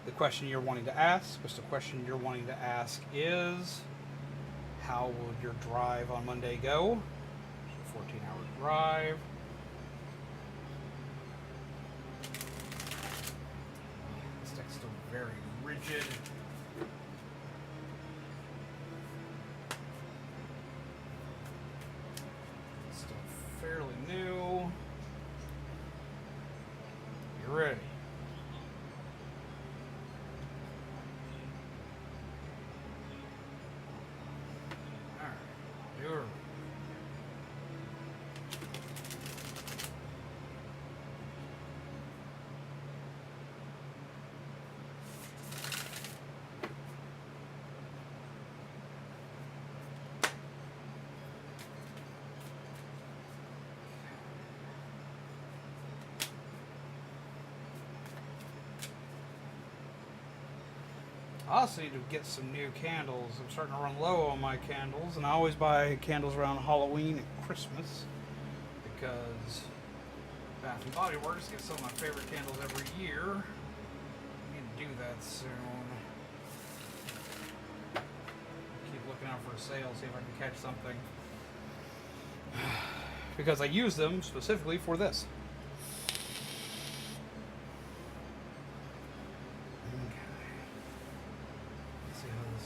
the question you're wanting to ask. Which the question you're wanting to ask is... How will your drive on Monday go? 14-hour drive. This deck's still very rigid. Still fairly new. You ready? Sure. I also need to get some new candles. I'm starting to run low on my candles, and I always buy candles around Halloween and Christmas because Bath and Body Works gets some of my favorite candles every year. I need to do that soon. Keep looking out for a sale, see if I can catch something. Because I use them specifically for this.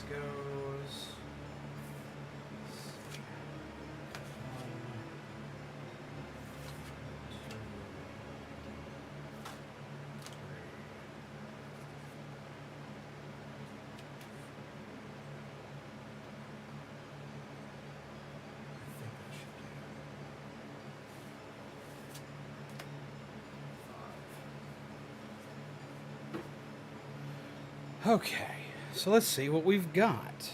Goes. Okay, so let's see what we've got.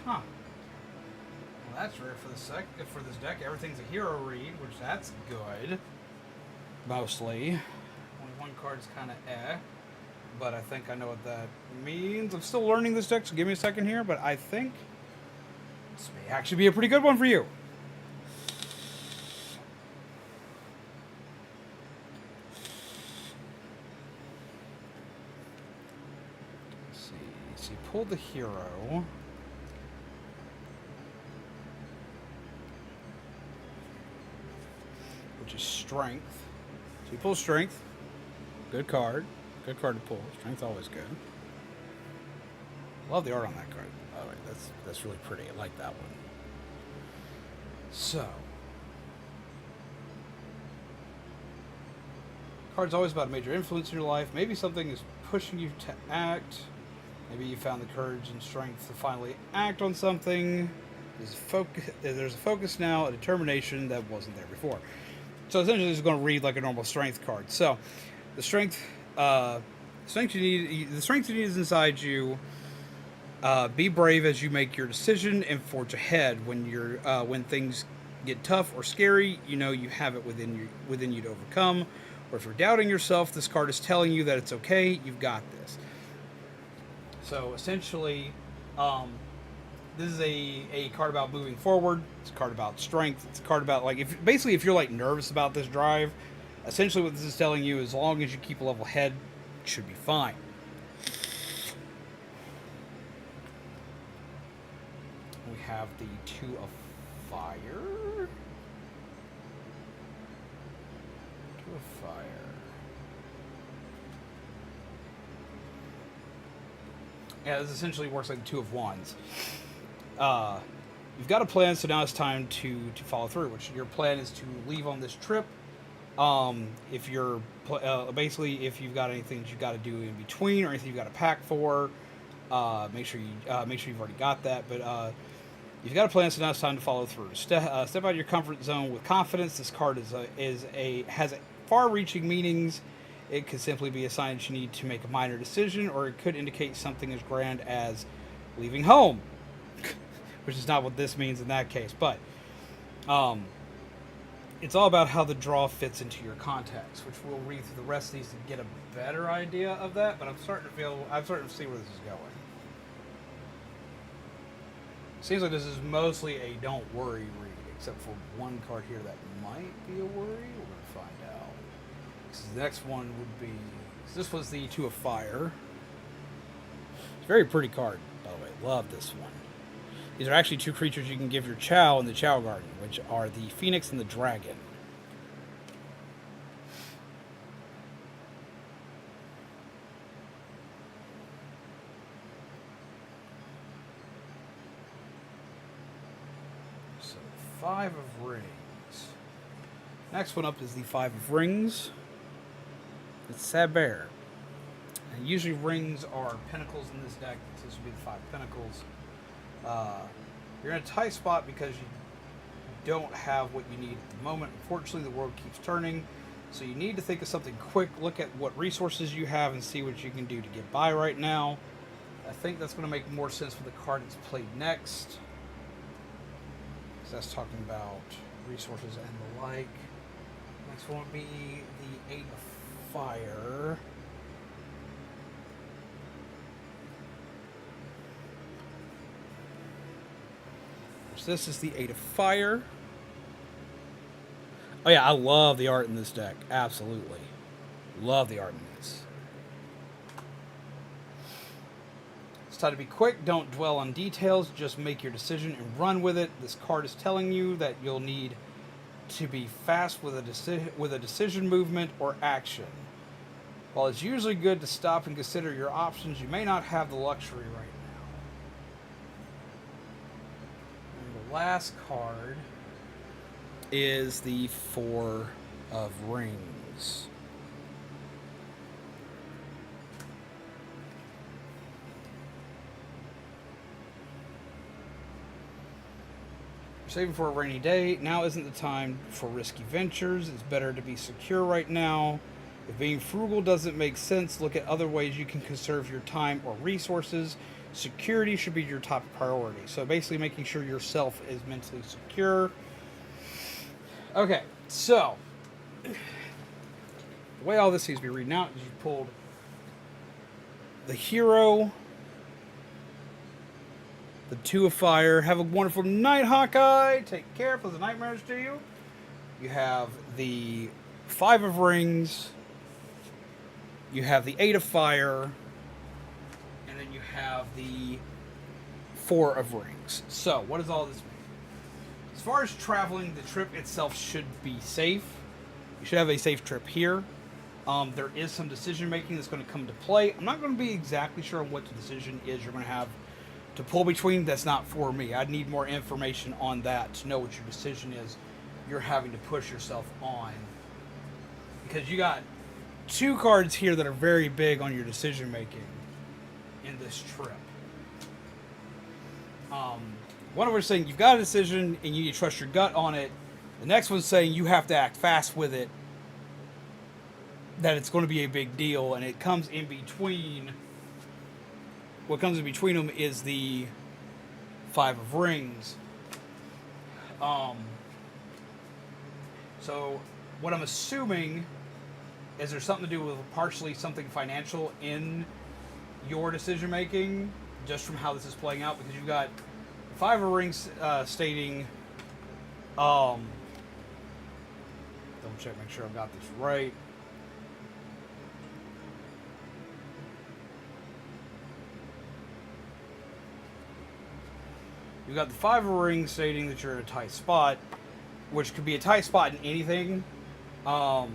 Huh. Well, that's rare for this deck. Everything's a hero read, which that's good. Mostly. one card's kind of but I think I know what that means. I'm still learning this deck, so give me a second here, but I think this may actually be a pretty good one for you. Let's see. So you pulled the hero. Which is strength. So you pull strength. Good card. Good card to pull. Strength's always good. Love the art on that card. By the way, that's really pretty. I like that one. So, card's always about a major influence in your life. Maybe something is pushing you to act. Maybe you found the courage and strength to finally act on something. There's a focus now, a determination that wasn't there before. So essentially, it's going to read like a normal strength card. So, the strength you need is inside you. Be brave as you make your decision and forge ahead. When things get tough or scary, you know you have it within you to overcome. Or if you're doubting yourself, this card is telling you that it's okay. You've got this. So essentially, this is a card about moving forward. It's a card about strength. It's a card about like if you're like nervous about this drive. Essentially, what this is telling you, as long as you keep a level head, it should be fine. We have the Two of Fire. Two of Fire. Yeah, this essentially works like the Two of Wands. You've got a plan, so now it's time to follow through. Which your plan is to leave on this trip. If you're basically if you've got anything that you've got to do in between or anything you've got to pack for, make sure you've already got that. But you've got a plan, so now it's time to follow through. Step out of your comfort zone with confidence. This card has far-reaching meanings. It could simply be a sign that you need to make a minor decision, or it could indicate something as grand as leaving home, which is not what this means in that case. But it's all about how the draw fits into your context, which we'll read through the rest of these to get a better idea of that. But I'm starting to see where this is going. Seems like this is mostly a don't worry read, except for one card here that might be a worry. We're gonna find out. The next one would be. This was the Two of Fire. It's a very pretty card, by the way. Love this one. These are actually two creatures you can give your Chow in the Chow Garden, which are the Phoenix and the Dragon. So, Five of Rings. Next one up is the Five of Rings. It's Sad Bear. And usually rings are pentacles in this deck. This would be the Five Pentacles. You're in a tight spot because you don't have what you need at the moment. Unfortunately, the world keeps turning, so you need to think of something quick. Look at what resources you have and see what you can do to get by right now. I think that's going to make more sense for the card that's played next. So that's talking about resources and the like. Next one would be the Eight of Fire. This is the Eight of Fire. Oh yeah, I love the art in this deck. Absolutely. Love the art in this. It's time to be quick. Don't dwell on details. Just make your decision and run with it. This card is telling you that you'll need to be fast with a decision movement or action. While it's usually good to stop and consider your options, you may not have the luxury right now. Last card is the Four of Rings. You're saving for a rainy day. Now isn't the time for risky ventures. It's better to be secure right now. If being frugal doesn't make sense, look at other ways you can conserve your time or resources. Security should be your top priority. So basically making sure yourself is mentally secure. Okay, so the way all this seems to be reading out is you pulled the hero, the 2 of fire. Have a wonderful night, Hawkeye. Take care. Pleasant nightmares to you. You have the 5 of rings. You have the 8 of fire. And then you have the 4 of rings. So, what does all this mean? As far as traveling, the trip itself should be safe. You should have a safe trip here. There is some decision making that's going to come into play. I'm not going to be exactly sure on what the decision is you're going to have to pull between. That's not for me. I'd need more information on that to know what your decision is you're having to push yourself on. Because you got 2 cards here that are very big on your decision making in this trip. One of them is saying you've got a decision and you need to trust your gut on it. The next one's saying you have to act fast with it, that it's going to be a big deal, and it comes in between. What comes in between them is the 5 of rings. So what I'm assuming is there's something to do with partially something financial in your decision making, just from how this is playing out, because you've got 5 of rings stating, double check, make sure I've got this right. You've got the 5 of rings stating that you're in a tight spot, which could be a tight spot in anything. And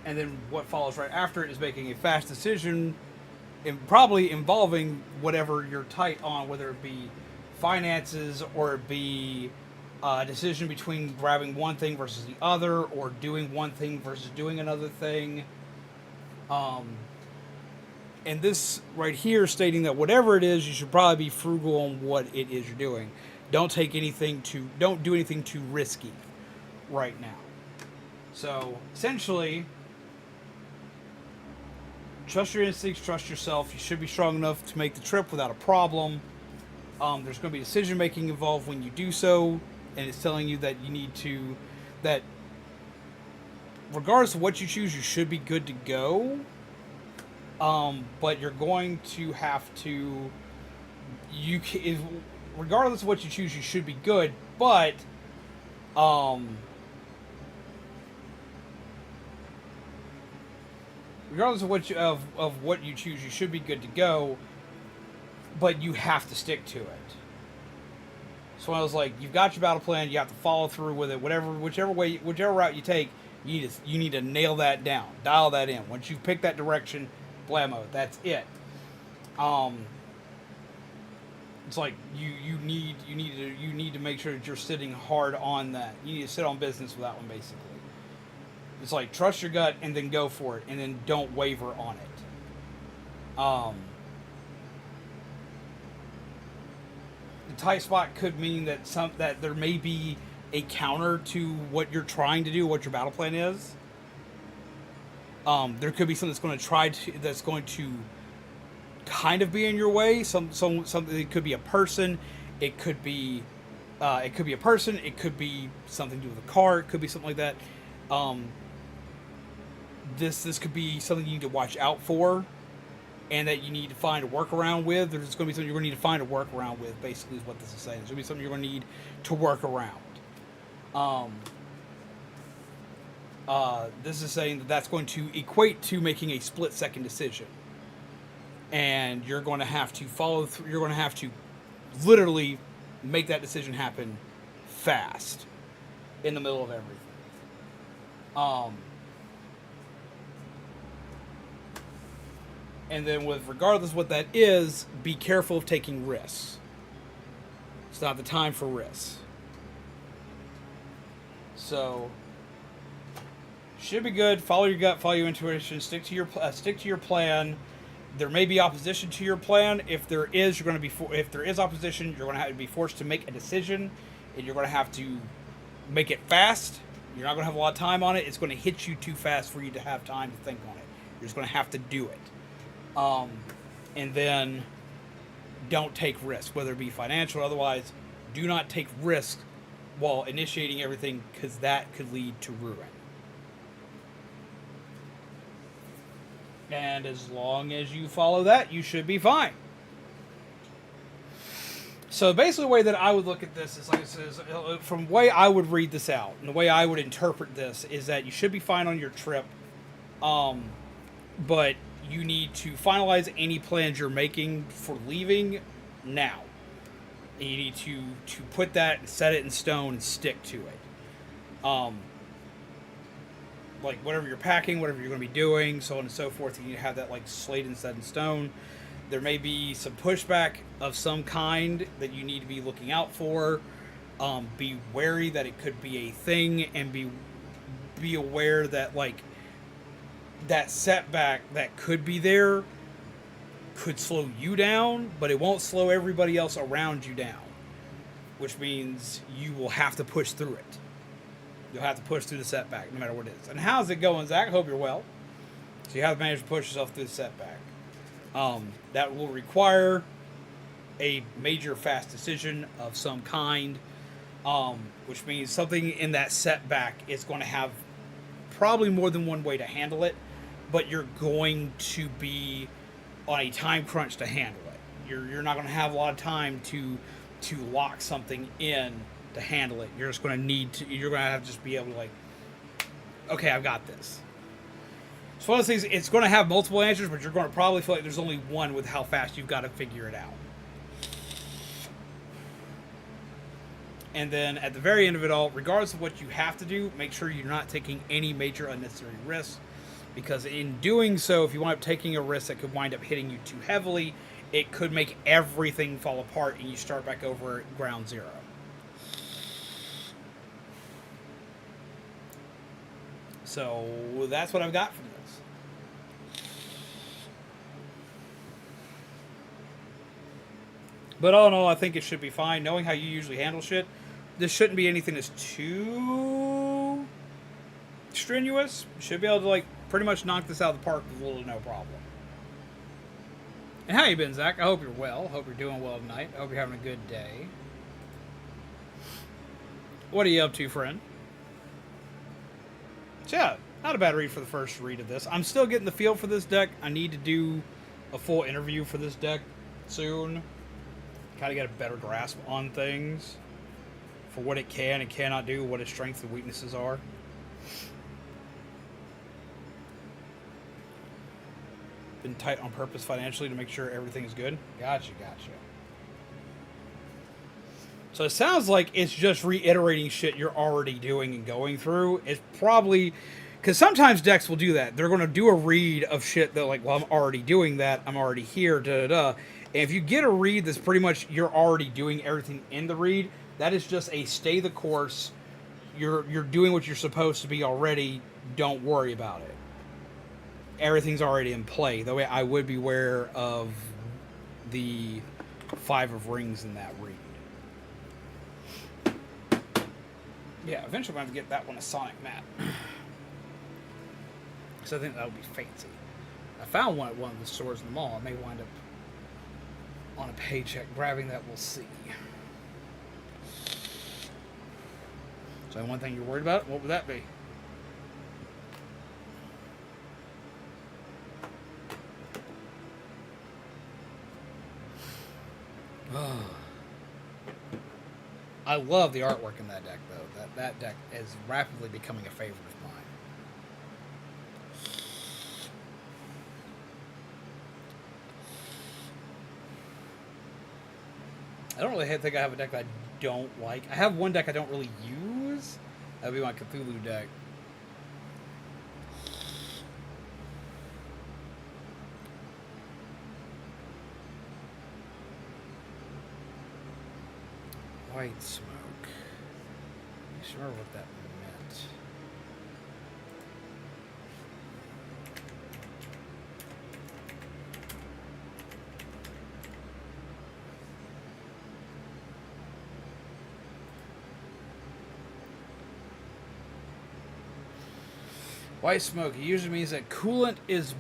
then what follows right after it is making a fast decision, and probably involving whatever you're tight on, whether it be finances or it be a decision between grabbing one thing versus the other, or doing one thing versus doing another thing. And this right here stating that whatever it is, you should probably be frugal on what it is you're doing. Don't do anything too risky right now. So essentially, trust your instincts, trust yourself. You should be strong enough to make the trip without a problem. There's going to be decision making involved when you do so, and it's telling you that you need to, that regardless of what you choose, you should be good to go. But you're going to have to, regardless of what you choose, you should be good, but, regardless of what you choose, you should be good to go, but you have to stick to it. So I was like, you've got your battle plan, you have to follow through with it, whichever route you take, you need to nail that down, dial that in. Once you pick that direction, blammo, that's it. It's like you need to make sure that you're sitting hard on that. You need to sit on business with that one, basically. It's like, trust your gut and then go for it, and then don't waver on it. The tight spot could mean that there may be a counter to what you're trying to do, what your battle plan is. There could be something that's going to kind of be in your way. Something. It could be a person. It could be a person. It could be something to do with a car. It could be something like that. This could be something you need to watch out for, and that you need to find a workaround with. There's going to be something you're going to need to find a workaround with. Basically, is what this is saying. There's going to be something you're going to need to work around. This is saying that that's going to equate to making a split-second decision, and you're going to have to follow through. You're going to have to literally make that decision happen fast in the middle of everything. And then, regardless of what that is, be careful of taking risks. It's not the time for risks. So, should be good. Follow your gut, follow your intuition. Stick to your plan. There may be opposition to your plan. If there is, if there is opposition, you're going to have to be forced to make a decision, and you're going to have to make it fast. You're not going to have a lot of time on it. It's going to hit you too fast for you to have time to think on it. You're just going to have to do it. And then don't take risks, whether it be financial or otherwise. Do not take risks while initiating everything, because that could lead to ruin. And as long as you follow that, you should be fine. So basically the way that I would look at this is, like it says, from the way I would read this out, and the way I would interpret this, is that you should be fine on your trip, but you need to finalize any plans you're making for leaving now. And you need to put that and set it in stone and stick to it. Like whatever you're packing, whatever you're going to be doing, so on and so forth, you need to have that like slate and set in stone. There may be some pushback of some kind that you need to be looking out for. Be wary that it could be a thing, and be aware that like that setback that could be there could slow you down, but it won't slow everybody else around you down, which means you will have to push through it. You'll have to push through the setback no matter what it is. And how's it going, Zach? I hope you're well. So you have managed to push yourself through the setback. That will require a major fast decision of some kind, which means something in that setback is going to have probably more than one way to handle it, but you're going to be on a time crunch to handle it. You're not going to have a lot of time to lock something in to handle it. You're just going to need to, you're going to have to just be able to like, okay, I've got this. It's one of those things, it's going to have multiple answers, but you're going to probably feel like there's only one with how fast you've got to figure it out. And then at the very end of it all, regardless of what you have to do, make sure you're not taking any major unnecessary risks. Because in doing so, if you wind up taking a risk that could wind up hitting you too heavily, it could make everything fall apart and you start back over at ground zero. So that's what I've got from this. But all in all, I think it should be fine. Knowing how you usually handle shit, this shouldn't be anything that's too strenuous. You should be able to like pretty much knock this out of the park with little to no problem. And how you been, Zach? I hope you're well. Hope you're doing well tonight. I hope you're having a good day. What are you up to, friend? So yeah, not a bad read for the first read of this. I'm still getting the feel for this deck. I need to do a full interview for this deck soon. Kind of get a better grasp on things. For what it can and cannot do, what its strengths and weaknesses are. Been tight on purpose financially to make sure everything is good. Gotcha. So it sounds like it's just reiterating shit you're already doing and going through. It's probably... Because sometimes decks will do that. They're going to do a read of shit that like, well, I'm already doing that. I'm already here, da-da-da. And if you get a read that's pretty much you're already doing everything in the read, that is just a stay the course. You're doing what you're supposed to be already. Don't worry about it. Everything's already in play. The way I would be aware of the 5 of Rings in that read. Yeah, eventually I'm going to have to get that one a Sonic mat. So I think that would be fancy. I found one at one of the stores in the mall. I may wind up on a paycheck grabbing that. We'll see. So one thing you're worried about, what would that be? Oh. I love the artwork in that deck, though. That deck is rapidly becoming a favorite of mine. I don't really think I have a deck that I don't like. I have one deck I don't really use. That would be my Cthulhu deck. White smoke. I just remember what that meant. White smoke. It usually means that coolant is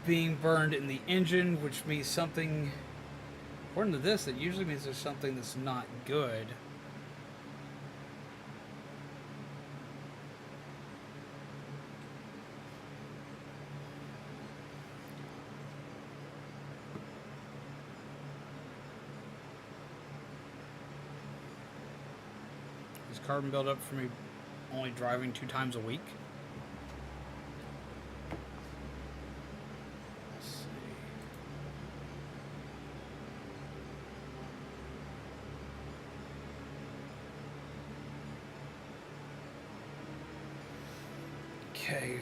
being burned in the engine, which means something... According to this, it usually means there's something that's not good. Is carbon buildup for me only driving 2 times a week? Let's see. Okay.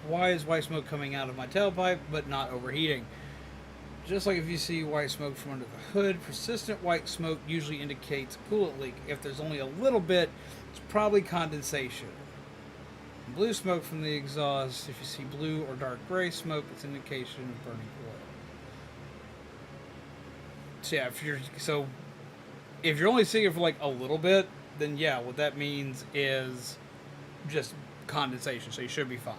Why is white smoke coming out of my tailpipe but not overheating? Just like if you see white smoke from under the hood, persistent white smoke usually indicates a coolant leak. If there's only a little bit, it's probably condensation. Blue smoke from the exhaust, if you see blue or dark gray smoke, it's an indication of burning oil. So yeah, if you're only seeing it for like a little bit, then yeah, what that means is just condensation, so you should be fine.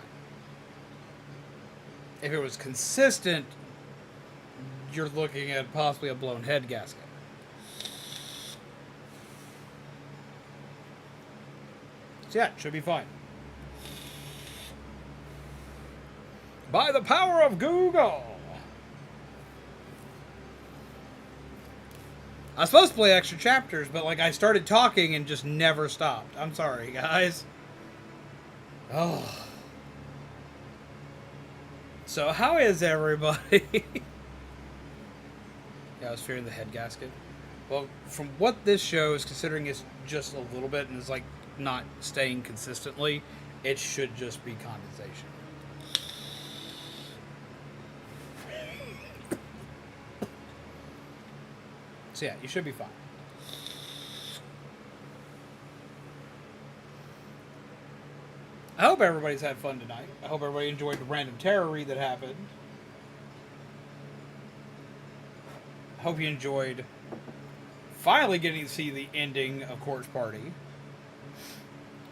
If it was consistent, you're looking at possibly a blown head gasket. So yeah, it should be fine. By the power of Google! I was supposed to play extra chapters, but like I started talking and just never stopped. I'm sorry, guys. Oh. So how is everybody? Yeah, I was fearing the head gasket. Well, from what this shows, considering it's just a little bit and it's like not staying consistently, it should just be condensation. So yeah, you should be fine. I hope everybody's had fun tonight. I hope everybody enjoyed the random terror read that happened. I hope you enjoyed finally getting to see the ending of Corpse Party.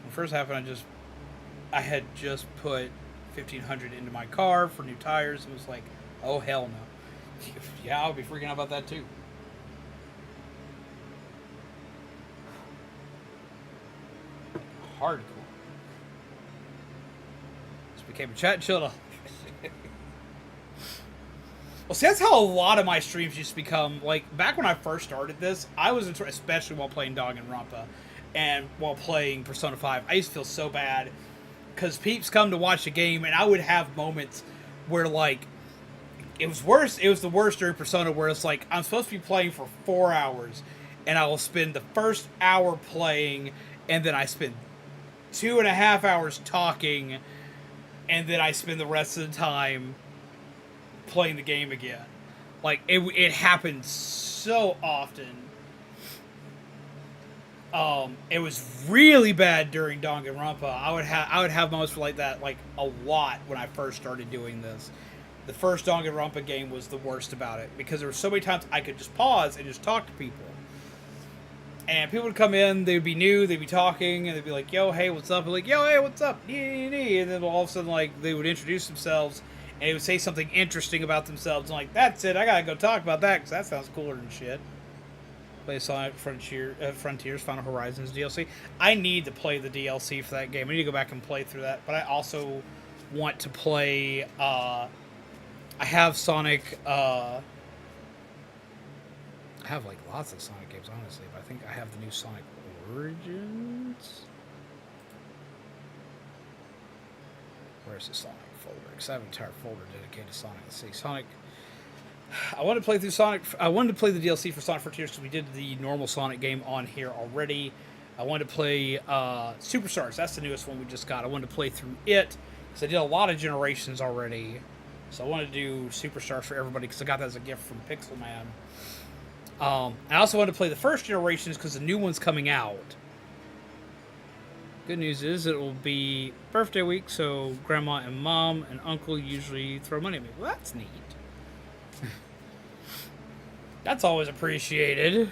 The first half, I had just put $1,500 into my car for new tires. It was like, oh hell no. Yeah, I'll be freaking out about that too. Hardcore. Just became a chat chiller. Well, see, that's how a lot of my streams used to become. Like, back when I first started this, I was, especially while playing Danganronpa and while playing Persona 5, I used to feel so bad because peeps come to watch the game, and I would have moments where, like, it was worse. It was the worst during Persona, where it's like, I'm supposed to be playing for 4 hours, and I will spend the first hour playing, and then I spend 2.5 hours talking, and then I spend the rest of the time playing the game again. Like, it happens so often. It was really bad during Danganronpa. I would have moments like that, like, a lot when I first started doing this. The first Danganronpa game was the worst about it, because there were so many times I could just pause and just talk to people. And people would come in, they would be new, they'd be talking, and they'd be like, yo, hey, what's up? And like, yo, hey, what's up? And then all of a sudden, like, they would introduce themselves, and they would say something interesting about themselves, and like, that's it, I gotta go talk about that, because that sounds cooler than shit. Play Sonic Frontiers Final Horizons DLC. I need to play the DLC for that game. I need to go back and play through that, but I also want to play, I have Sonic, I have, like, lots of Sonic games, honestly, but I think I have the new Sonic Origins. Where's the Sonic folder? Because I have an entire folder dedicated to Sonic. Let's see, Sonic. I wanted to play through Sonic. I wanted to play the DLC for Sonic Frontiers because we did the normal Sonic game on here already. I wanted to play Superstars. That's the newest one we just got. I wanted to play through it because I did a lot of Generations already. So I wanted to do Superstars for everybody because I got that as a gift from Pixelman. I also wanted to play the first Generations because the new one's coming out. Good news is it will be birthday week, so Grandma and Mom and Uncle usually throw money at me. Well, that's neat. That's always appreciated.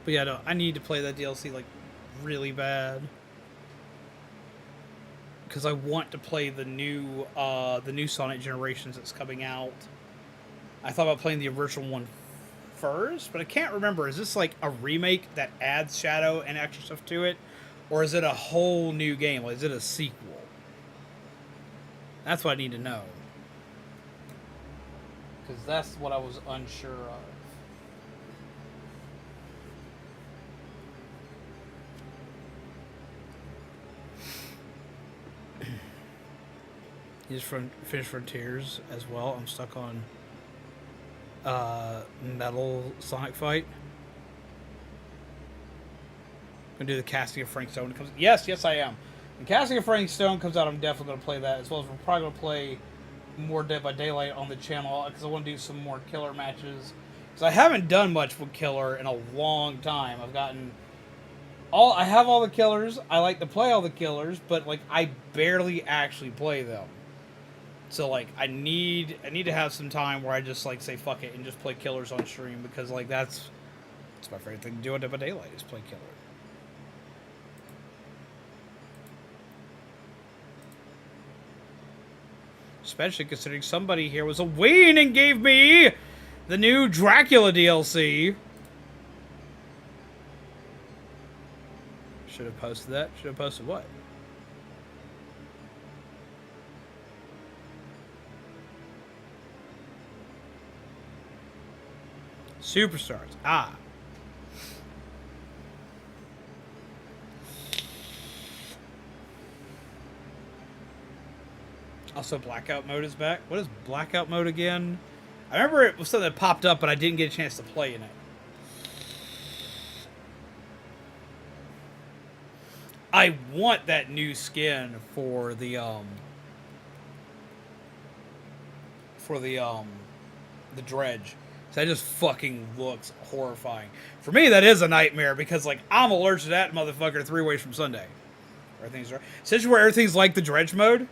But yeah, no, I need to play that DLC, like, really bad. Because I want to play the new Sonic Generations that's coming out. I thought about playing the original one first, but I can't remember. Is this like a remake that adds Shadow and extra stuff to it? Or is it a whole new game? Like, is it a sequel? That's what I need to know. Because that's what I was unsure of. He's from Fish Frontiers as well. I'm stuck on Metal Sonic Fight. Gonna do the Casting of Frank Stone. Yes, I am. When Casting of Frank Stone comes out, I'm definitely gonna play that, as well as we're probably gonna play more Dead by Daylight on the channel, because I want to do some more killer matches. Because I haven't done much with killer in a long time. I have all the killers. I like to play all the killers, but like I barely actually play them. So like I need to have some time where I just like say fuck it and just play killers on stream, because like that's my favorite thing to do on Dead by Daylight is play killer. Especially considering somebody here was a ween and gave me the new Dracula DLC. Should have posted that. Should have posted what? Superstars. Ah. Also, blackout mode is back. What is blackout mode again? I remember it was something that popped up, but I didn't get a chance to play in it. I want that new skin for the dredge. So that just fucking looks horrifying. For me, that is a nightmare, because like I'm allergic to that motherfucker 3 ways from Sunday. Everything's right. Since where everything's like the dredge mode.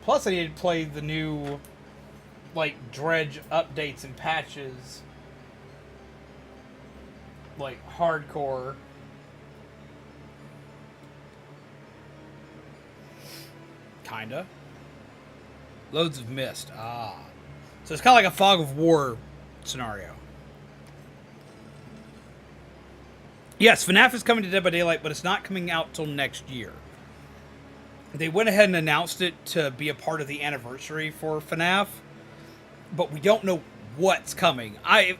Plus, I need to play the new, like, dredge updates and patches. Like, hardcore. Kinda. Loads of mist. Ah. So it's kind of like a fog of war scenario. Yes, FNAF is coming to Dead by Daylight, but it's not coming out till next year. They went ahead and announced it to be a part of the anniversary for FNAF, but we don't know what's coming. I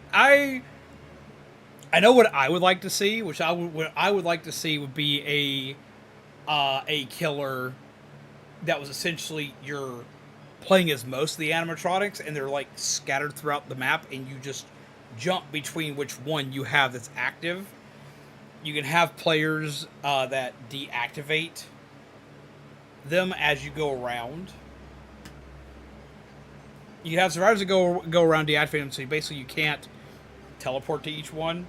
know what I would like to see, what I would like to see would be a killer that was essentially you're playing as most of the animatronics, and they're like scattered throughout the map, and you just jump between which one you have that's active. You can have players that deactivate them as you go around. You have survivors that go around deactivating them, so basically you can't teleport to each one.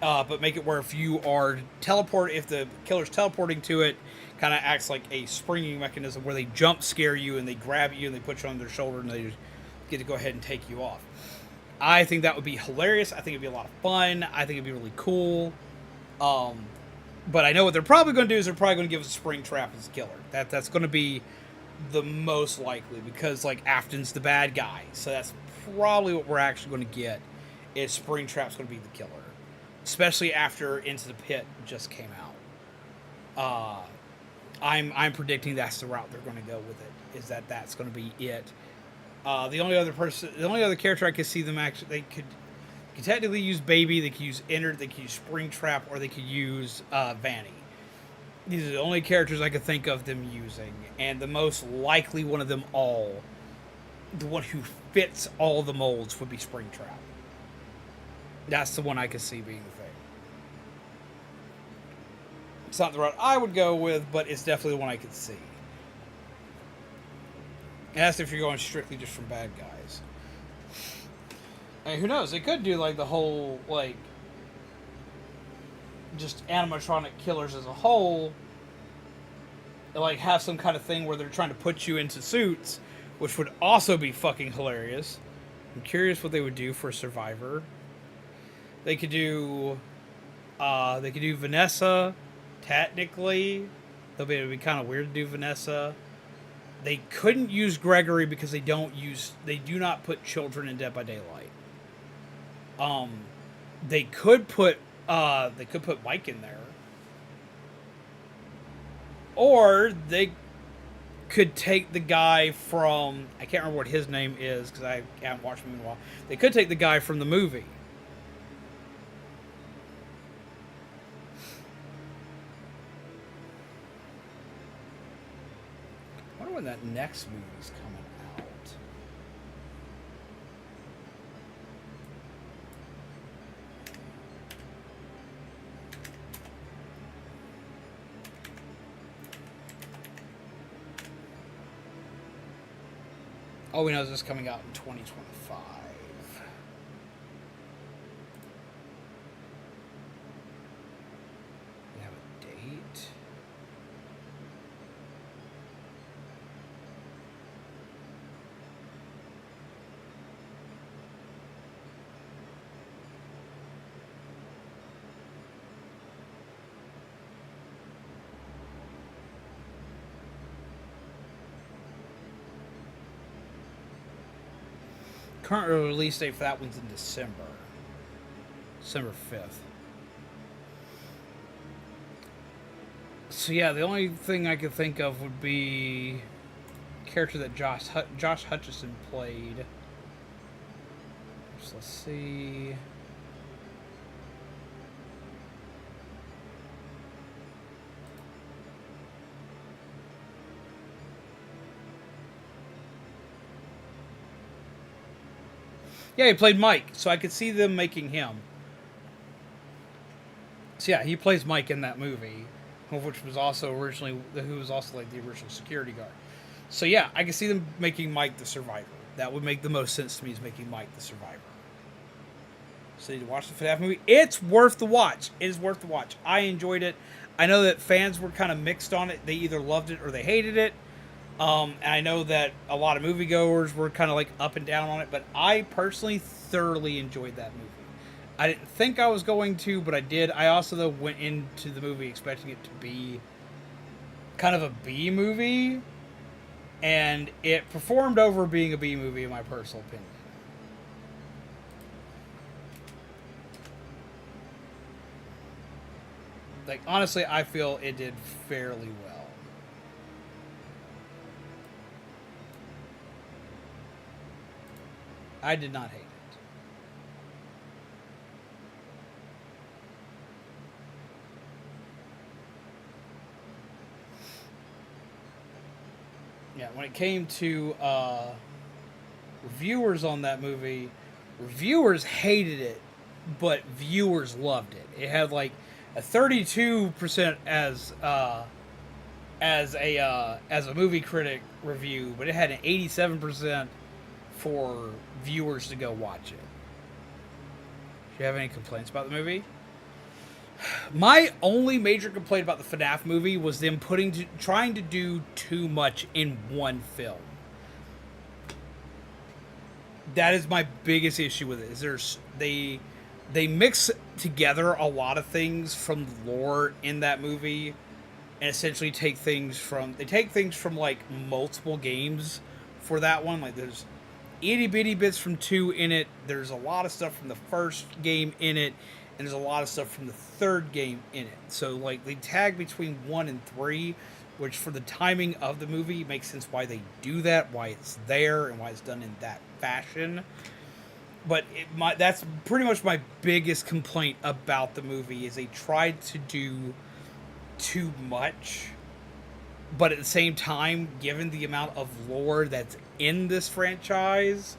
But make it where if you are if the killer's teleporting to it, kind of acts like a springing mechanism where they jump scare you and they grab you and they put you on their shoulder and they get to go ahead and take you off. I think that would be hilarious. I think it'd be a lot of fun. I think it'd be really cool. But I know what they're probably going to do is they're probably going to give us a spring trap as a killer. That's going to be the most likely, because like Afton's the bad guy, so that's probably what we're actually going to get. Is spring trap's going to be the killer, especially after Into the Pit just came out. I'm predicting that's the route they're going to go with it. Is that's going to be it. The only other character I could see them actually they could technically use Baby, they could use Ennard, they could use Springtrap, or they could use Vanny. These are the only characters I could think of them using, and the most likely one of them all, the one who fits all the molds, would be Springtrap. That's the one I could see being the thing. It's not the route I would go with, but it's definitely the one I could see. And that's if you're going strictly just from bad guys. And who knows? They could do like the whole like just animatronic killers as a whole. And, like have some kind of thing where they're trying to put you into suits, which would also be fucking hilarious. I'm curious what they would do for Survivor. They could do Vanessa. Technically, though it would be kind of weird to do Vanessa. They couldn't use Gregory because they do not put children in Dead by Daylight. They could put Mike in there. Or they could take the guy from, I can't remember what his name is because I haven't watched him in a while. They could take the guy from the movie. I wonder when that next movie's coming out. All we know is this coming out in 2025. We have a date. Current release date for that one's in December. December 5th. So yeah, the only thing I could think of would be a character that Josh Hutcherson played. So let's see. Yeah, he played Mike, so I could see them making him. So yeah, he plays Mike in that movie, which was also originally, who was also like the original security guard. So yeah, I can see them making Mike the survivor. That would make the most sense to me, is making Mike the survivor. So you need to watch the FNAF movie. It's worth the watch. It is worth the watch. I enjoyed it. I know that fans were kind of mixed on it. They either loved it or they hated it. And I know that a lot of moviegoers were kind of like up and down on it, but I personally thoroughly enjoyed that movie. I didn't think I was going to, but I did. I also, though, went into the movie expecting it to be kind of a B movie, and it performed over being a B movie in my personal opinion. Like, honestly, I feel it did fairly well. I did not hate it. Yeah, when it came to reviewers on that movie, reviewers hated it, but viewers loved it. It had like a 32% as a movie critic review, but it had an 87% for viewers to go watch it. Do you have any complaints about the movie? My only major complaint about the FNAF movie was them trying to do too much in one film. That is my biggest issue with it. Is they mix together a lot of things from the lore in that movie, and essentially take things from like multiple games for that one. Like there's itty bitty bits from 2 in it. There's a lot of stuff from the first game in it, and there's a lot of stuff from the third game in it. So like they tag between 1 and 3, which for the timing of the movie makes sense why they do that, why it's there, and why it's done in that fashion. But that's pretty much my biggest complaint about the movie, is they tried to do too much, but at the same time, given the amount of lore that's in this franchise,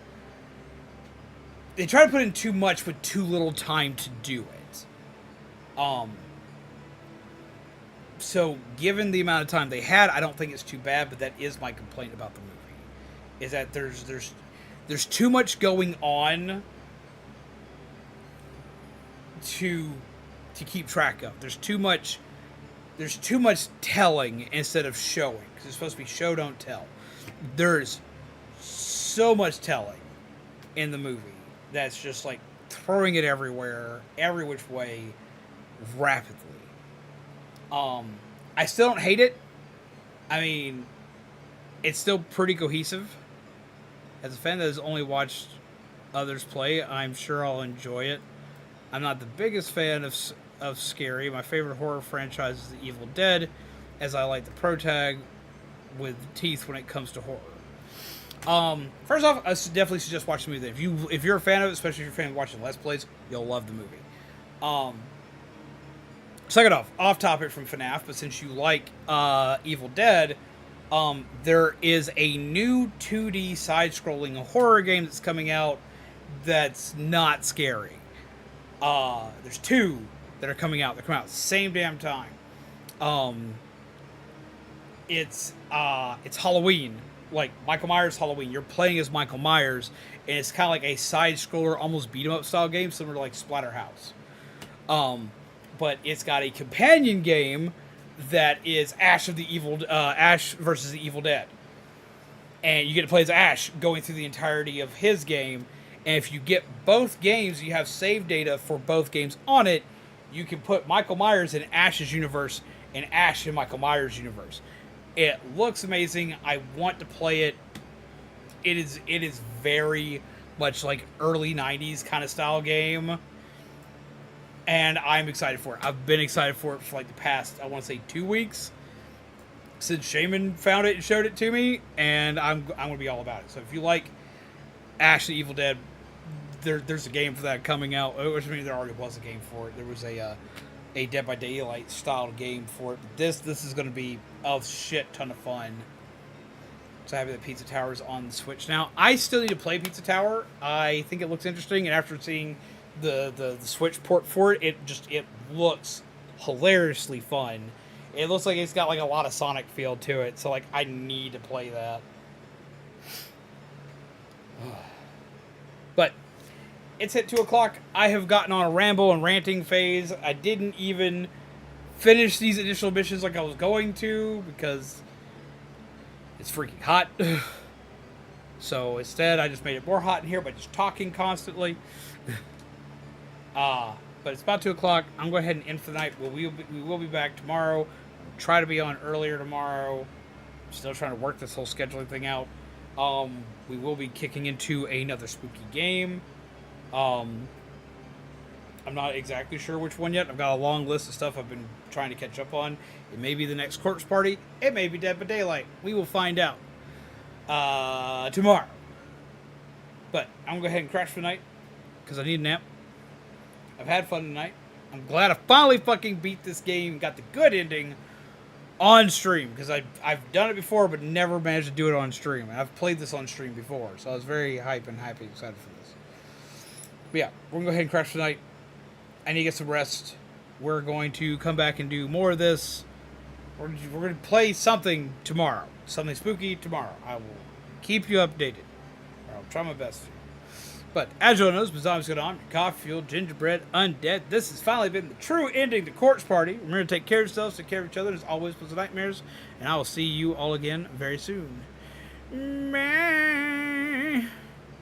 they try to put in too much with too little time to do it. So given the amount of time they had, I don't think it's too bad, but that is my complaint about the movie, is that there's too much going on to keep track of. There's too much telling instead of showing, because it's supposed to be show don't tell. There's so much telling in the movie that's just like throwing it everywhere, every which way, rapidly. I still don't hate it. I mean, it's still pretty cohesive. As a fan that has only watched others play, I'm sure I'll enjoy it. I'm not the biggest fan of scary. My favorite horror franchise is The Evil Dead, as I like the protag with teeth when it comes to horror. First off, I definitely suggest watching the movie. If you're a fan of it, especially if you're a fan of watching Let's Plays, you'll love the movie. Second off topic from FNAF, but since you like Evil Dead, there is a new 2D side-scrolling horror game that's coming out that's not scary. There's two that are coming out. They're coming out at the same damn time. It's Halloween. Like Michael Myers Halloween. You're playing as Michael Myers, and it's kind of like a side-scroller, almost beat-em-up style game, similar to like Splatterhouse. But it's got a companion game that is Ash versus the Evil Dead. And you get to play as Ash going through the entirety of his game. And if you get both games, you have save data for both games on it, you can put Michael Myers in Ash's universe and Ash in Michael Myers' universe. It looks amazing. I want to play it. It is very much like early 90s kind of style game. And I'm excited for it. I've been excited for it for like the past, I want to say 2 weeks. Since Shaman found it and showed it to me. And I'm going to be all about it. So if you like Ash the Evil Dead, there's a game for that coming out. Which means there already was a game for it. There was a Dead by Daylight style game for it. But this is going to be a shit ton of fun. So happy that Pizza Tower is on the Switch now. I still need to play Pizza Tower. I think it looks interesting, and after seeing the Switch port for it, it looks hilariously fun. It looks like it's got like a lot of Sonic feel to it, so like I need to play that. But it's hit 2 o'clock. I have gotten on a ramble and ranting phase. I didn't even finish these additional missions like I was going to because it's freaking hot. So instead, I just made it more hot in here by just talking constantly. But it's about 2 o'clock. I'm going ahead and end for the night. We will be back tomorrow. Try to be on earlier tomorrow. Still trying to work this whole scheduling thing out. We will be kicking into another spooky game. I'm not exactly sure which one yet. I've got a long list of stuff I've been trying to catch up on. It may be the next Corpse Party. It may be Dead by Daylight. We will find out tomorrow. But I'm going to go ahead and crash for the night because I need a nap. I've had fun tonight. I'm glad I finally fucking beat this game and got the good ending on stream because I've done it before but never managed to do it on stream. And I've played this on stream before, so I was very hype and happy, excited for this. But yeah, we're going to go ahead and crash tonight. I need to get some rest. We're going to come back and do more of this. We're going to play something tomorrow. Something spooky tomorrow. I will keep you updated. Or I'll try my best to. But as you all know, Zombies Go On, Coffee Fuel, Gingerbread, Undead. This has finally been the true ending to Corpse Party. Remember to take care of yourselves, take care of each other. As always, pleasant nightmares. And I will see you all again very soon. Man.